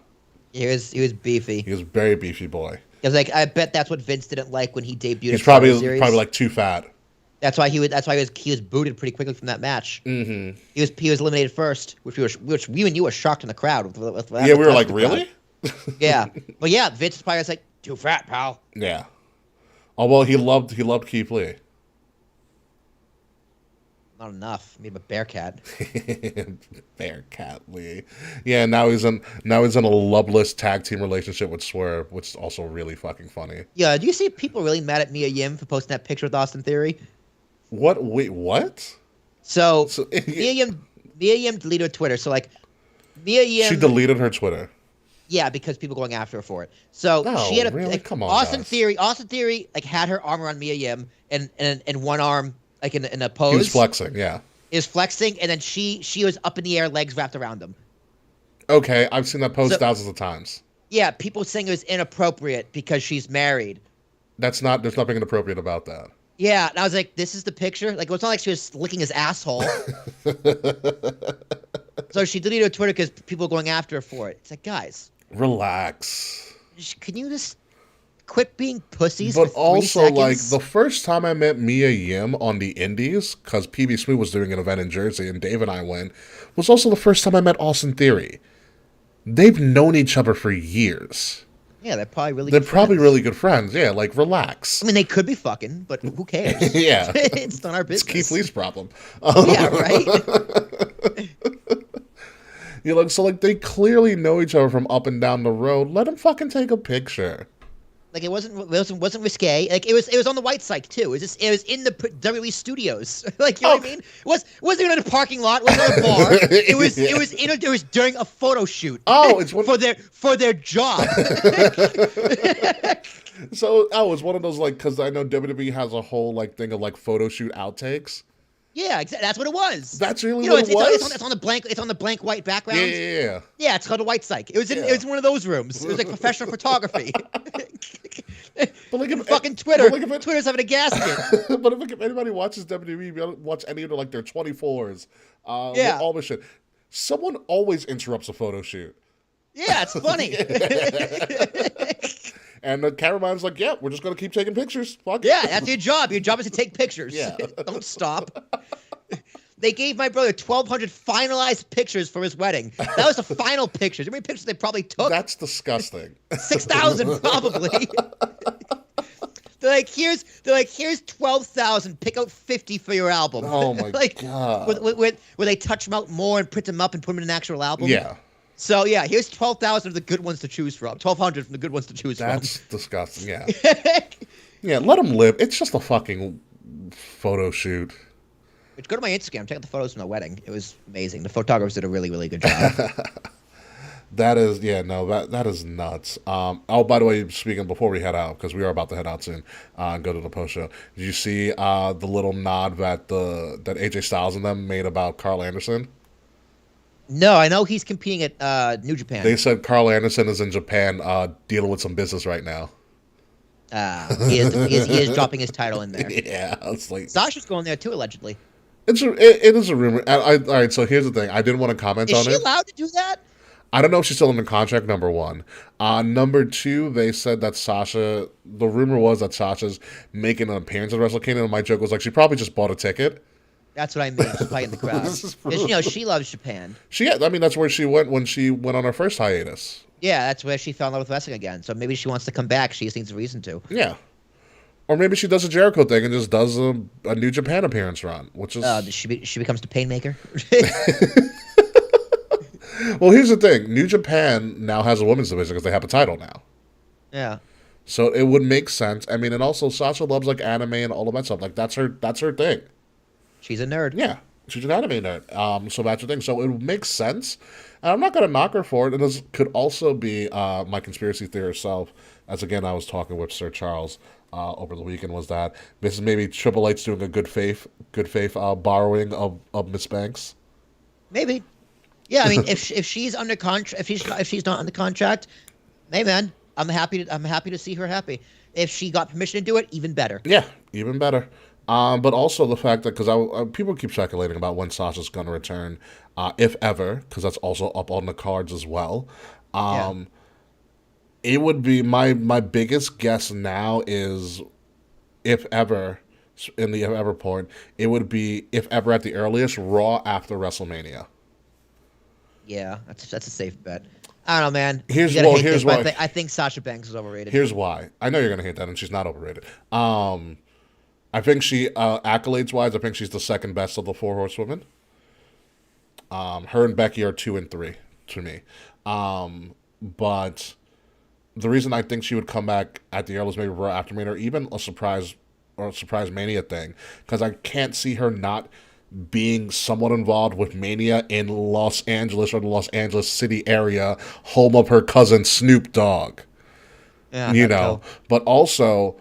He was beefy. He was a very beefy boy. It was like, I bet that's what Vince didn't like when he debuted. He's at probably Survivor Series. like too fat. That's why he was booted pretty quickly from that match. Mm-hmm. He was eliminated first, which we and you were shocked in the crowd. With Yeah, we were like, really? Yeah, but yeah, Vince probably was like, too fat, pal. Yeah. Oh well, he loved Keith Lee. Not enough. Made him a Bearcat. Bearcat Lee. Yeah, now he's in a loveless tag team relationship with Swerve, which is also really fucking funny. Yeah, do you see people really mad at Mia Yim for posting that picture with Austin Theory? What? Wait, what? So Mia Yim deleted her Twitter. So like Mia Yim, she deleted her Twitter. Yeah, because people going after her for it. So No, she had a really? like, Come on, Austin guys. Theory like had her arm around Mia Yim and one arm like in a pose. He was flexing, yeah. Is flexing, and then she was up in the air, legs wrapped around him. Okay, I've seen that post So- thousands of times. Yeah, people saying it was inappropriate because she's married. There's nothing inappropriate about that. Yeah, and I was like, this is the picture? Like, it's not like she was licking his asshole. So she deleted her Twitter because people were going after her for it. It's like, guys, Relax. can you just quit being pussies But for 3 also, seconds? like, the first time I met Mia Yim on the Indies, because PB Smooth was doing an event in Jersey and Dave and I went, was also the first time I met Austin Theory. They've known each other for years. Yeah, they're probably really They're good probably friends. really good friends. Yeah, like, relax. I mean, they could be fucking, but who cares? Yeah. It's not our It's business. Keith Lee's problem. Yeah, right? You know, so, like, they clearly know each other from up and down the road. Let them fucking take a picture. Like, it wasn't risque. Like, it was on the white site, too. It was in the WWE studios. Like, you know what I mean? It wasn't even in a parking lot. It wasn't in a bar. It was during a photo shoot. Oh, it's for their job. So, it's one of those, like, because I know WWE has a whole, like, thing of, like, photo shoot outtakes. Yeah, exactly. That's what it was. That's really you know, what it was? It's on the blank. It's on the blank white background. Yeah. Yeah, it's called a white psych. It was in one of those rooms. It was like professional photography. But like if Fucking Twitter. but like if Twitter's having a gasket. but if anybody watches WWE, watch any of like their 24s, Yeah. all this shit. Someone always interrupts a photo shoot. Yeah, it's funny. And the cameraman's like, yeah, we're just going to keep taking pictures. Fuck it. Yeah, that's your job. Your job is to take pictures. Yeah. Don't stop. They gave my brother 1,200 finalized pictures for his wedding. That was the final pictures. How many pictures they probably took? That's disgusting. 6,000 probably. They're like, here's 12,000. Pick out 50 for your album. Oh my like, God. Where they touch them out more and print them up and put them in an actual album. Yeah. So yeah, here's 12,000 of the good ones to choose from. 1,200 from the good ones to choose That's disgusting. Yeah. from. Yeah, let them live. It's just a fucking photo shoot. Which, go to my Instagram, check out the photos from the wedding. It was amazing. The photographers did a really, really good job. That is, that is nuts. By the way, speaking before we head out, because we are about to head out soon, and go to the post show. Did you see the little nod that AJ Styles and them made about Carl Anderson? No, I know he's competing at New Japan. They said Carl Anderson is in Japan dealing with some business right now. He is dropping his title in there. Yeah, it's like Sasha's going there too, allegedly. it is a rumor. And all right, so here's the thing. I didn't want to comment Is on she it. allowed to do that? I don't know if she's still in the contract, number one. Number two, they said that Sasha, the rumor was that Sasha's making an appearance at Wrestle Kingdom, and my joke was like, she probably just bought a ticket. That's what I mean. She's probably in the crowd. This is 'Cause, she loves Japan. That's where she went when she went on her first hiatus. Yeah, that's where she fell in love with wrestling again. So maybe she wants to come back. She just needs a reason to. Yeah. Or maybe she does a Jericho thing and just does a New Japan appearance run, which is... She becomes the Painmaker. Well, here's the thing. New Japan now has a women's division because they have a title now. Yeah. So it would make sense. I mean, and also Sasha loves like anime and all of that stuff. Like that's her thing. She's a nerd. Yeah, she's an anime nerd. So that's her thing. So it would make sense. And I'm not going to knock her for it. And this could also be my conspiracy theory herself. As again, I was talking with Sir Charles over the weekend. Was that this is maybe Triple H doing a good faith borrowing of Miss Banks? Maybe. Yeah, I mean, if she's under contract, if she's not under contract, hey man, I'm happy to see her happy. If she got permission to do it, even better. Yeah, even better. But also the fact that because people keep speculating about when Sasha's going to return, if ever, because that's also up on the cards as well. Yeah. It would be my biggest guess now is, if ever, in the if ever part, it would be, if ever at the earliest, Raw after WrestleMania. Yeah, that's a safe bet. I don't know, man. Here's You gotta well, hate here's this, but why. I think Sasha Banks is overrated. Here's why. I know you're gonna hate that, and she's not overrated. I think she accolades wise, I think she's the second best of the four horsewomen. Her and Becky are 2 and 3 to me. But the reason I think she would come back at the earliest, maybe Raw after Mania, or even a surprise Mania thing, because I can't see her not being somewhat involved with Mania in Los Angeles or the Los Angeles city area, home of her cousin Snoop Dogg. Yeah, You know, but also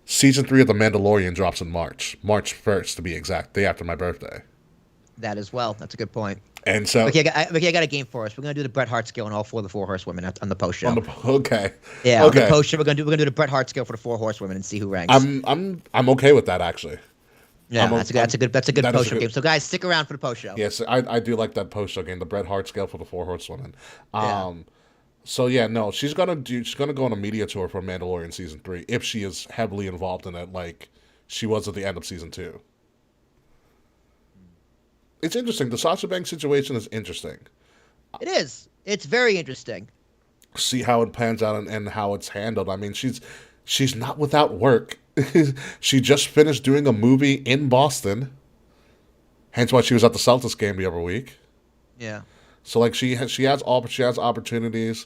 season 3 of The Mandalorian drops in March 1st to be exact, day after my birthday. that as well. That's a good point. And so, Okay, I got a game for us. We're gonna do the Bret Hart scale on all 4 of the 4 horsewomen on the post show. okay, Yeah, on the okay. post show we're gonna do the Bret Hart scale for the 4 horsewomen and see who ranks. I'm okay with that actually. Yeah, I'm o- that's a good that is post a show good- game. So guys, stick around for the post show. Yes, I do like that post show game, the Bret Hart scale for the four horsewomen. Yeah. So yeah, no, she's gonna go on a media tour for Mandalorian season 3 if she is heavily involved in it, like she was at the end of season 2. It's interesting. The Sasha Banks situation is interesting. It is. It's very interesting. See how it pans out and how it's handled. I mean, she's not without work. She just finished doing a movie in Boston. Hence why she was at the Celtics game the other week. Yeah. So like she has opportunities.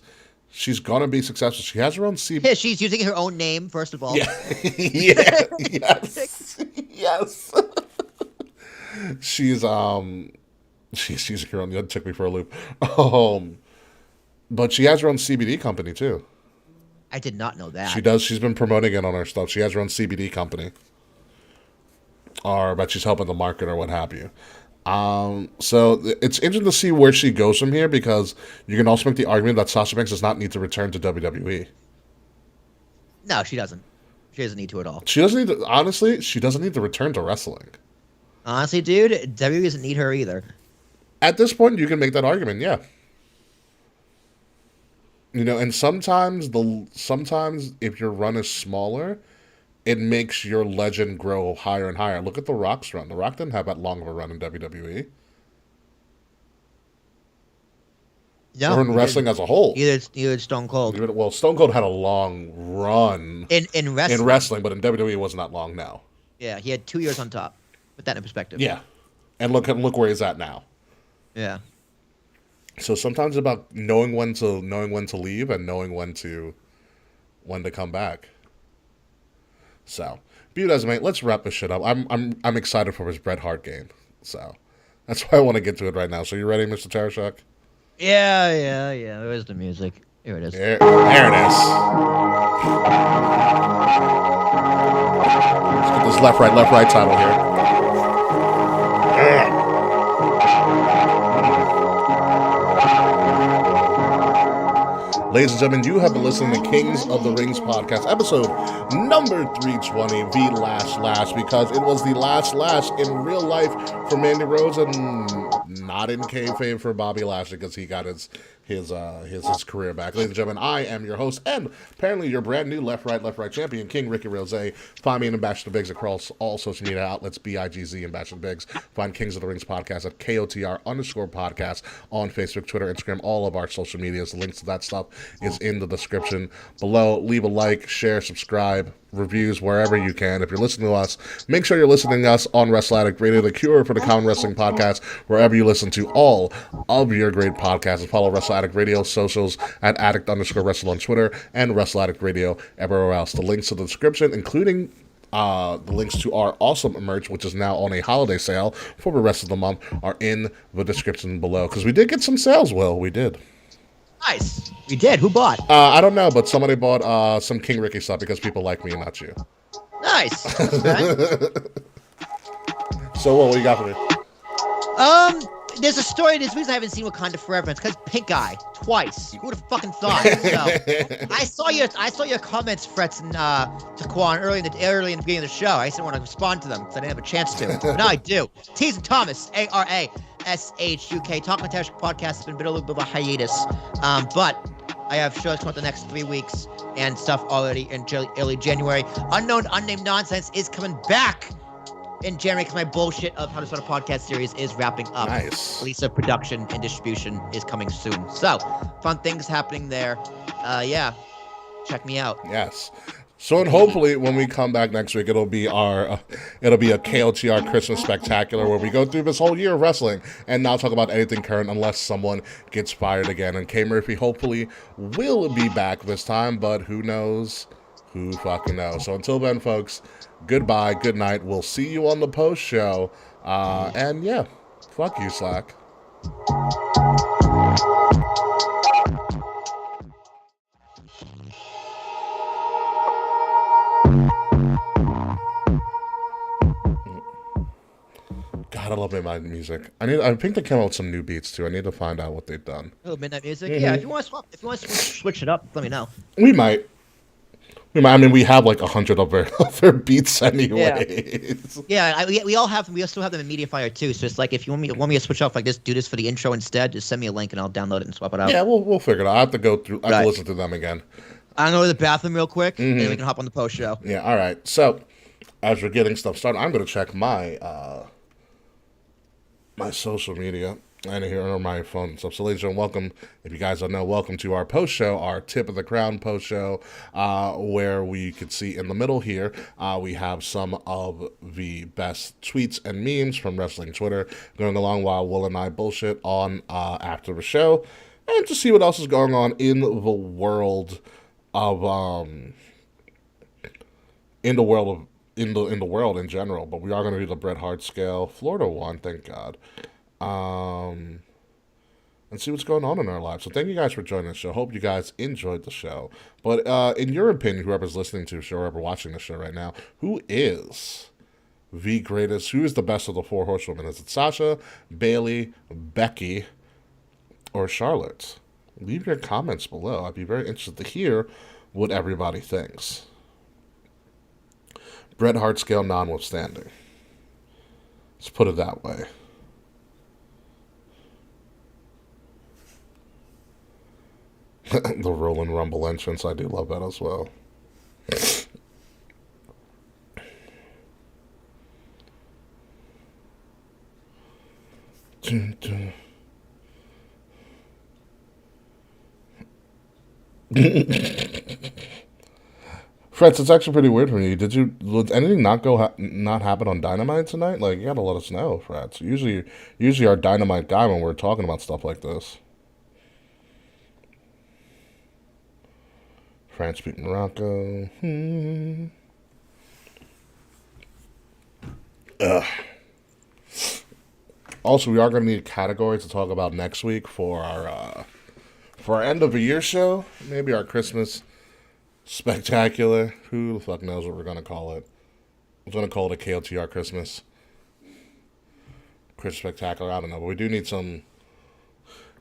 She's gonna be successful. She has her own CB. Yeah, she's using her own name first of all. Yeah. Yeah. Yes. Yes. She's her own. That took me for a loop. But she has her own CBD company too. I did not know that. She does. She's been promoting it on her stuff. She has her own CBD company, or but she's helping the market or what have you. So it's interesting to see where she goes from here, because you can also make the argument that Sasha Banks does not need to return to WWE. No, she doesn't. She doesn't need to at all. She doesn't need to. Honestly, she doesn't need to return to wrestling. Honestly, dude, WWE doesn't need her either. At this point, you can make that argument. Yeah. You know, and sometimes if your run is smaller, it makes your legend grow higher and higher. Look at The Rock's run. The Rock didn't have that long of a run in WWE. No, Or in wrestling as a whole. Either Stone Cold. Well, Stone Cold had a long run In wrestling. in wrestling, but in WWE it wasn't that long now. Yeah, he had 2 years on top. Put that in perspective. Yeah. And look where he's at now. Yeah. So sometimes it's about knowing when to leave and knowing when to come back. So, be it as it may, let's wrap this shit up. I'm excited for his Bret Hart game. So, that's why I want to get to it right now. So, you ready, Mr. Tarashuk? Yeah. Where's the music? Here it is. There it is. Let's get this left right title here. Ladies and gentlemen, you have been listening to Kings of the Rings podcast, episode number 320, the last Lash, because it was the last Lash in real life for Mandy Rose and not in kayfabe for Bobby Lashley, because he got his career back. Ladies and gentlemen, I am your host and apparently your brand new left right champion, King Ricky Rose. Find me in Ambassador Biggs across all social media outlets, BIGZ Ambassador Biggs. Find Kings of the Rings podcast at KOTR_podcast on Facebook, Twitter, Instagram, all of our social medias. The links to that stuff is in the description below. Leave a like, share, subscribe, reviews wherever you can. If you're listening to us, make sure you're listening to us on Wrestle Addict Radio, the cure for the common wrestling podcast, wherever you listen to all of your great podcasts. And follow Wrestle Addict Radio socials at addict_wrestle on Twitter and Wrestle Addict Radio everywhere else. The links to the description, including the links to our awesome merch, which is now on a holiday sale for the rest of the month, are in the description below. Because we did get some sales, Will. We did. Nice. We did. Who bought? I don't know, but somebody bought some King Ricky stuff because people like me and not you. Nice. Okay. So what do you got for me? There's a story. There's a reason I haven't seen Wakanda Forever. It's because Pink Eye twice. Who would have fucking thought? So, I saw your comments, Frets and Taquan early in the beginning of the show. I just didn't want to respond to them because I didn't have a chance to. But now I do. Tease and Thomas, ARASHUK. Talk Material podcast has been a little bit of a hiatus, but I have shows coming up the next 3 weeks and stuff already in early January. Unknown, Unnamed Nonsense is coming back in January because my bullshit of How to Start a Podcast series is wrapping up. Nice. Release of production and distribution is coming soon. So, fun things happening there. Yeah, check me out. Yes. So, and hopefully when we come back next week, it'll be a KOTR Christmas Spectacular where we go through this whole year of wrestling and not talk about anything current unless someone gets fired again. And K Murphy hopefully will be back this time, but who knows? Who fucking knows? So until then, folks, goodbye, good night. We'll see you on the post show. And yeah, fuck you, Slack. God, I love midnight music. I think they came out with some new beats too. I need to find out what they've done. Oh, midnight music. Yeah, if you want to switch it up, let me know. We might. I mean, we have like 100 of their beats anyways. Yeah, we still have them in MediaFire too. So it's like if you want me to switch off like this, do this for the intro instead. Just send me a link and I'll download it and swap it out. Yeah, we'll figure it out. I have to go through. I have to listen to them again. I'm gonna go to the bathroom real quick, and then we can hop on the post show. Yeah. All right. So as we're getting stuff started, I'm gonna check my my social media and here on my phone and stuff. So, ladies and gentlemen, welcome. If you guys don't know, welcome to our post show, our Tip of the Crown post show, where we could see in the middle here, we have some of the best tweets and memes from wrestling Twitter going along while Will and I bullshit on after the show, and to see what else is going on in the world of in the world in general. But we are going to do the Bret Hart scale, Florida one, thank God. And see what's going on in our lives. So thank you guys for joining the show. Hope you guys enjoyed the show. But in your opinion, whoever's listening to the show, whoever watching the show right now, who is the greatest, who is the best of the four horsewomen? Is it Sasha, Bailey, Becky, or Charlotte? Leave your comments below. I'd be very interested to hear what everybody thinks. Bret Hart scale notwithstanding. Let's put it that way. The Roland Rumble entrance, I do love that as well. Fretz, it's actually pretty weird for me. Did anything not happen on Dynamite tonight? Like, you gotta let us know, Fretz. Usually our Dynamite guy when we're talking about stuff like this. France beat Morocco. Also, we are going to need categories to talk about next week for our end of the year show. Maybe our Christmas spectacular. Who the fuck knows what we're going to call it? I was going to call it a KOTR Christmas spectacular. I don't know, but we do need some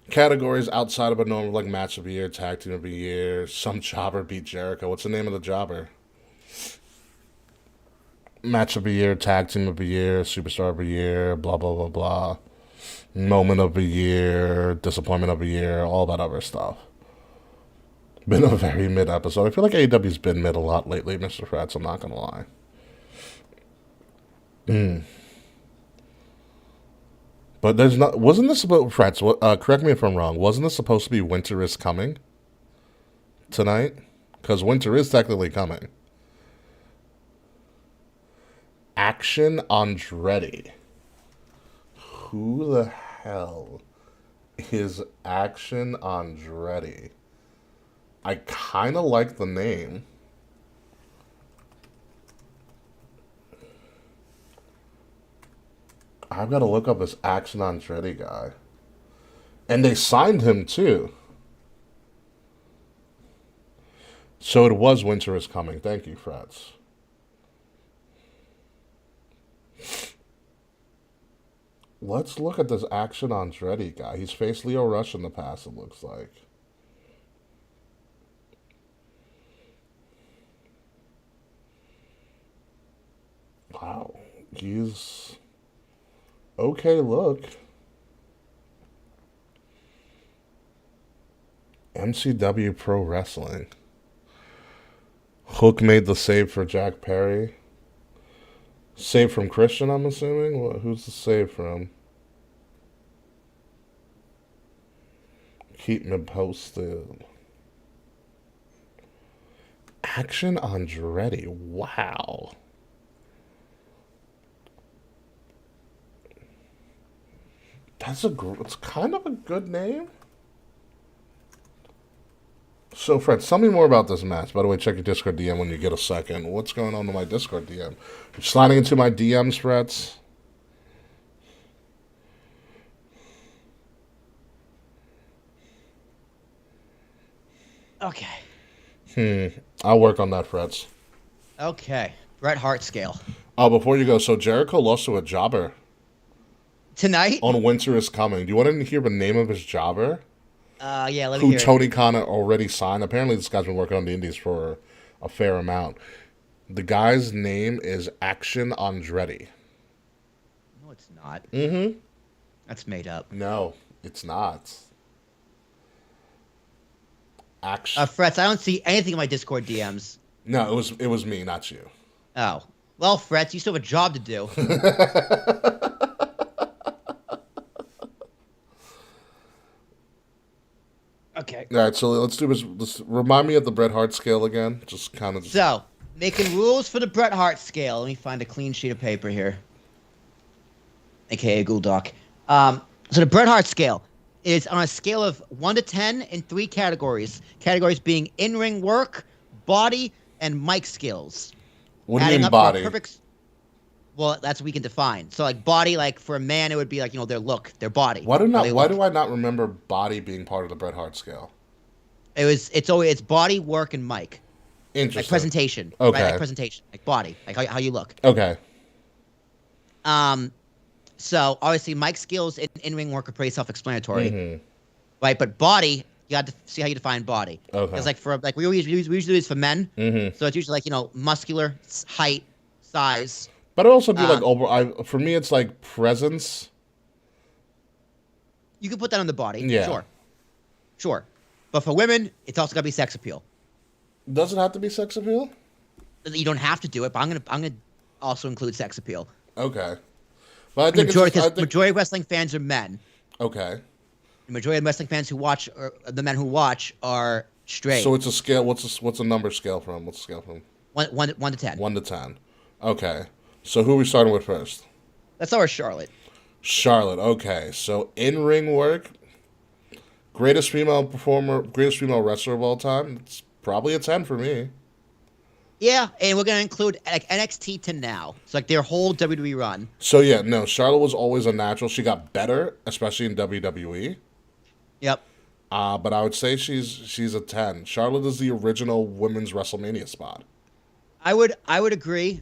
categories outside of a normal, like match of the year, tag team of the year, some jobber beat Jericho. What's the name of the jobber? Match of the year, tag team of the year, superstar of the year, blah, blah, blah, blah. Moment of the year, disappointment of the year, all that other stuff. Been a very mid episode. I feel like AEW's been mid a lot lately, Mr. Fretz, I'm not going to lie. But wasn't this about Fretz? Correct me if I'm wrong. Wasn't this supposed to be Winter is Coming tonight? Because winter is technically coming. Action Andretti. Who the hell is Action Andretti? I kind of like the name. I've got to look up this Action Andretti guy. And they signed him too. So it was Winter is Coming. Thank you, Fretz. Let's look at this Action Andretti guy. He's faced Leo Rush in the past, it looks like. Wow. He's okay look. MCW Pro Wrestling. Hook made the save for Jack Perry. Save from Christian, I'm assuming? Who's the save from? Keep me posted. Action Andretti. Wow. It's kind of a good name. So, Fred, tell me more about this match. By the way, check your Discord DM when you get a second. What's going on in my Discord DM? You're sliding into my DMs, Freds? Okay. I'll work on that, Freds. Okay. Bret Hart scale. Oh, before you go, so Jericho lost to a jobber Tonight? on Winter is Coming. Do you want to hear the name of his jobber? Yeah, let me Who hear Tony Khan already signed. Apparently, this guy's been working on the Indies for a fair amount. The guy's name is Action Andretti. No, it's not. Mm-hmm. That's made up. No, it's not. Action. Frets, I don't see anything in my Discord DMs. No, it was me, not you. Oh. Well, Frets, you still have a job to do. Okay. All right, so let's do this. Remind me of the Bret Hart scale again. Just kind of. So, making rules for the Bret Hart scale. Let me find a clean sheet of paper here. AKA Google Doc. So the Bret Hart scale is on a scale of 1 to 10 in 3 categories. Categories being in-ring work, body, and mic skills. What do you Adding mean up to a body? perfect. Well, that's what we can define. So, like body, like for a man, it would be like their look, their body. Why do how they look. I not remember body being part of the Bret Hart scale? It's body, work, and mic. Interesting. Like presentation. Okay. Right? Like presentation. Like body. Like how you look. Okay. So obviously mic skills and in-ring work are pretty self-explanatory. Mm-hmm. Right? But body, you got to see how you define body. Okay. Because like we usually do this for men. Mm-hmm. So it's usually like, muscular, height, size. But I also do for me, it's like presence. You can put that on the body. Yeah. Sure. But for women, it's also got to be sex appeal. Does it have to be sex appeal? You don't have to do it, but I'm gonna also include sex appeal. Okay. But I think Majority of wrestling fans are men. Okay. The majority of wrestling fans who watch, or the men who watch, are straight. So it's a scale. What's a number scale from? What's the scale from? 1 to 10. 1 to 10. Okay. So who are we starting with first? Let's start with Charlotte. Charlotte. Okay. So in ring work, greatest female wrestler of all time. It's probably a 10 for me. Yeah, and we're gonna include like NXT to now. So like their whole WWE run. So yeah, no, Charlotte was always a natural. She got better, especially in WWE. Yep. But I would say she's a 10. Charlotte is the original women's WrestleMania spot. I would agree,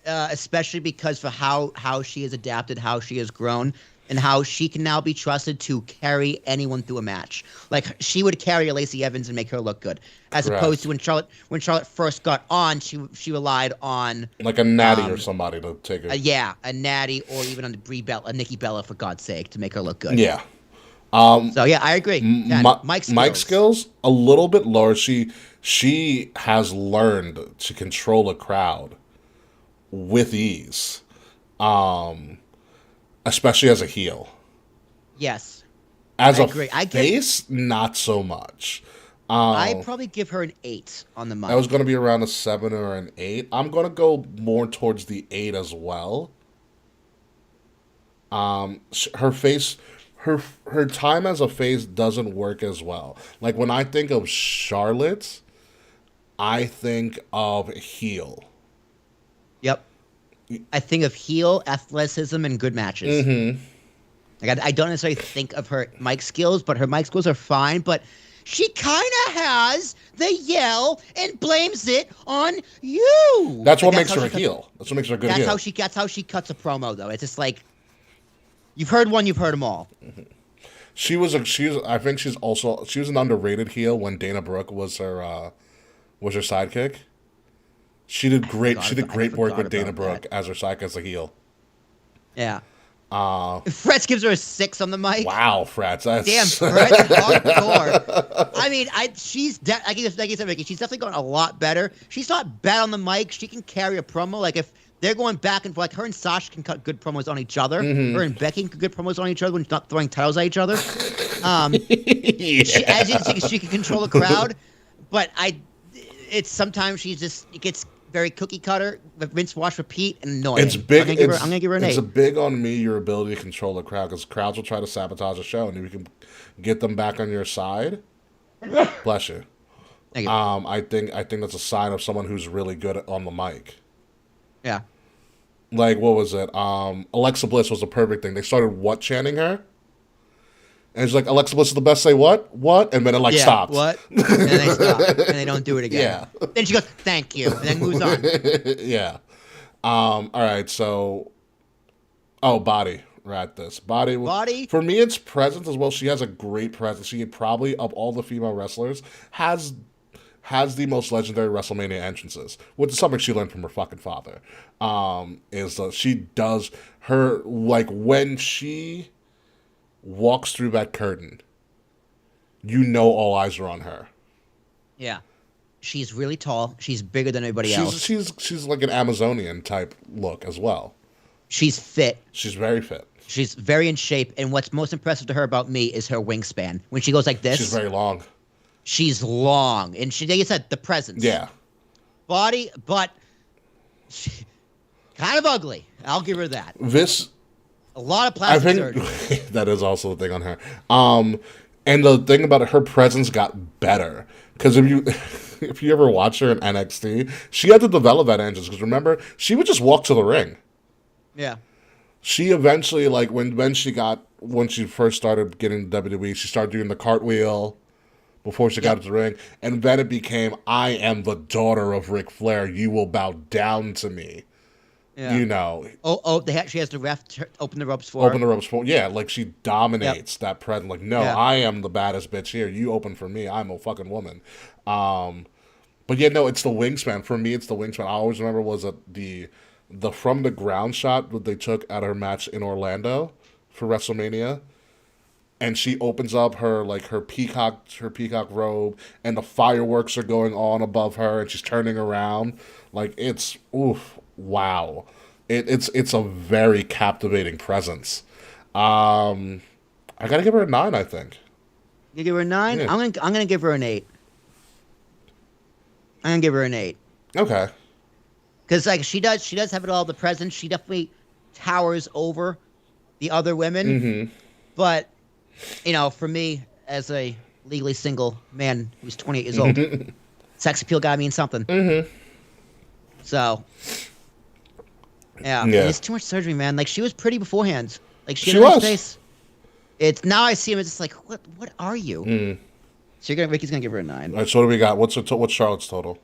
especially because for how she has adapted, how she has grown, and how she can now be trusted to carry anyone through a match. Like she would carry a Lacey Evans and make her look good, as Correct. opposed to when Charlotte first got on, she relied on Like a Natty or somebody to take her. a Natty, or even on a Nikki Bella, for God's sake, to make her look good. Yeah. So yeah, I agree. Mike skills a little bit lower. She has learned to control a crowd with ease, especially as a heel. Yes, As I a agree. face, not so much. I'd probably give her an 8 on the mic. I was going to be around a 7 or an 8. I'm going to go more towards the 8 as well. Her face, her time as a face doesn't work as well. Like when I think of Charlotte, I think of heel. Yep. I think of heel, athleticism, and good matches. Mm-hmm. Like I don't necessarily think of her mic skills, but her mic skills are fine. But she kind of has the yell and blames it on you. That's what makes her a heel. That's what makes her a good heel. That's how she cuts a promo, though. It's just like, you've heard one, you've heard them all. Mm-hmm. I think she was an underrated heel when Dana Brooke was her sidekick. She did great work with Dana Brooke as her sidekick as a heel. Yeah. Fretz gives her a 6 on the mic. Wow, Frats. That's... Damn, Fretz hardcore. I mean, I guess Ricky, she's definitely gotten a lot better. She's not bad on the mic. She can carry a promo. Like if they're going back and forth, like her and Sasha can cut good promos on each other. Her and Becky can cut good promos on each other when she's not throwing titles at each other. She, as you can see, she can control the crowd, but it's sometimes it gets very cookie cutter, rinse, wash, repeat, and annoying. It's big. I'm gonna give her an 8. It's a big on me, your ability to control the crowd, because crowds will try to sabotage the show, and if you can get them back on your side, bless you. Thank you. I think that's a sign of someone who's really good on the mic. Yeah. Like, what was it? Alexa Bliss was a perfect thing. They started chanting her? And it's like, Alexa Bliss is the best, say what? What? And then it stopped. What? And then they stop. And they don't do it again. Yeah. Then she goes, thank you. And then moves on. Yeah. All right, so... Oh, Body. We're at this. Body? For me, it's presence as well. She has a great presence. She probably, of all the female wrestlers, has the most legendary WrestleMania entrances, which is something she learned from her fucking father. She does her... Like, when she... walks through that curtain, all eyes are on her. Yeah. She's really tall. She's bigger than everybody else. She's like an Amazonian type look as well. She's fit. She's very fit. She's very in shape. And what's most impressive to her about me is her wingspan. When she goes like this. She's very long. She's long. And like you said, the presence. Yeah. Body, but kind of ugly. I'll give her that. A lot of plastic surgery. That is also the thing on her. And the thing about it, her presence got better. Because if you ever watch her in NXT, she had to develop that engine. Because remember, she would just walk to the ring. Yeah. She eventually, like, when she first started getting the WWE, she started doing the cartwheel before she got to the ring. And then it became, I am the daughter of Ric Flair. You will bow down to me. Yeah. You know. She has the ref open the ropes for her. Yeah, like she dominates that presence. Like, no, I am the baddest bitch here. You open for me. I'm a fucking woman. But yeah, no, it's the wingspan. For me, it's the wingspan. I always remember was the from the ground shot that they took at her match in Orlando for WrestleMania. And she opens up her peacock robe, and the fireworks are going on above her, and she's turning around. Like, it's wow. It's a very captivating presence. I gotta give her a 9, I think. You give her a 9? Yeah. I'm gonna give her an 8. I'm gonna give her an 8. Okay. Because like she does have it all, the presence. She definitely towers over the other women. Mm-hmm. But for me, as a legally single man who's 28 years old, sex appeal gotta mean something. Mm-hmm. So, yeah. It's too much surgery, man. Like, she was pretty beforehand. Like, she had a nice face. It's now I see him as just like, what are you? Mm. So Ricky's gonna give her a 9. All right, so what do we got? What's Charlotte's total?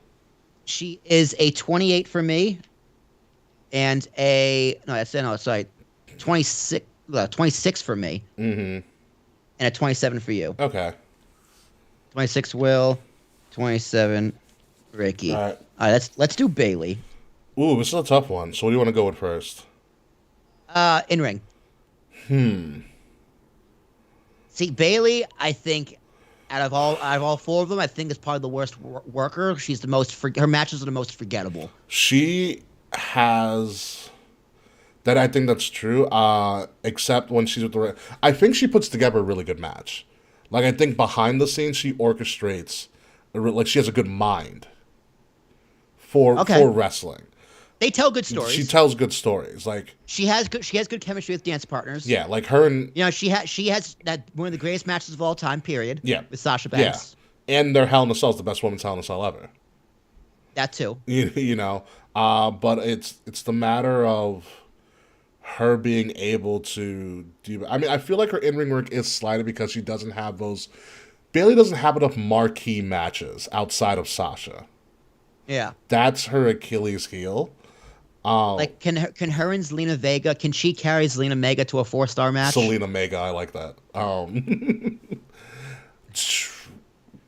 She is a 28 for me, and 26 for me, mm-hmm. and a 27 for you. Okay. 26 Will, 27 Ricky. All right, let's do Bailey. Ooh, this is a tough one. So what do you want to go with first? In ring. See, Bailey, I think out of all 4 of them, I think is probably the worst worker. She's the most her matches are the most forgettable. She has that. I think that's true. Except when she's with the I think she puts together a really good match. Like, I think behind the scenes she orchestrates, like, she has a good mind for wrestling. They tell good stories. She tells good stories. Like, she has good chemistry with dance partners. Yeah, like her and she has that one of the greatest matches of all time. Period. Yeah, with Sasha Banks. Yeah, and their Hell in a Cell is the best women's Hell in a Cell ever. That too. But it's the matter of her being able to do. I mean, I feel like her in-ring work is slighted because she doesn't have those. Bailey doesn't have enough marquee matches outside of Sasha. Yeah, that's her Achilles heel. Like, can her and Zelina Vega, can she carry Zelina Vega to a 4-star match? Zelina Vega, I like that.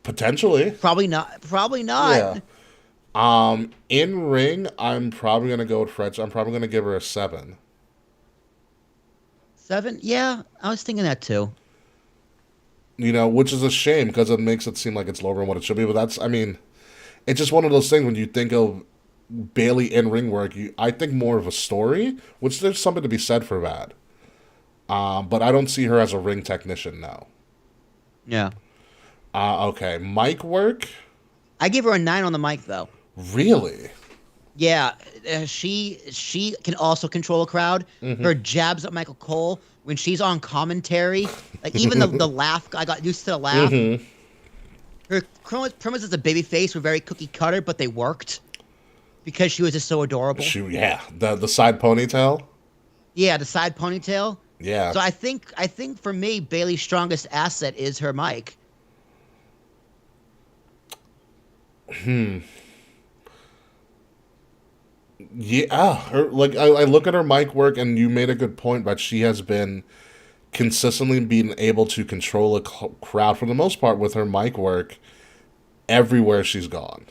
Potentially. Probably not. Yeah. In ring, I'm probably gonna go with French. I'm probably gonna give her a 7. 7? Yeah, I was thinking that too. You know, which is a shame because it makes it seem like it's lower than what it should be. But that's, I mean, it's just one of those things when you think of Bailey in ring work, I think more of a story, which there's something to be said for that. But I don't see her as a ring technician now. Yeah. Okay, mic work? I give her a 9 on the mic though. Really? Yeah, she can also control a crowd. Her jabs at Michael Cole when she's on commentary, like even the laugh, I got used to the laugh. Her promos as a babyface were very cookie cutter, but they worked because she was just so adorable. The side ponytail. Yeah, the side ponytail. Yeah. So I think for me, Bailey's strongest asset is her mic. Yeah, her like I look at her mic work, and you made a good point, but she has been consistently being able to control a crowd for the most part with her mic work everywhere she's gone.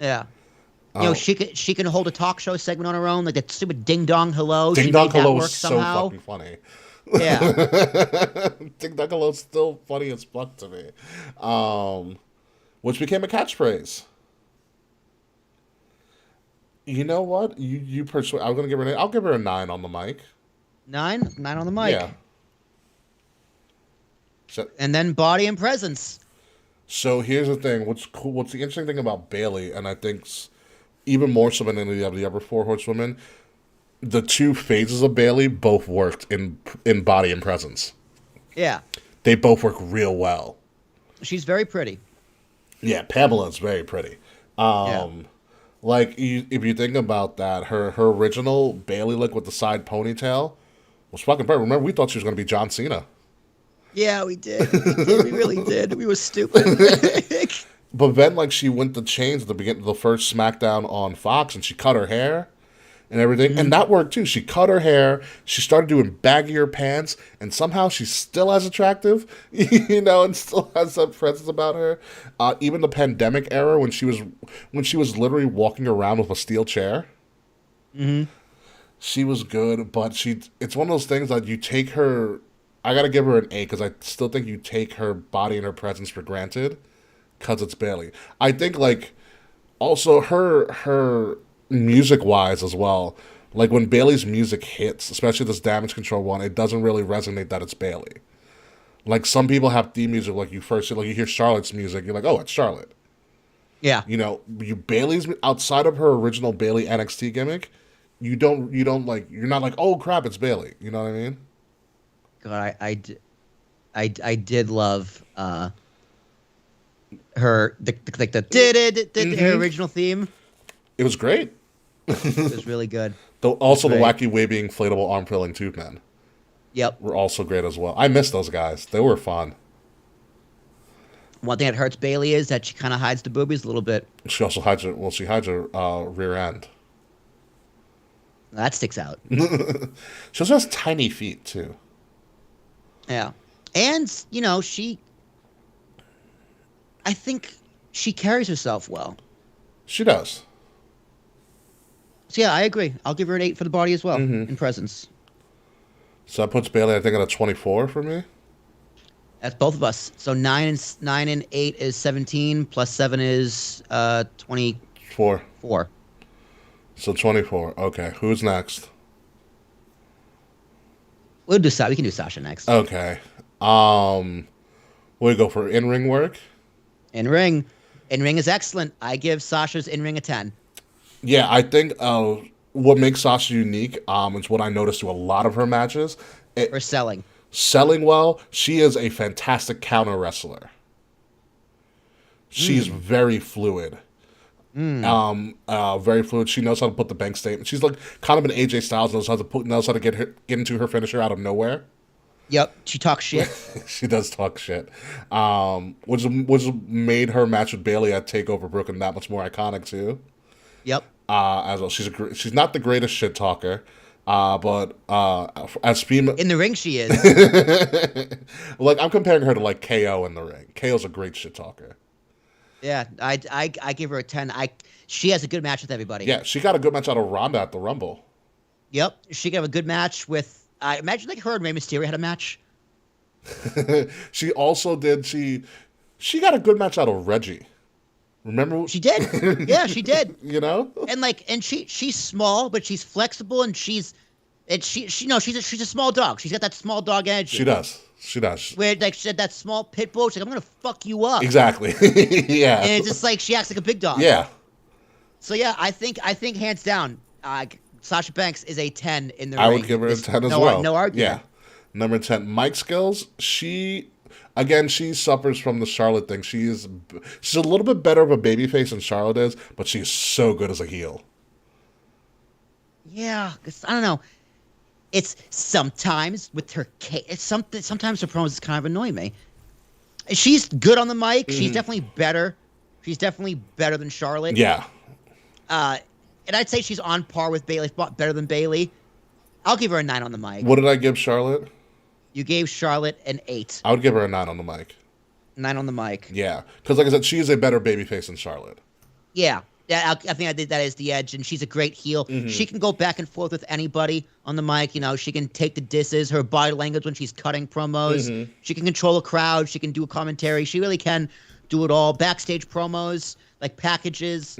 Yeah. You know, she can hold a talk show segment on her own, like that stupid Ding Dong Hello. Ding She Dong made that Hello work is so somehow. fucking funny. Yeah. Ding Dong Hello is still funny as fuck to me. Which became a catchphrase. You know what? You persuade. I'm gonna give her. I'll give her a 9 on the mic. 9 on the mic. Yeah. And then body and presence. So here's the thing. What's cool? What's the interesting thing about Bailey, and I think even more so than any of the other four horsewomen, the two phases of Bailey both worked in body and presence. Yeah. They both work real well. She's very pretty. Yeah, Pamela's very pretty. Like if you think about that, her original Bailey look with the side ponytail was fucking perfect. Remember, we thought she was going to be John Cena. Yeah, we did. We really did. We were stupid. But then, like, she went to change the beginning, the first SmackDown on Fox, and she cut her hair and everything, and that worked too. She cut her hair. She started doing baggier pants, and somehow she's still as attractive, you know, and still has that presence about her. Even the pandemic era, when she was literally walking around with a steel chair, she was good. But it's one of those things that you take her. I gotta give her an A because I still think you take her body and her presence for granted. Because it's Bailey. I think, like, also her music-wise as well, like, when Bailey's music hits, especially this Damage Control one, it doesn't really resonate that it's Bailey. Like, some people have theme music, like, you hear Charlotte's music, you're like, oh, it's Charlotte. Yeah. You know, Bailey's, outside of her original Bailey NXT gimmick, you don't, like, you're not like, oh, crap, it's Bailey. You know what I mean? God, I did love, her her original theme. It was great. It was really good. Also, the wacky wavy inflatable arm filling tube men. Yep. Were also great as well. I miss those guys. They were fun. One thing that hurts Bailey is that she kind of hides the boobies a little bit. She also hides her rear end. That sticks out. She also has tiny feet too. Yeah, and you know I think she carries herself well. She does. So yeah, I agree. I'll give her an 8 for the body as well in presence. So that puts Bailey, I think, at a 24 for me. That's both of us. So 9 and 8 is 17 plus 7 is 24. So 24. Okay, who's next? We can do Sasha next. Okay. What do we go for? In-ring work? In-ring is excellent. I give Sasha's in-ring a 10. Yeah, I think what makes Sasha unique is what I noticed through a lot of her matches. Or selling. Selling well, she is a fantastic counter wrestler. She's very fluid. Very fluid. She knows how to put the bank statement. She's like kind of an AJ Styles, knows how to get into her finisher out of nowhere. Yep, she talks shit. She does talk shit. Which made her match with Bailey at TakeOver Brooklyn that much more iconic too. Yep. As well, she's not the greatest shit talker, but as female in the ring she is. Like, I'm comparing her to like KO in the ring. KO's a great shit talker. Yeah, I give her a 10. She has a good match with everybody. Yeah, she got a good match out of Ronda at the Rumble. Yep, she can have a good match with I imagine like her and Rey Mysterio had a match. She also did. She got a good match out of Reggie. Remember? She did. Yeah, she did. You know? And she's small, but she's flexible, and she's a small dog. She's got that small dog energy. She does. She does. Where like she had that small pit bull. She's like, I'm gonna fuck you up. Exactly. Yeah. And it's just like she acts like a big dog. Yeah. So yeah, I think hands down, Sasha Banks is a 10 in the ring. I would give her a 10 as well. No argument. Yeah. Number 10, mic skills. She suffers from the Charlotte thing. She's a little bit better of a babyface than Charlotte is, but she's so good as a heel. Yeah, I don't know. It's sometimes with her sometimes her promos kind of annoy me. She's good on the mic. She's definitely better. She's definitely better than Charlotte. Yeah. And I'd say she's on par with Bayley, better than Bayley. I'll give her a 9 on the mic. What did I give Charlotte? You gave Charlotte an 8. I would give her a 9 on the mic. 9 on the mic. Yeah. Because, like I said, she is a better babyface than Charlotte. Yeah. I think that is the edge, and she's a great heel. She can go back and forth with anybody on the mic. You know, she can take the disses, her body language when she's cutting promos. She can control a crowd. She can do a commentary. She really can do it all. Backstage promos, like packages.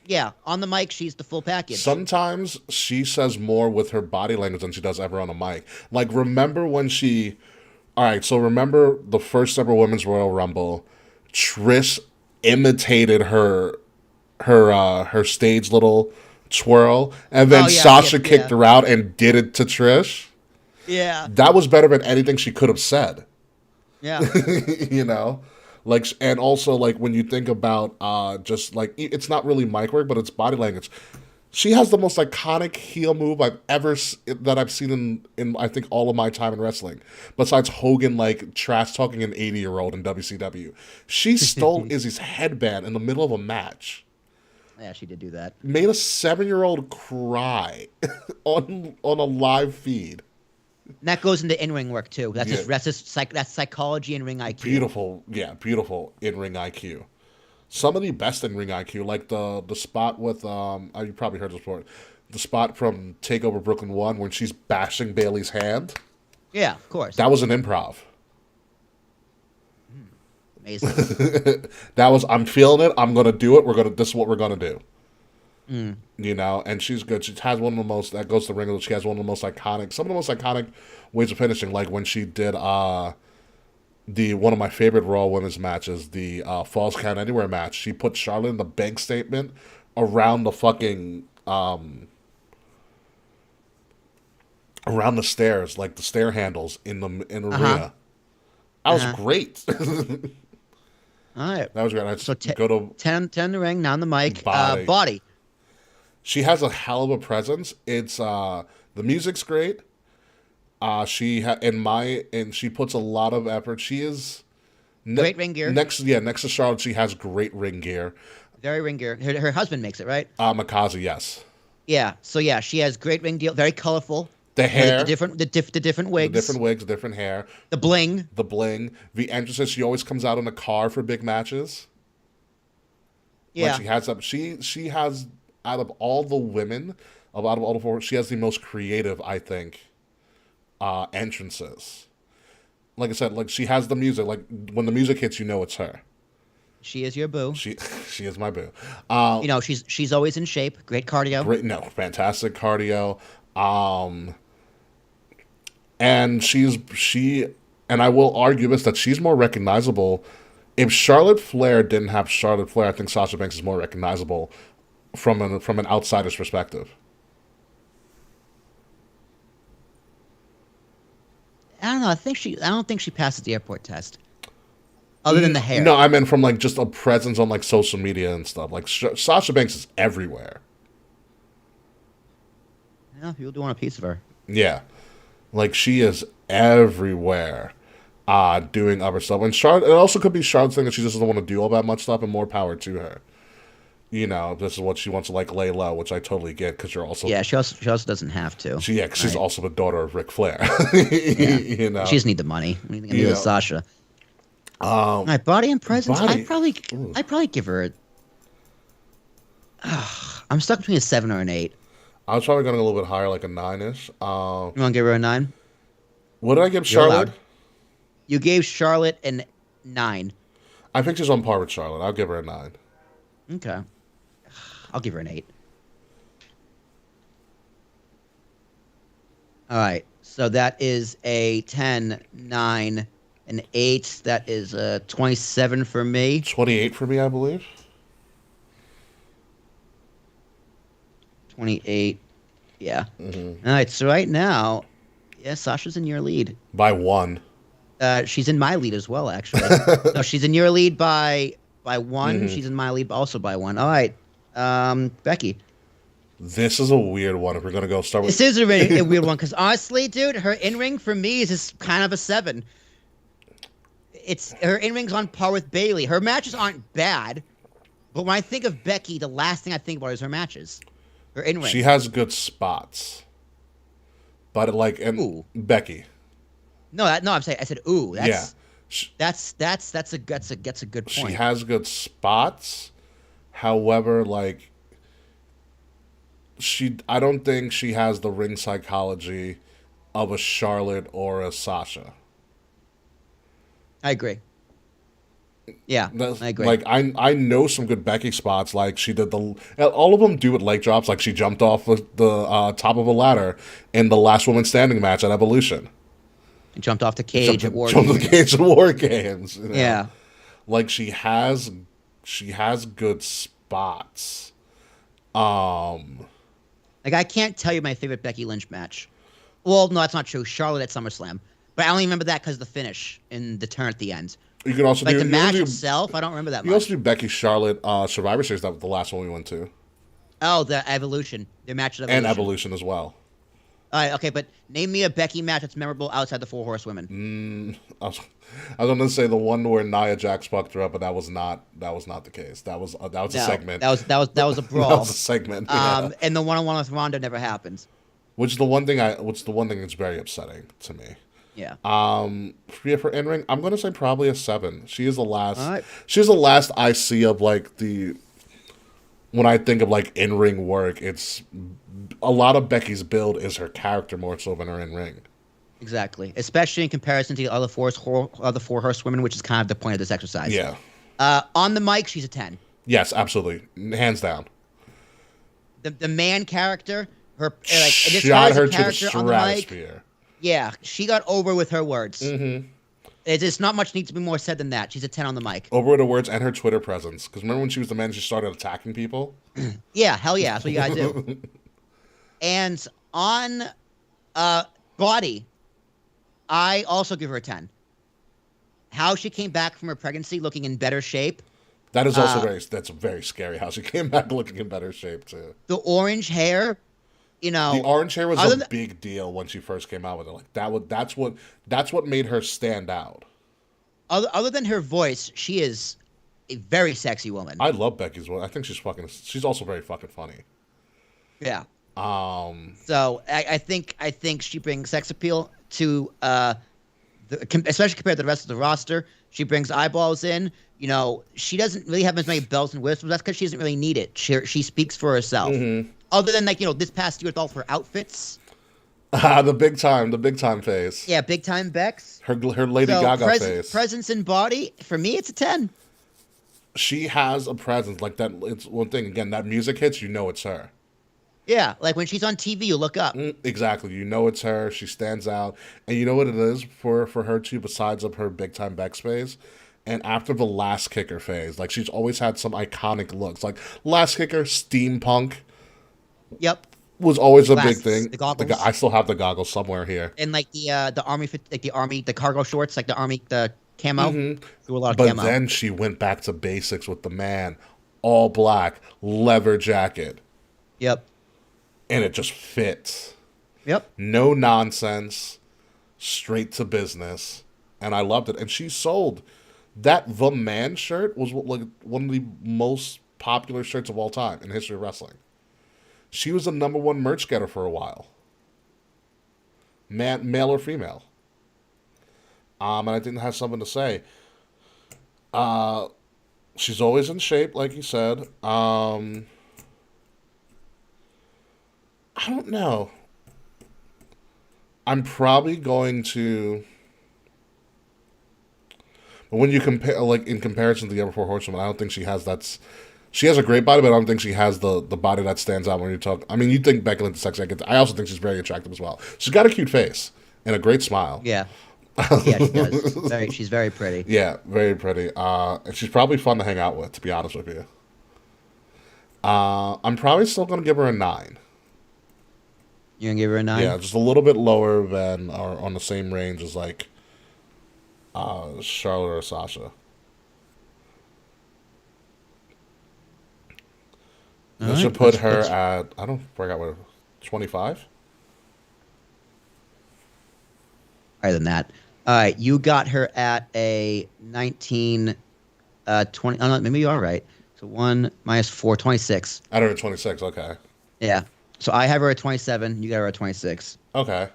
Yeah, on the mic, she's the full package. Sometimes she says more with her body language than she does ever on a mic. Like, remember when she... All right, so remember the first ever Women's Royal Rumble, Trish imitated her stage little twirl, and then Sasha kicked her out and did it to Trish. Yeah. That was better than anything she could have said. Yeah. You know? Like, and also, like, when you think about just, like, it's not really mic work, but it's body language. She has the most iconic heel move that I've seen in I think all of my time in wrestling. Besides Hogan, like, trash talking an 80-year-old in WCW. She stole Izzy's headband in the middle of a match. Yeah, she did do that. Made a 7-year-old cry on a live feed. And that goes into in-ring work too. That's psychology and ring IQ. Beautiful in-ring IQ. Some of the best in-ring IQ, like the spot with you probably heard this before, the spot from Takeover Brooklyn 1 when she's bashing Bayley's hand. Yeah, of course. That was an improv. Amazing. That was, I'm feeling it. I'm gonna do it. This is what we're gonna do. You know, and she's good. She has one of the most, that goes to the ring. She has one of the most iconic, some of the most iconic ways of finishing. Like when she did one of my favorite Raw Women's matches, the Falls Count Anywhere match. She put Charlotte in the bank statement around the fucking around the stairs, like the stair handles in arena. That was great. All right. That was great. So go to 10 in the ring, 9 on the mic. Body. Body. She has a hell of a presence. It's the music's great. She puts a lot of effort. She is Great ring gear. Next to Charlotte, she has great ring gear. Very ring gear. Her husband makes it, right? Mikazu, yes. Yeah. So yeah, she has great ring gear. Very colorful. The hair, the different wigs, different hair, the bling, the entrances. She always comes out in a car for big matches. Yeah, like she has out of all the women, out of all the four, she has the most creative, I think, entrances. Like I said, like she has the music. Like when the music hits, you know it's her. She is your boo. She is my boo. She's always in shape. Great cardio. Fantastic cardio. And and I will argue this, that she's more recognizable. If Charlotte Flair didn't have Charlotte Flair, I think Sasha Banks is more recognizable from an outsider's perspective. I don't know. I don't think she passes the airport test. Other than the hair. No, I meant from like just a presence on like social media and stuff. Like Sasha Banks is everywhere. Yeah, people do want a piece of her. Yeah. Like, she is everywhere doing other stuff. And Charlotte, it also could be Charlotte's thing that she just doesn't want to do all that much stuff, and more power to her. You know, this is what she wants to, like, lay low, which I totally get, because you're also... Yeah, she also doesn't have to. She's also the daughter of Ric Flair. Yeah. You know? She just need the money. We need with Sasha. All right, body and presence. I'd probably give her I'm stuck between a 7 or an 8. I was probably going a little bit higher, like a 9-ish. You want to give her a 9? What did I give You're Charlotte? allowed. You gave Charlotte a 9. I think she's on par with Charlotte. I'll give her a 9. Okay. I'll give her an 8. All right. So that is a 10, 9, an 8. That is a 27 for me. 28 for me, I believe. 28. Yeah. All right. So right now, yeah, Sasha's in your lead. By 1. She's in my lead as well, actually. No, she's in your lead by 1. She's in my lead also by 1. All right. Becky. This is a weird one. If we're gonna go start with, This is a weird one because honestly, dude, her in ring for me is just kind of a 7. It's her in ring's on par with Bailey. Her matches aren't bad, but when I think of Becky, the last thing I think about is her matches. Her in ring. she has good spots, but like and Becky. No, I'm saying I said ooh. Yeah, That's a good point. she has good spots. However, like I don't think she has the ring psychology of a Charlotte or a Sasha. I agree. Yeah, I agree. Like I know some good Becky spots. Like she did all of them do with leg drops. Like she jumped off the top of a ladder in the Last Woman Standing match at Evolution. And jumped off the cage at War Jumped Games. the cage at War Games. You know? Yeah. Like she has good spots. Like I can't tell you my favorite Becky Lynch match. Well, no, that's not true. Charlotte at SummerSlam, but I only remember that because of the finish in the turn at the end. You can also Like do the match you itself. I don't remember that You much. also do Becky Charlotte Survivor Series. That was the last one we went to, Oh, the Evolution. The match at Evolution. and Evolution as well. All right, okay, but name me a Becky match that's memorable outside the Four Horsewomen. I was going to say the one where Nia Jax fucked her up, but that was not the case. That was a segment. That was a brawl. That was a segment. Yeah. And the one-on-one with Ronda never happened. Which is the one thing that's very upsetting to me. Yeah. For in ring, I'm gonna say probably a 7. She is the last. All right. She's the last I see of like when I think of like in ring work. It's a lot of Becky's build is her character more so than her in ring. Exactly. Especially in comparison to the other four horsewomen, which is kind of the point of this exercise. Yeah. On the mic, she's a 10. Yes, absolutely, hands down. The man character, her like Shot her to the character on the mic. stratosphere. Yeah, she got over with her words. Mm-hmm. It's not much needs to be more said than that. She's a 10 on the mic. Over with her words and her Twitter presence. Because remember when she was the man, she started attacking people. Yeah, hell yeah, that's what you gotta do. And on body, I also give her a 10. How she came back from her pregnancy looking in better shape. That is also that's very scary. How she came back looking in better shape too. The orange hair, you know. The orange hair was a big deal when she first came out with it. Like that's what made her stand out. Other than her voice, she is a very sexy woman. I love Becky's voice. I think she's also very fucking funny. Yeah. So I think she brings sex appeal to especially compared to the rest of the roster. She brings eyeballs in. You know, she doesn't really have as many bells and whistles. That's because she doesn't really need it. She speaks for herself. Mm-hmm. Other than this past year with all of her outfits. The big time phase. Yeah, big time Bex. Her Lady Gaga phase. Presence in body, for me, it's a 10. She has a presence like that. It's one thing. Again, that music hits, you know it's her. Yeah, like when she's on TV, you look up. Exactly, you know it's her. She stands out, and you know what it is for her too. Besides of her big time Bex phase, and after the Last Kicker phase, like she's always had some iconic looks. Like Last Kicker, steampunk. Yep. Was always a big thing. The goggles. I still have the goggles somewhere here. And like the army, the cargo shorts, like the camo. Mm-hmm. Do a lot of but camo. Then she went back to basics with the man, all black, leather jacket. Yep. And it just fits. Yep. No nonsense, straight to business, and I loved it. And she sold that. The Man shirt was like one of the most popular shirts of all time in the history of wrestling. She was the number one merch getter for a while. Male or female. And I didn't have something to say. She's always in shape, like you said. I don't know. I'm probably going to. But when you compare, like in comparison to the other four horsewomen, I don't think she has that. She has a great body, but I don't think she has the body that stands out when you talk. I mean, you think Becky Lynch is sexy. I also think she's very attractive as well. She's got a cute face and a great smile. Yeah. Yeah, she does. She's very pretty. Yeah, very pretty. And she's probably fun to hang out with, to be honest with you. I'm probably still going to give her a 9. You're going to give her a 9? Yeah, just a little bit lower than, or on the same range as, like, Charlotte or Sasha. I should put her at, I don't forget what, 25? Higher than that. All right, you got her at a 19, 20. Oh, no, maybe you are right. So 1 minus 4, 26. I don't know, 26, okay. Yeah. So I have her at 27. You got her at 26. Okay.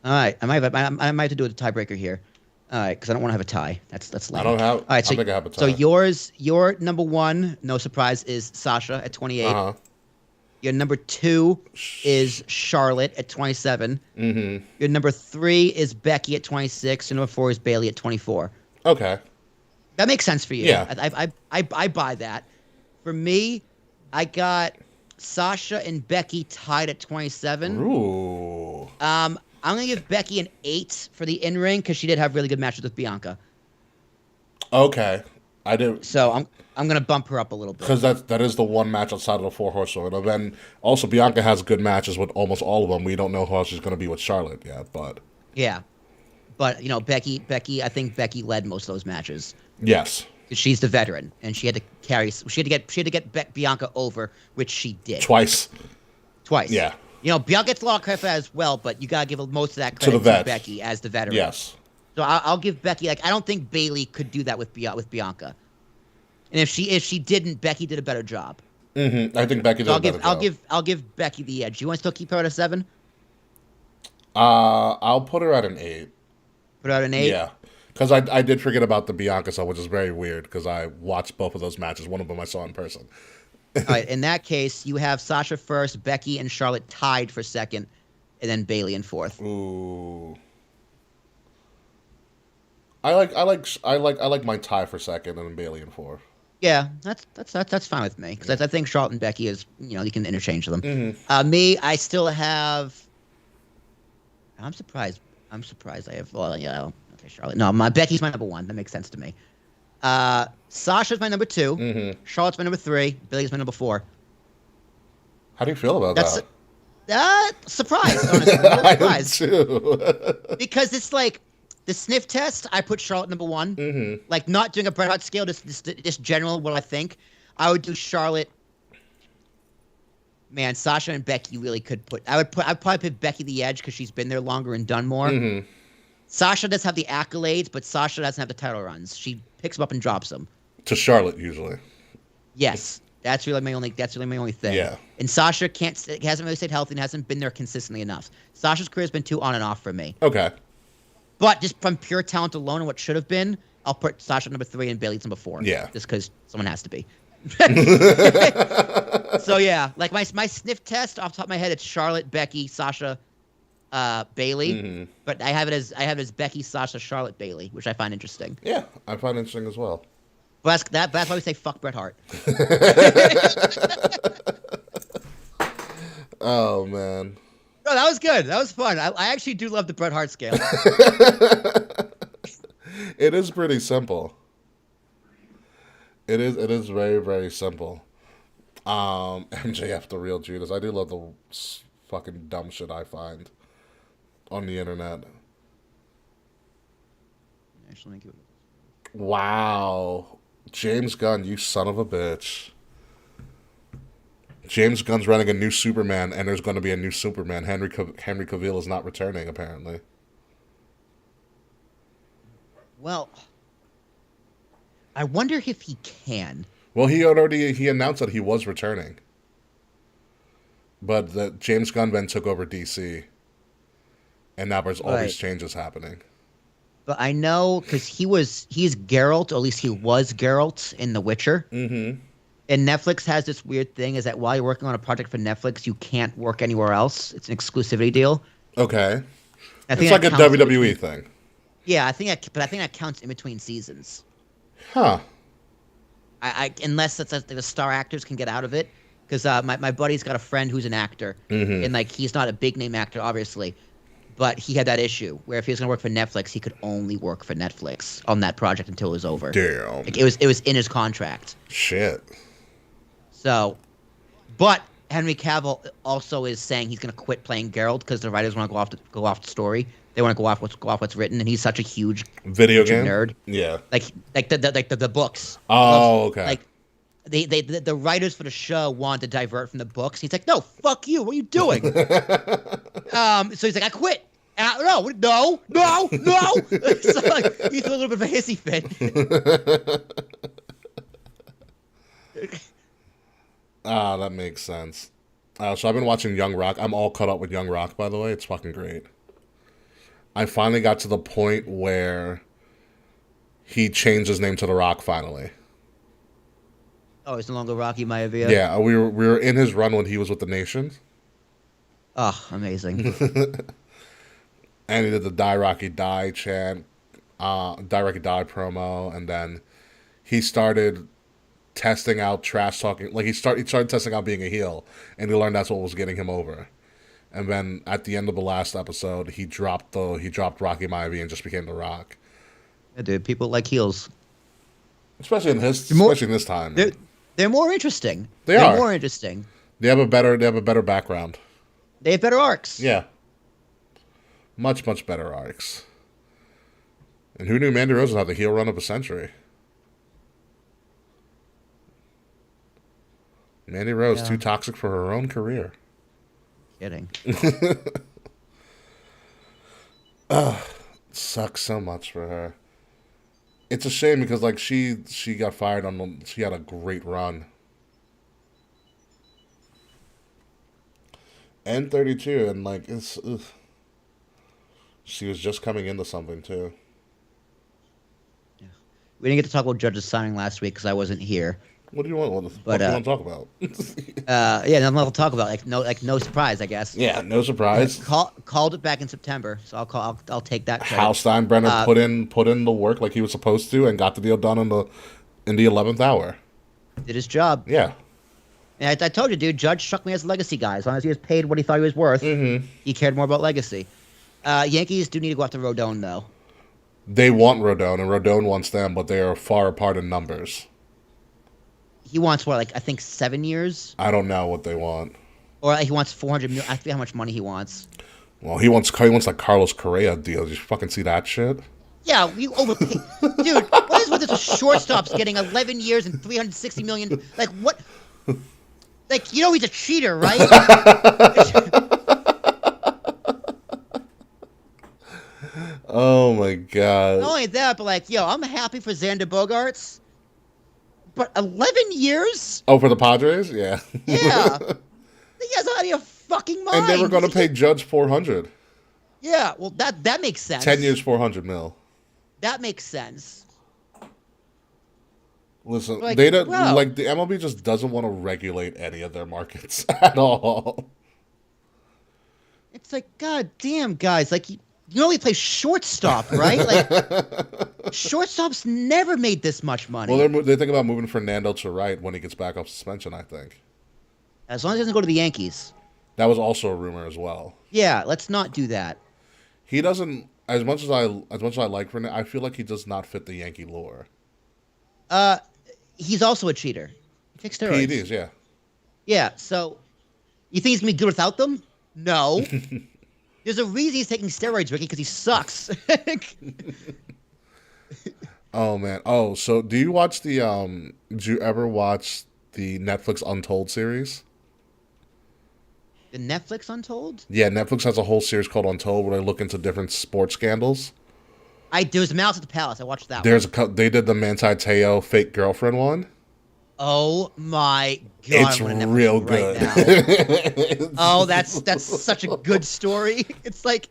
All right. I might have to do a tiebreaker here. All right, because I don't want to have a tie. That's lame. I don't have. All right, so, I think I have a tie. So your number 1, no surprise, is Sasha at 28. Uh-huh. Your number 2 is Charlotte at 27. Mm-hmm. Your number 3 is Becky at 26. Your number 4 is Bailey at 24. Okay. That makes sense for you. Yeah. I buy that. For me, I got Sasha and Becky tied at 27. Ooh. I'm going to give Becky an 8 for the in-ring because she did have really good matches with Bianca. Okay. I do. So I'm going to bump her up a little bit. Because that is the one match outside of the four horsewomen. And then also Bianca has good matches with almost all of them. We don't know how she's going to be with Charlotte yet, but. Yeah. But, you know, Becky, I think Becky led most of those matches. Yes. She's the veteran, and she had to get Bianca over, which she did. Twice. Yeah. You know, Bianca gets a lot of credit as well, but you gotta give most of that to credit to Becky as the veteran. Yes. So I'll give Becky, like, I don't think Bailey could do that with Bianca, and if she didn't, Becky did a better job. Mm-hmm. I think Becky did a better job. I'll give Becky the edge. You want to still keep her at a 7? I'll put her at an 8. Put her at an 8. Yeah. Because I did forget about the Bianca stuff, which is very weird because I watched both of those matches. One of them I saw in person. All right. In that case, you have Sasha first, Becky and Charlotte tied for second, and then Bailey in fourth. Ooh. I like my tie for second and then Bailey in fourth. Yeah, that's fine with me because I think Charlotte and Becky is, you know, you can interchange them. Mm-hmm. Me, I still have. I'm surprised. I have. Well, yeah. Okay, Charlotte. No, Becky's my number 1. That makes sense to me. Sasha's my number 2. Mm-hmm. Charlotte's my number 3. Billy's my number 4. How do you feel about that? Surprised, honestly. Surprised. I am too. Because it's like the sniff test. I put Charlotte number 1. Mm-hmm. Like not doing a Bret Hart scale. Just general what I think. I would do Charlotte. Man, Sasha and Becky really could put. I'd probably put Becky the edge because she's been there longer and done more. Mm-hmm. Sasha does have the accolades, but Sasha doesn't have the title runs. She picks them up and drops them. To Charlotte usually. Yes, that's really my only thing. Yeah. And Sasha hasn't really stayed healthy and hasn't been there consistently enough. Sasha's career has been too on and off for me. Okay. But just from pure talent alone and what should have been, I'll put Sasha number 3 and Bailey's number 4. Yeah. Just because someone has to be. So yeah, like my sniff test off the top of my head, it's Charlotte, Becky, Sasha, Bailey. Mm-hmm. But I have it as Becky, Sasha, Charlotte, Bailey, which I find interesting. Yeah, I find interesting as well. But that's why we say fuck Bret Hart. Oh man. No, that was good. That was fun. I actually do love the Bret Hart scale. It is pretty simple. It is very, very simple. MJF the real Judas. I do love the fucking dumb shit I find on the internet. Actually, wow. James Gunn, you son of a bitch. James Gunn's running a new Superman, and there's going to be a new Superman. Henry Cavill is not returning, apparently. Well, I wonder if he can. Well, he announced that he was returning. But that James Gunn then took over DC. And now there's all these changes happening. But I know, because he's Geralt, or at least he was Geralt in The Witcher. Mm-hmm. And Netflix has this weird thing is that while you're working on a project for Netflix, you can't work anywhere else. It's an exclusivity deal. Okay. I It's think like that a counts in WWE between- thing. Yeah, but I think that counts in between seasons. Huh. Unless it's the star actors can get out of it, because my buddy's got a friend who's an actor, and like he's not a big name actor, obviously, but he had that issue where if he was gonna work for Netflix, he could only work for Netflix on that project until it was over. Damn. Like it was in his contract. Shit. So, but Henry Cavill also is saying he's gonna quit playing Geralt because the writers want to go off the story. They want to go off what's written, and he's such a huge Video game nerd. Yeah. Like the books. Oh, okay. Like the writers for the show want to divert from the books. He's like, no, fuck you. What are you doing? So he's like, I quit. No. So like, he threw a little bit of a hissy fit. That makes sense. So I've been watching Young Rock. I'm all caught up with Young Rock, by the way. It's fucking great. I finally got to the point where he changed his name to The Rock finally. Oh, it's no longer Rocky Maivia? Yeah, we were in his run when he was with the Nation. Oh, amazing. And he did the Die Rocky Die chant, Die Rocky Die promo, and then he started testing out trash talking. Like he started testing out being a heel, and he learned that's what was getting him over. And then at the end of the last episode, he dropped Rocky Maivia and just became The Rock. Yeah, dude, people like heels. Especially in this time. They're more interesting. They are more interesting. They have a better background. They have better arcs. Yeah. Much better arcs. And who knew Mandy Rose would have the heel run of a century? Mandy Rose, too toxic for her own career. Kidding. Sucks so much for her. It's a shame because like she got fired she had a great run. And 32 and like she was just coming into something too. We didn't get to talk about Judge's signing last week because I wasn't here. What do you want? What do you want to talk about? Yeah, nothing to talk about. No surprise, I guess. Yeah, no surprise. Called it back in September, so I'll take that credit. Hal Steinbrenner put in the work like he was supposed to and got the deal done in the 11th hour. Did his job. Yeah. And I told you, dude, Judge struck me as a legacy guy. As long as he was paid what he thought he was worth, he cared more about legacy. Yankees do need to go after Rodon, though. They want Rodon, and Rodon wants them, but they are far apart in numbers. He wants what, like I think 7 years, I don't know what they want. or he wants 400 million. I forget how much money he wants. Well, he wants like Carlos Correa deal. Did you fucking see that shit? Yeah, you overpay, dude. What is with this with shortstops getting 11 years and 360 million? Like what? Like he's a cheater, right? Oh my god. Not only that, but like, I'm happy for Xander Bogaerts. But 11 years? Oh, for the Padres? Yeah. Yeah. You guys are out of your fucking mind. And they were going to pay Judge 400. Yeah, well, that makes sense. 10 years, 400 mil. That makes sense. Listen, Like, they don't bro. like the MLB just doesn't want to regulate any of their markets at all. It's like, god damn, guys, like you only play shortstop, right? Like shortstops never made this much money. Well, they think about moving Fernando to right when he gets back off suspension, I think. As long as he doesn't go to the Yankees. That was also a rumor as well. Yeah, let's not do that. He doesn't as much as I like Fernando, I feel like he does not fit the Yankee lore. He's also a cheater. He takes steroids. PEDs, yeah. Yeah, so you think he's gonna be good without them? No. There's a reason he's taking steroids, Ricky, because he sucks. Oh man. Oh, so do you watch did you ever watch the Netflix Untold series? The Netflix Untold? Yeah, Netflix has a whole series called Untold where they look into different sports scandals. There was Mouse at the Palace. I watched that one. They did the Manti Te'o fake girlfriend one. Oh my god! It's I wanna Netflix real right good. now. Oh, that's such a good story. It's like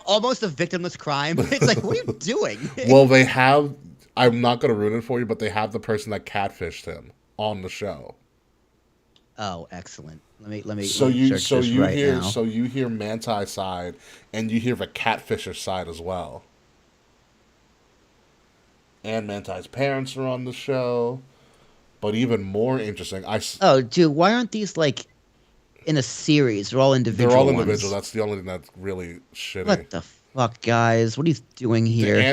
almost a victimless crime. It's like, what are you doing? Well, they have. I'm not going to ruin it for you, but they have the person that catfished him on the show. Oh, excellent. Let me So search this right now. so you hear Manti's side, and you hear the Catfisher side as well. And Manti's parents are on the show. But even more interesting, Oh, dude, why aren't these like in a series? They're all individual. they're all ones. individual. That's the only thing that's really shitty. What the fuck, guys? What are you doing here? The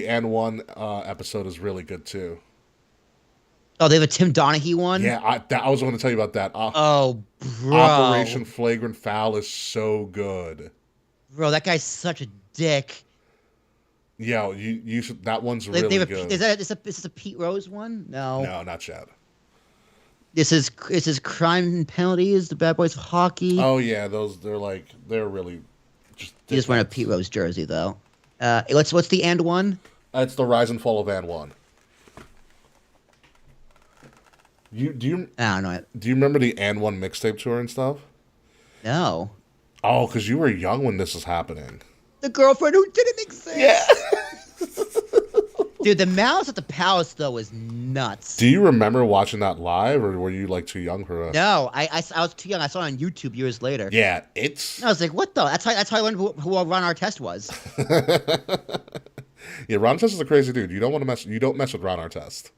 and one episode is really good too. Oh, they have a Tim Donaghy one. Yeah, I was going to tell you about that. Oh, bro. Operation Flagrant Foul is so good. Bro, that guy's such a dick. Yeah, you should. That one's really good. Is this a Pete Rose one? No, not yet. This is Crime and Penalties, the Bad Boys of Hockey. Oh yeah, they're really just. You just wearing a Pete Rose jersey though. What's the and one? It's the Rise and Fall of and one. I don't know. Do you remember the and one mixtape tour and stuff? No. Oh, because you were young when this was happening. The girlfriend who didn't exist. Yeah. Dude, the Mouse at the Palace though is nuts. Do you remember watching that live, or were you like too young for that? No, I was too young. I saw it on YouTube years later. Yeah, I was like, what the? That's how I learned who Ron Artest was. Yeah, Ron Artest is a crazy dude. You don't mess with Ron Artest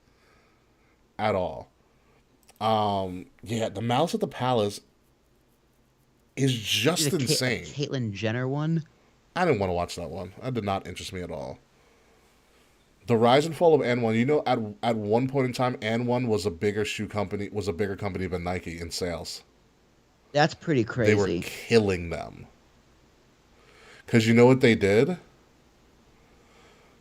at all. Yeah, the Mouse at the Palace is just insane. Caitlyn Jenner one. I didn't want to watch that one. That did not interest me at all. The Rise and Fall of N1. You know, at one point in time, N1 was a bigger company than Nike in sales. That's pretty crazy. They were killing them. Because you know what they did?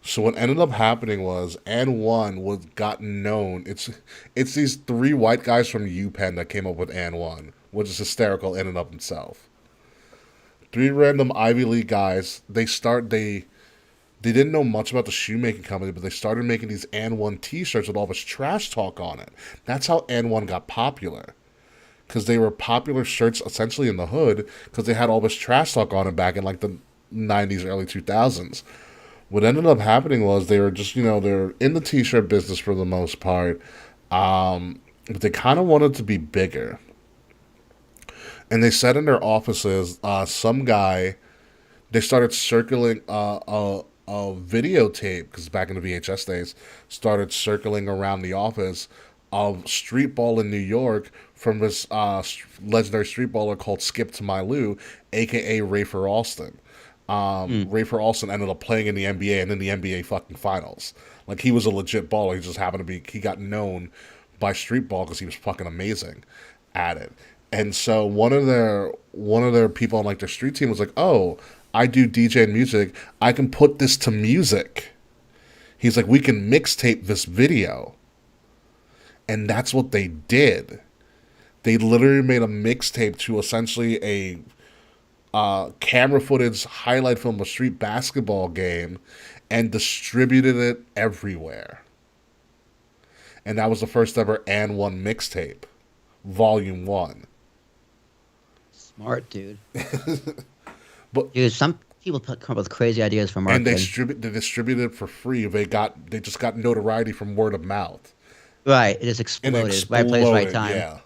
So what ended up happening was N1 got known. It's these three white guys from UPenn that came up with N1, which is hysterical in and of itself. Three random Ivy League guys. They didn't know much about the shoemaking company, but they started making these N1 t-shirts with all this trash talk on it. That's how N1 got popular. Because they were popular shirts essentially in the hood because they had all this trash talk on it back in like the 90s, early 2000s. What ended up happening was they were just, they're in the t-shirt business for the most part, but they kind of wanted to be bigger. And they said in their offices, some guy, they started circling a videotape, because back in the VHS days, started circling around the office of street ball in New York from this legendary street baller called Skip to My Lou, a.k.a. Rafer Alston. Rafer Alston ended up playing in the NBA and in the NBA fucking finals. Like, he was a legit baller. He just happened to he got known by street ball because he was fucking amazing at it. And so one of their people on like their street team was like, "Oh, I do DJ and music. I can put this to music." He's like, "We can mixtape this video." And that's what they did. They literally made a mixtape to essentially a camera footage highlight film of a street basketball game and distributed it everywhere. And that was the first ever N1 mixtape, Volume 1. Smart, dude. But dude, some people come up with crazy ideas for marketing. And they distributed it for free. They just got notoriety from word of mouth. Right, it just exploded. Right place, right time. Yeah.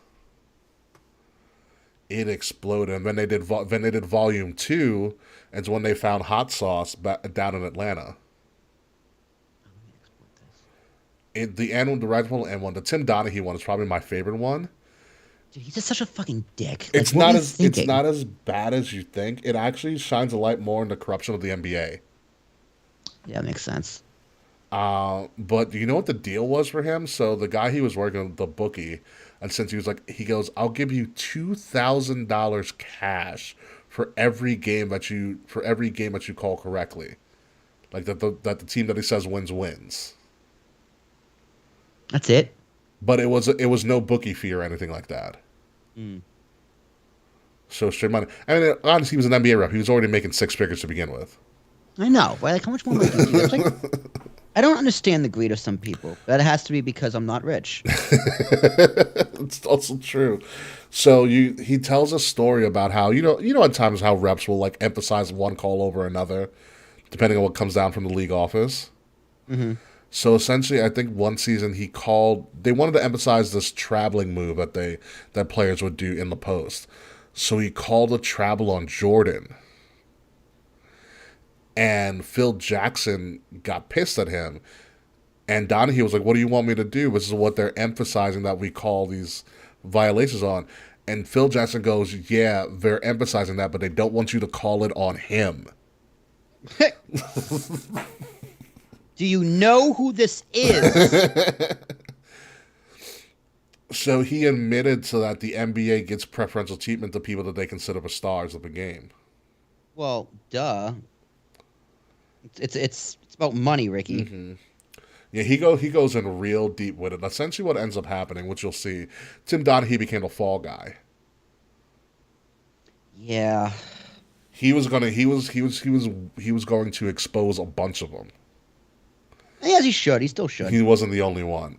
It exploded, and then they did Volume 2, and it's when they found hot sauce down in Atlanta. The Rise and Fall of N1, the Tim Donaghy one is probably my favorite one. Dude, he's just such a fucking dick. It's not as bad as you think. It actually shines a light more on the corruption of the NBA. Yeah, that makes sense. But you know what the deal was for him? So the guy he was working with, the bookie, and since he goes, "I'll give you $2,000 cash for every game that you call correctly, like that the team that he says wins." That's it. But it was no bookie fee or anything like that. So straight money. I mean, honestly, he was an NBA rep. He was already making six figures to begin with. I know, right? Like, how much more money do you do? I don't understand the greed of some people. That has to be because I'm not rich. It's also true. So he tells a story about how at times how reps will like emphasize one call over another, depending on what comes down from the league office. Mm-hmm. So essentially, I think one season they wanted to emphasize this traveling move that players would do in the post. So he called a travel on Jordan. And Phil Jackson got pissed at him. And Donahue was like, "What do you want me to do? This is what they're emphasizing that we call these violations on." And Phil Jackson goes, "Yeah, they're emphasizing that, but they don't want you to call it on him." Do you know who this is? So he admitted so that the NBA gets preferential treatment to people that they consider the stars of the game. Well, duh. It's about money, Ricky. Mm-hmm. Yeah, he goes in real deep with it. Essentially, what ends up happening, which you'll see, Tim Donaghy became a fall guy. Yeah. He was going to expose a bunch of them. Yes, he should. He still should. He wasn't the only one.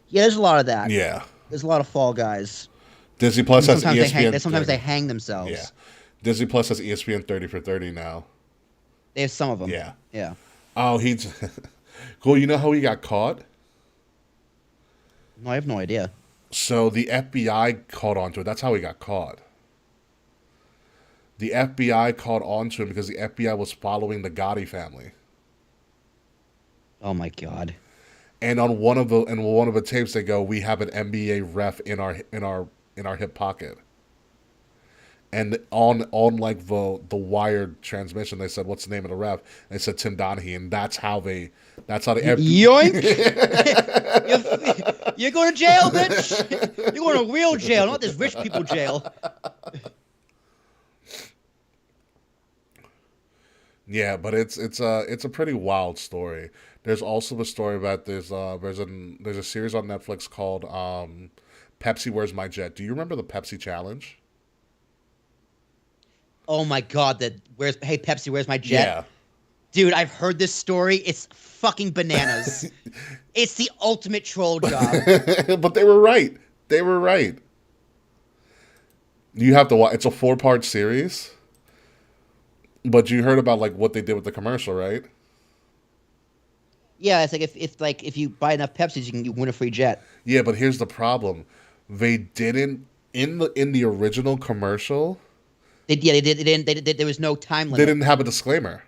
Yeah, there's a lot of that. Yeah. There's a lot of fall guys. Disney Plus has ESPN. Sometimes they hang themselves. Yeah. Disney Plus has ESPN 30 for 30 now. They have some of them. Yeah. Yeah. Oh, he's cool. You know how he got caught? No, I have no idea. So the FBI caught onto it. That's how he got caught. The FBI caught onto him because the FBI was following the Gotti family. Oh my God. And on one of the tapes, they go, "We have an NBA ref in our hip pocket." And on like the wired transmission, they said, "What's the name of the ref?" And they said Tim Donaghy, and that's how the Yoink! You're going to jail, bitch. You're going to real jail, not this rich people jail. Yeah, but it's a pretty wild story. There's also the story about there's a series on Netflix called Pepsi Where's My Jet. Do you remember the Pepsi challenge? Oh my God! Hey Pepsi, where's my jet? Yeah. Dude, I've heard this story. It's fucking bananas. It's the ultimate troll job. But they were right. They were right. You have to watch. It's a 4-part series. But you heard about like what they did with the commercial, right? Yeah, it's like if you buy enough Pepsis, you win a free jet. Yeah, but here's the problem: they didn't in the original commercial. They didn't. There was no time limit. They didn't have a disclaimer.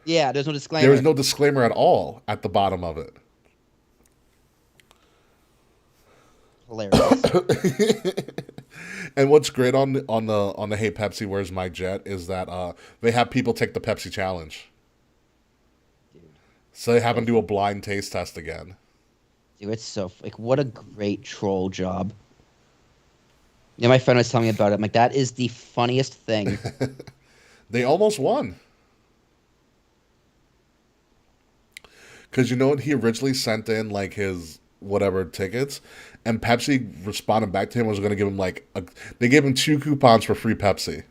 Yeah, there's no disclaimer. There was no disclaimer at all at the bottom of it. Hilarious. And what's great on the Hey Pepsi Where's My Jet is that they have people take the Pepsi challenge. Dude. So they have them do a blind taste test again. Dude, it's so like what a great troll job. Yeah, my friend was telling me about it. I'm like, that is the funniest thing. They almost won. Because you know what? He originally sent in like his whatever tickets, and Pepsi responded back to him and was going to give him they gave him 2 coupons for free Pepsi.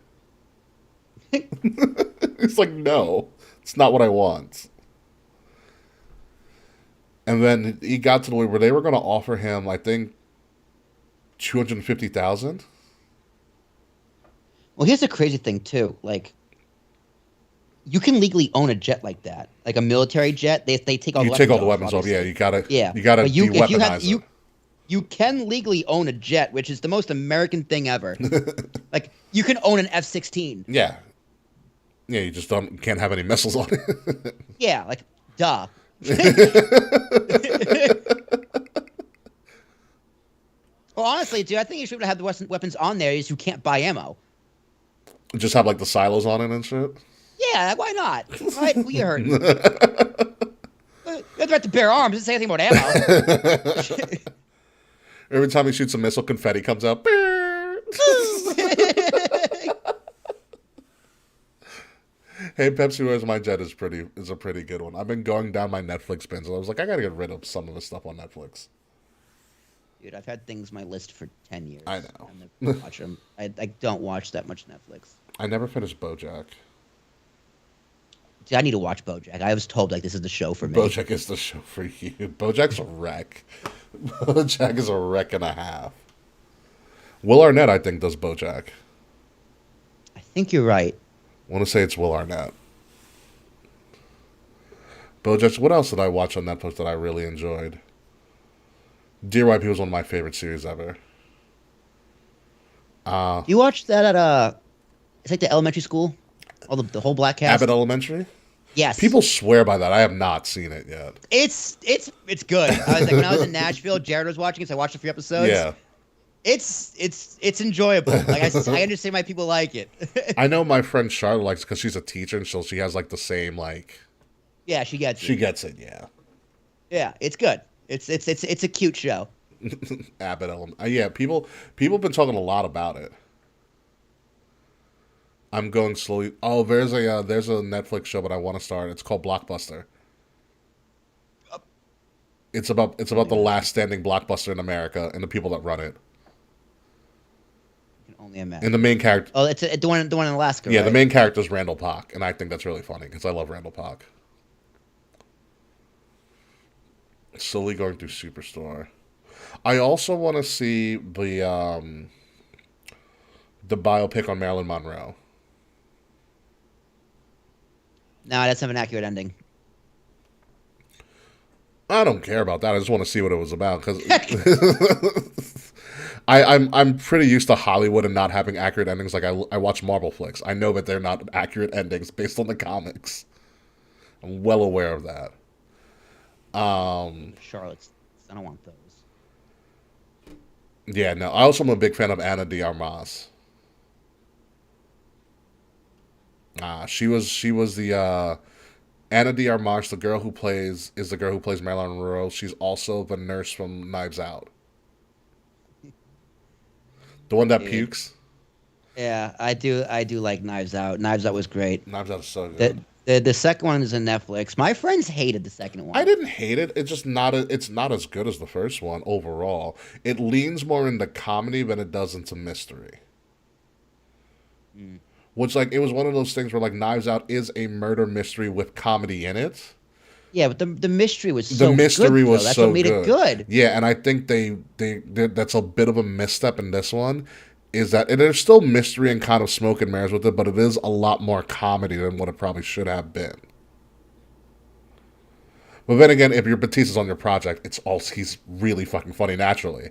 He's like, no, it's not what I want. And then he got to the way where they were going to offer him, I think, $250,000. Well, here's the crazy thing too. Like, you can legally own a jet like that, like a military jet. They take all the weapons off. Yeah, you gotta But de-weaponize it. You can legally own a jet, which is the most American thing ever. Like, you can own an F-16. Yeah. Yeah, you just can't have any missiles on it. Yeah, like, duh. Well, honestly, dude, I think you should have the weapons on there. Is you can't buy ammo. Just have like the silos on it and shit. Yeah, why not? Right? Who you hurting? You have to bear arms. Doesn't say anything about ammo. Every time he shoots a missile, confetti comes out. Hey, Pepsi Where's My Jet is a pretty good one. I've been going down my Netflix bins, and I was like, I gotta get rid of some of the stuff on Netflix. Dude, I've had things on my list for 10 years. I know. I never watch them. I don't watch that much Netflix. I never finished BoJack. Dude, I need to watch BoJack. I was told like this is the show for me. BoJack is the show for you. BoJack's a wreck. BoJack is a wreck and a half. Will Arnett, I think, does BoJack. I think you're right. I want to say it's Will Arnett. BoJack. What else did I watch on Netflix that I really enjoyed? Dear White People was one of my favorite series ever. You watched that at it's like the elementary school, all the whole black cast. Abbott Elementary. Yes, People swear by that. I have not seen it yet. It's good. I was like, when I was in Nashville, Jared was watching it, so I watched a few episodes. Yeah. It's enjoyable. Like I understand why people like it. I know my friend Charlotte likes it because she's a teacher, and so she has like the same like. Yeah, she gets it. She gets it. Yeah. Yeah, it's good. It's a cute show. Abbott Elementary. Yeah, people have been talking a lot about it. I'm going slowly. Oh, there's a Netflix show, but I want to start. It's called Blockbuster. It's about the last standing Blockbuster in America and the people that run it. I can only imagine. And the main character. Oh, it's the one in Alaska. Yeah, right? the main character is Randall Park, and I think that's really funny because I love Randall Park. Slowly going through Superstore. I also want to see the biopic on Marilyn Monroe. No, that's have an accurate ending. I don't care about that. I just want to see what it was about because I'm pretty used to Hollywood and not having accurate endings. Like I watch Marvel flicks. I know that they're not accurate endings based on the comics. I'm well aware of that. Charlotte's. I don't want those. Yeah, no. I also am a big fan of Anna de Armas. She was the Anna de Armas, the girl who plays Marilyn Monroe. She's also the nurse from Knives Out. The one that pukes. Yeah, I do like Knives Out. Knives Out was great. Knives Out is so good. The second one is on Netflix. My friends hated the second one. I didn't hate it. It's just it's not as good as the first one overall. It leans more into comedy than it does into mystery. Which, like, it was one of those things where, like, Knives Out is a murder mystery with comedy in it. Yeah, but the mystery was so good. That's what made it good. Yeah, and I think they that's a bit of a misstep in this one. Is that there's still mystery and kind of smoke and mirrors with it, but it is a lot more comedy than what it probably should have been. But then again, if your Batista's on your project, he's really fucking funny naturally.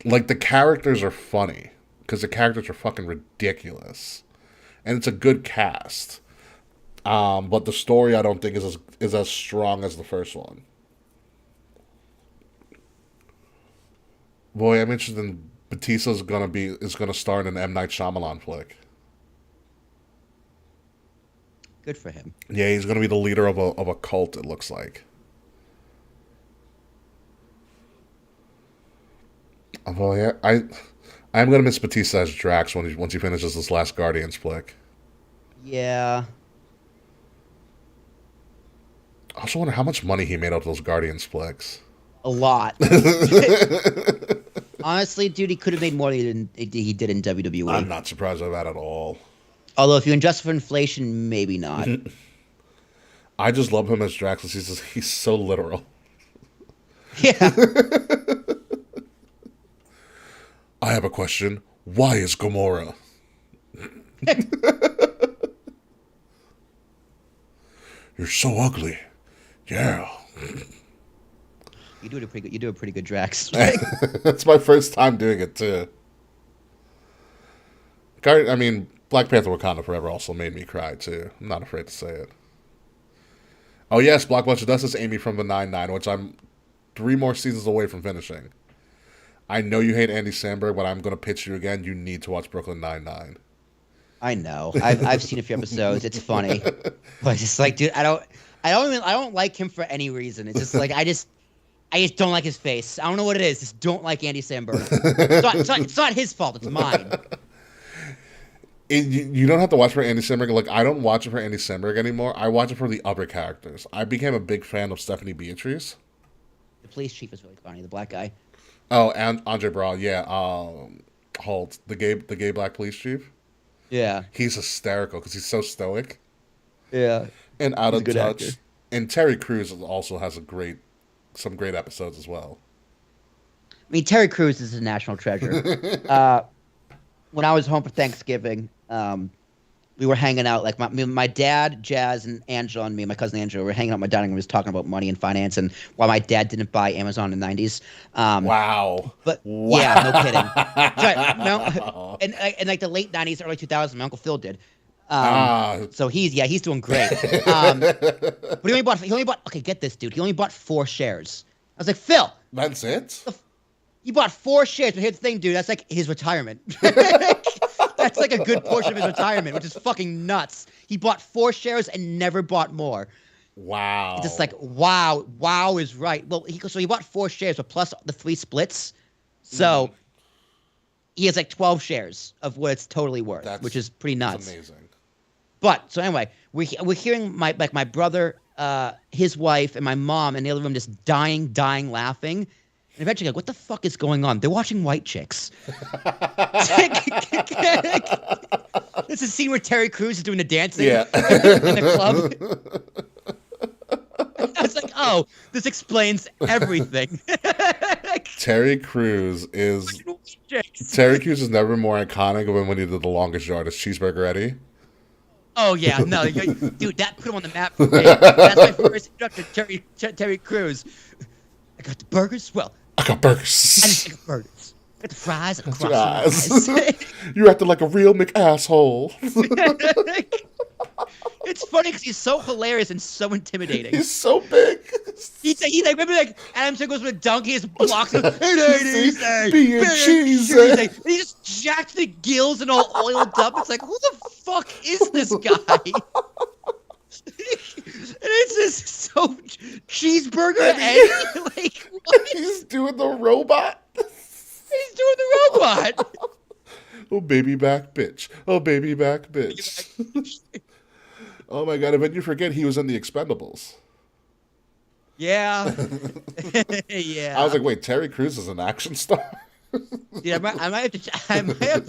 Like, the characters are funny because the characters are fucking ridiculous, and it's a good cast. But the story I don't think is as strong as the first one. Boy, I'm interested in Batista's gonna star in an M. Night Shyamalan flick. Good for him. Yeah, he's gonna be the leader of a cult. It looks like. Well, yeah, I'm gonna miss Batista as Drax once he finishes this last Guardians flick. Yeah. I also wonder how much money he made off those Guardians flicks. A lot. Honestly, dude, he could have made more than he did in WWE. I'm not surprised by that at all. Although, if you adjust for inflation, maybe not. I just love him as Drax. He's so literal. Yeah. I have a question. Why is Gamora? You're so ugly. Yeah. You do a pretty good Drax. That's my first time doing it too. I mean, Black Panther: Wakanda Forever also made me cry too. I'm not afraid to say it. Oh yes, Blockbuster does this Amy from the 9-9, which I'm 3 more seasons away from finishing. I know you hate Andy Samberg, but I'm going to pitch you again. You need to watch Brooklyn Nine-Nine. I know. I've seen a few episodes. It's funny, but it's just like, dude, I don't like him for any reason. It's just like I just don't like his face. I don't know what it is. Just don't like Andy Samberg. It's not his fault. It's mine. You don't have to watch for Andy Samberg. Like, I don't watch it for Andy Samberg anymore. I watch it for the other characters. I became a big fan of Stephanie Beatrice. The police chief is really funny. The black guy. Oh, and Andre Braugh, yeah. Holt, the gay black police chief. Yeah. He's hysterical because he's so stoic. Yeah. And out of touch. Actor. And Terry Crews also has some great episodes as well. I mean, Terry Crews is a national treasure. When I was home for Thanksgiving, we we were hanging out. Like my dad, Jazz, and Angela, and me, my cousin Angela, were hanging out in my dining room, was talking about money and finance, and why my dad didn't buy Amazon in the '90s. Wow. But Wow. yeah, no kidding. Right, no, and like the late '90s, early 2000s, my uncle Phil did. So he's doing great. But he only bought. Okay, get this, dude. He only bought 4 shares. I was like, Phil. That's it? He bought 4 shares, but here's the thing, dude. That's like his retirement. That's like a good portion of his retirement, which is fucking nuts. He bought 4 shares and never bought more. Wow. It's just like, wow is right. Well, he bought 4 shares, but plus the 3 splits. So he has like 12 shares of what it's totally worth, which is pretty nuts. Amazing. But so anyway, we're hearing my brother, his wife, and my mom in the other room just dying laughing. And eventually, like, what the fuck is going on? They're watching White Chicks. It's a scene where Terry Crews is doing the dancing in the club. I was like, oh, this explains everything. Terry Crews is never more iconic than when he did The Longest Yard as Cheeseburger Eddie. Oh yeah, no, dude, that put him on the map for me. That's my first introduction to Terry Crews. I got the burgers. Well, I got burgers. I just got burgers. I got the fries and fries. You're acting like a real McAsshole. It's funny because he's so hilarious and so intimidating. He's so big. He like remember like Adam Sandler goes with a dunk, he just blocks him. Being cheesy. And he just jacked the gills and all oiled up. It's like, who the fuck is this guy? And it's just so Cheeseburger Eddie. Like what? He's doing the robot. He's doing the robot. Oh baby back bitch. Oh baby back bitch. Oh my god, and then you forget he was in The Expendables. Yeah. Yeah. I was like, wait, Terry Crews is an action star? Yeah, I might have to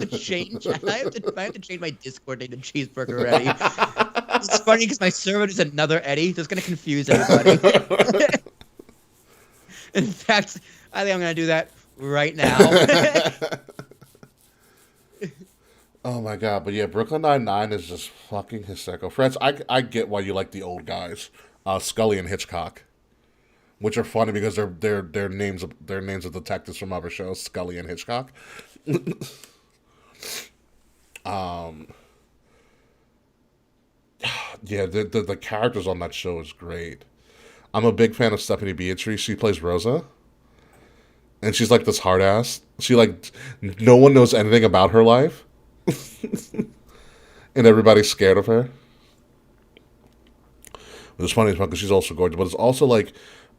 change. I have to change my Discord name to Cheeseburger Eddie. It's funny because my server is another Eddie, so it's gonna confuse everybody. In fact, I think I'm gonna do that right now. Oh my god, but yeah, Brooklyn Nine-Nine is just fucking hysterical. Friends, I get why you like the old guys, Scully and Hitchcock, which are funny because they're names of detectives from other shows, Scully and Hitchcock. Yeah, the characters on that show is great. I'm a big fan of Stephanie Beatrice. She plays Rosa, and she's like this hard ass. She like no one knows anything about her life. And everybody's scared of her. It's funny as well because she's also gorgeous, but it's also like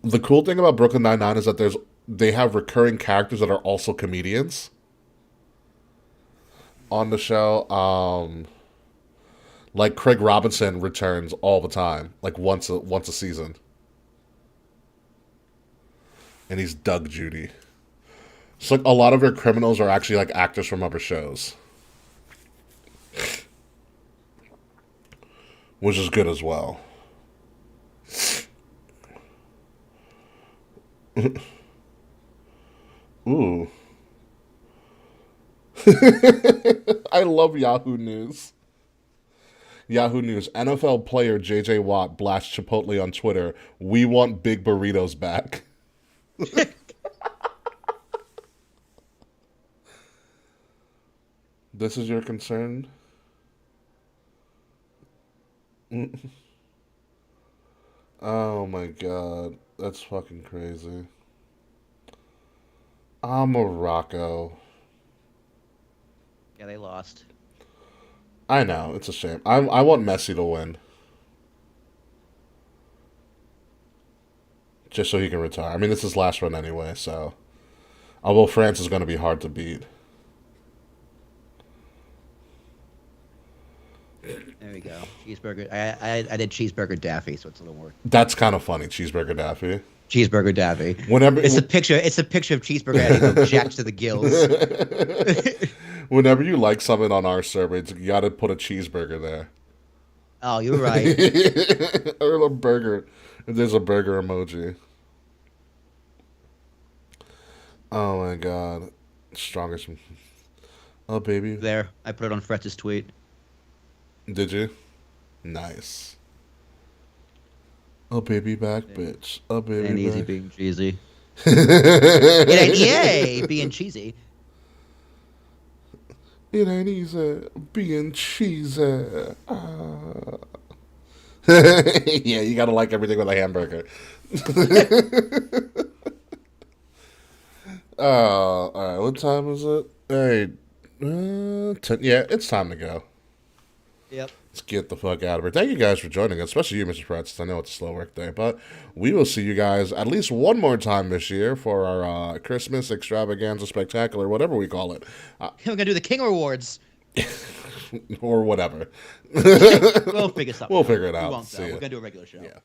the cool thing about Brooklyn Nine-Nine is that they have recurring characters that are also comedians on the show. Like Craig Robinson returns all the time, like once a season, and he's Doug Judy. So like, a lot of her criminals are actually like actors from other shows, which is good as well. Ooh. I love Yahoo News. Yahoo News. NFL player J.J. Watt blasts Chipotle on Twitter. We want big burritos back. This is your concern? Oh my god. That's fucking crazy. I'm a Rocco. Yeah, they lost. I know, it's a shame. I want Messi to win. Just so he can retire. I mean, this is his last run anyway, so. Although France is going to be hard to beat. There we go. Cheeseburger. I did Cheeseburger Daffy, so it's a little more. That's kind of funny, Cheeseburger Daffy. Cheeseburger Daffy. Whenever it's a picture of Cheeseburger Eddie jacked to the gills. Whenever you like something on our server, you got to put a cheeseburger there. Oh, you're right. Or a burger. There's a burger emoji. Oh my god. Strongest. Oh, baby. There. I put it on Fretz's tweet. Did you? Nice. A baby back, bitch. A baby And easy back. being cheesy. It ain't EA being cheesy. It ain't easy being cheesy. Yeah, you gotta like everything with a hamburger. All right, what time is it? Hey, 10, yeah, it's time to go. Yep. Let's get the fuck out of here. Thank you guys for joining us, especially you, Mr. Pretz. I know it's a slow work day, but we will see you guys at least one more time this year for our Christmas extravaganza spectacular, whatever we call it. We're gonna do the King Awards. Or whatever. We'll figure something. We'll figure it We out. won't, See though. ya. We're gonna do a regular show. Yeah.